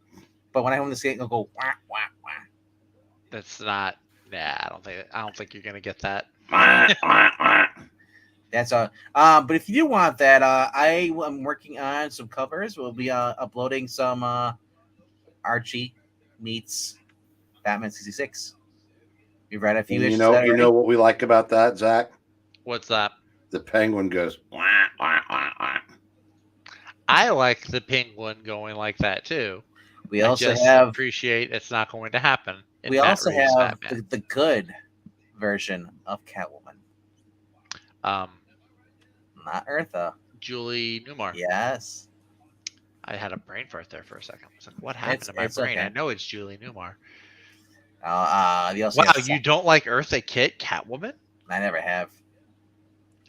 but when I want to see it, it'll go wah wah wah. That's not. Nah, I don't think you're gonna get that. That's but if you do want that, I am working on some covers. We'll be uploading some Archie meets Batman 66. You've read a few issues. You know what we like about that, Zach? What's that? The Penguin goes wah, wah, wah, wah. I like the Penguin going like that too. We also appreciate it's not going to happen. We also have the good version of Catwoman. Not Eartha. Julie Newmar. Yes. I had a brain fart there for a second. I was like, what happened to my It's brain? okay. I know it's Julie Newmar. You also Wow, have you don't like Eartha Kitt, Catwoman? I never have.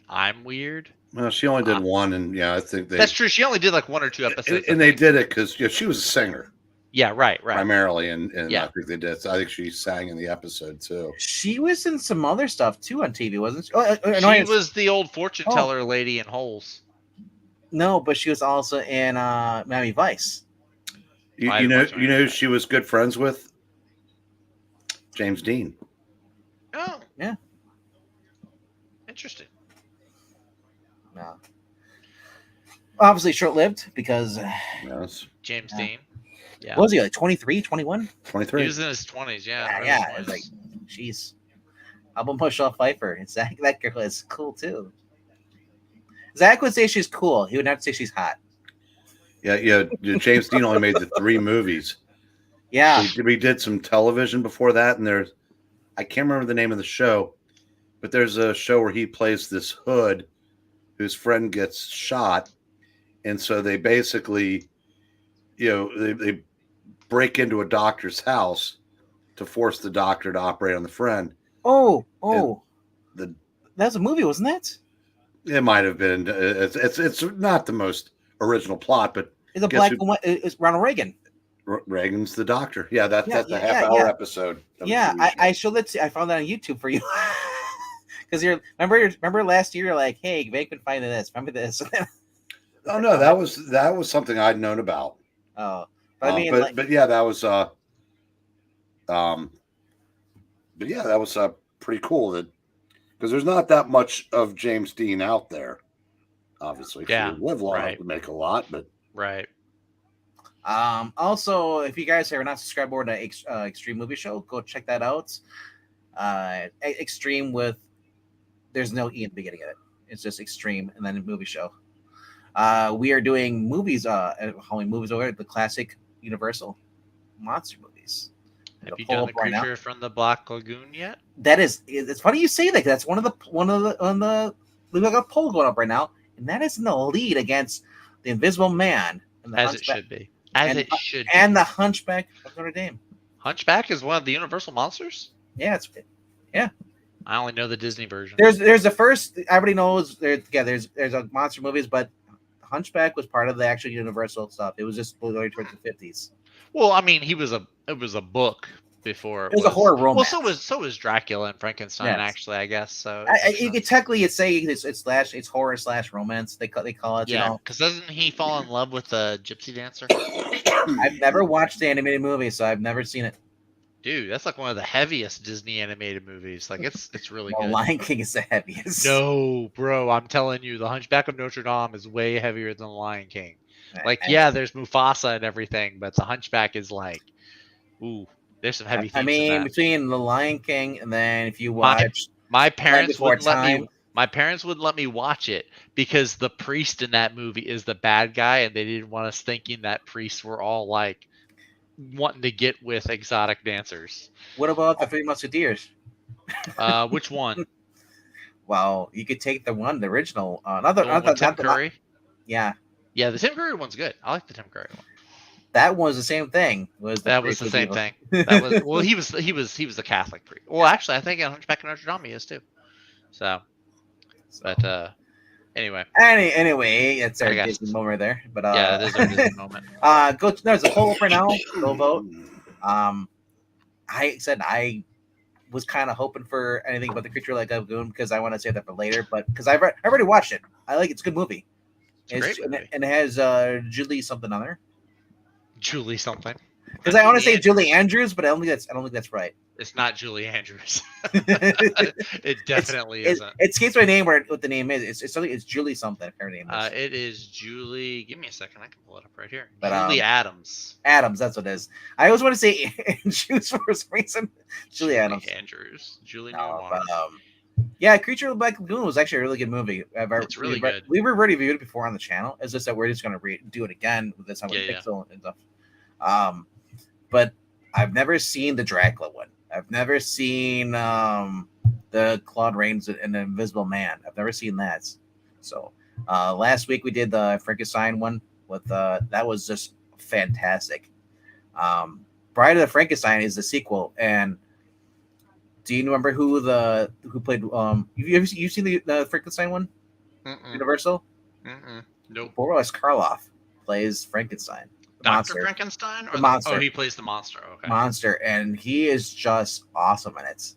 I'm weird. Well, she only did one, and yeah, I think That's true. She only did like 1 or 2 episodes. and they did it because she was a singer Yeah, right. primarily, and Yeah. I think they did. So I think she sang in the episode too. She was in some other stuff too on TV, wasn't she? She was the old fortune teller lady in Holes. No, but she was also in Miami Vice. You know who she was good friends with? James Dean. Oh, yeah. Interesting. No. Obviously short-lived because Yes. James Dean. Yeah. What was he like 23, 21? 23. He was in his 20s, yeah. Yeah. It was like, jeez. Album Michelle Pfeiffer. It's that girl is cool too. Zach would say she's cool. He would not say she's hot. Yeah. James Dean only made the 3 movies. Yeah. We did some television before that, and I can't remember the name of the show, but there's a show where he plays this hood whose friend gets shot, and so they basically, they break into a doctor's house to force the doctor to operate on the friend. Oh, that's a movie, wasn't it? It might have been. It's not the most original plot, but it's a black and white. It's Ronald Reagan. Reagan's the doctor. Yeah, that's a half-hour episode. Yeah, I showed that. I found that on YouTube for you. Because remember last year, you're like, hey, they've been finding this. Remember this? Oh no, that was something I'd known about. Oh, but I mean, but yeah, that was but yeah, that was pretty cool. That because there's not that much of James Dean out there. Obviously, yeah, if you live long enough to make a lot, but right. Also, if you guys are not subscribed to Extreme Movie Show, go check that out. Extreme with there's no E in the beginning of it. It's just Extreme and then a movie show. We are doing movies, Halloween movies over the classic Universal monster movies. Have you done the Creature from the Black Lagoon yet? That is, it's funny you say that. That's one of the we've got a poll going up right now, and that is in the lead against the Invisible Man and the As it should be. And the Hunchback of Notre Dame. Hunchback is one of the Universal monsters? Yeah, yeah. I only know the Disney version. There's the first. Everybody knows. There's a monster movies, but Hunchback was part of the actual Universal stuff. It was just going towards the 50s. Well, I mean, it was a book before. It was a horror romance. Well, so was Dracula and Frankenstein. Yes. Actually, I guess so. You could technically say it's horror / romance. They call it. Yeah, because doesn't he fall in love with a gypsy dancer? I've never watched the animated movie, so I've never seen it. Dude, that's like one of the heaviest Disney animated movies. Like it's really good. Lion King is the heaviest. No, bro, I'm telling you, The Hunchback of Notre Dame is way heavier than The Lion King. Like, yeah, there's Mufasa and everything, but The Hunchback is like, ooh, there's some heavy themes. I mean, between The Lion King and then if you watch my parents wouldn't let me. My parents wouldn't let me watch it because the priest in that movie is the bad guy, and they didn't want us thinking that priests were all like wanting to get with exotic dancers. What about the Three Musketeers? Which one? Well, you could take the original. Tim Curry. Yeah. Yeah, the Tim Curry one's good. I like the Tim Curry one. That was the same thing. That was the same thing. That was well. He was the Catholic priest. Well, actually, I think in Hunchback of Notre Dame he is too. So, but anyway. Anyway, it's our Disney moment there. But yeah, it is our Disney moment. There's a poll up right now. Go vote. I said I was kind of hoping for anything but the Creature Like a Lagoon because I want to save that for later. But because I've already watched it, I like it's a good movie. It's a great movie. And it has Julie something on there. Julie something. Because I want to say Julie Andrews, but I don't think that's right. It's not Julie Andrews. It definitely isn't. It escapes my name what the name is. It's something. It's Julie something. Her name is. It is Julie. Give me a second. I can pull it up right here. But, Julie Adams. Adams. That's what it is. I always want to say Andrews for some reason. Julie Adams. Andrews. Julie Newmar. Yeah, Creature of the Black Lagoon was actually a really good movie. It's really good. We've already reviewed it before on the channel. It's just that we're just going to do it again with this time with Pixel and stuff. But I've never seen the Dracula one. I've never seen the Claude Rains and the Invisible Man. I've never seen that. So last week we did the Frankenstein one. with that was just fantastic. Bride of the Frankenstein is the sequel, and do you remember who played? You've seen the Frankenstein one, Mm-mm. Universal? Mm-mm. Nope. Boris Karloff plays Frankenstein, the Dr. monster, Frankenstein? Or The monster. Oh, he plays the monster. Okay. monster, and he is just awesome in it.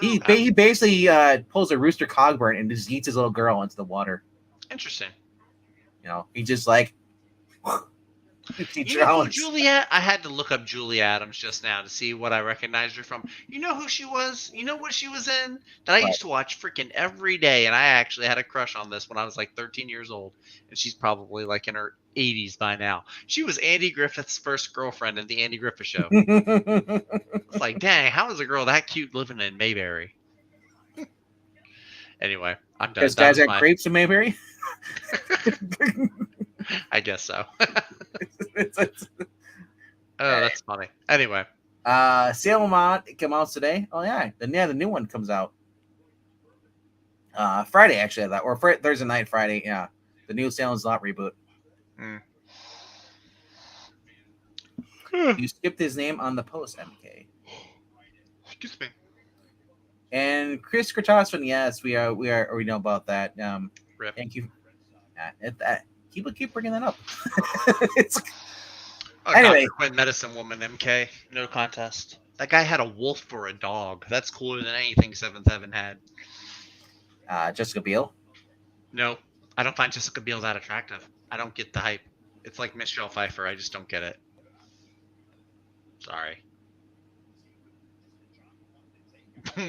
He Okay. he basically pulls a Rooster Cogburn and just eats his little girl into the water. Interesting. He just like he You know who drowns. Juliet? I had to look up Julie Adams just now to see what I recognized her from. You know who she was? You know what she was in? That I What? used to watch freaking every day, and I actually had a crush on this when I was like 13 years old, and she's probably like in her 80s by now. She was Andy Griffith's first girlfriend in the Andy Griffith Show. It's like, dang, how is a girl that cute living in Mayberry? Anyway, I'm done. Because That guys was got crepes in Mayberry. I guess so. It's- Oh, that's funny. Anyway, Sailor Moon came out today. Oh yeah, the new one comes out Friday actually. I thought, or Thursday night, Friday. Yeah, the new Sailor Lot reboot. You skipped his name on the post, MK. excuse me. And Chris Kratosman, yes, we know about that. Rip. Thank you. Keep bringing that up. It's Oh, Anyway. Dr. Quinn, Medicine Woman, MK, no contest. That guy had a wolf for a dog. That's cooler than anything Seventh Heaven had. Jessica Biel. No, I don't find Jessica Biel that attractive. I don't get the hype. It's like Michelle Pfeiffer. I just don't get it. Sorry.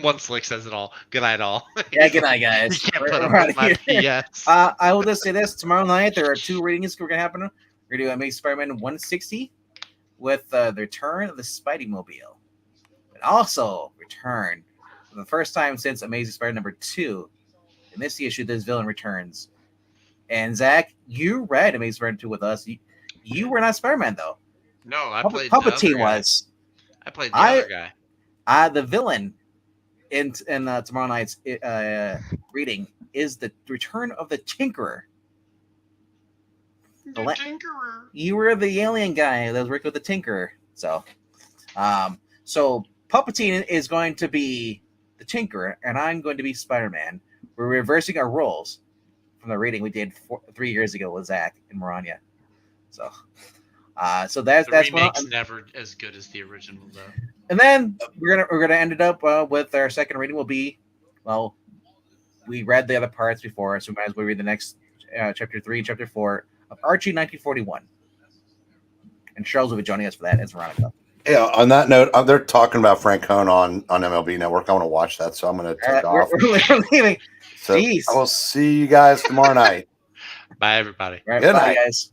One slick says it all. Good night, all. Yeah, good night, You guys. can't We're put up outta with my here. BS. I will just say this: tomorrow night there are 2 readings we're gonna happen. We're gonna do Amazing Spider-Man 160 with the return of the Spidey Mobile, and also return for the first time since Amazing Spider number 2. In this issue, this villain returns. And Zach, you read Amazing Spider 2 with us. You were not Spider-Man though. No, I played the Puppetine other guy. was. I played the other guy. The villain in tomorrow night's reading is the return of the Tinkerer. The Tinkerer. You were the alien guy that was working with the Tinkerer. So Puppetine is going to be the Tinkerer, and I'm going to be Spider-Man. We're reversing our roles from the reading we did 3 years ago with Zach and Maranya. So that's The that's what remake's never as good as the original, though. and then we're gonna end it up with our second reading will be, well, we read the other parts before, so we might as well read the next chapter 3 and chapter 4 of Archie 1941. And Charles will be joining us for that as Veronica. Yeah. On that note, they're talking about Frank Cohn on MLB Network. I want to watch that, so I'm going to take off. We're leaving. So Jeez. I will see you guys tomorrow night. Bye, everybody. All right, Good bye, night. guys.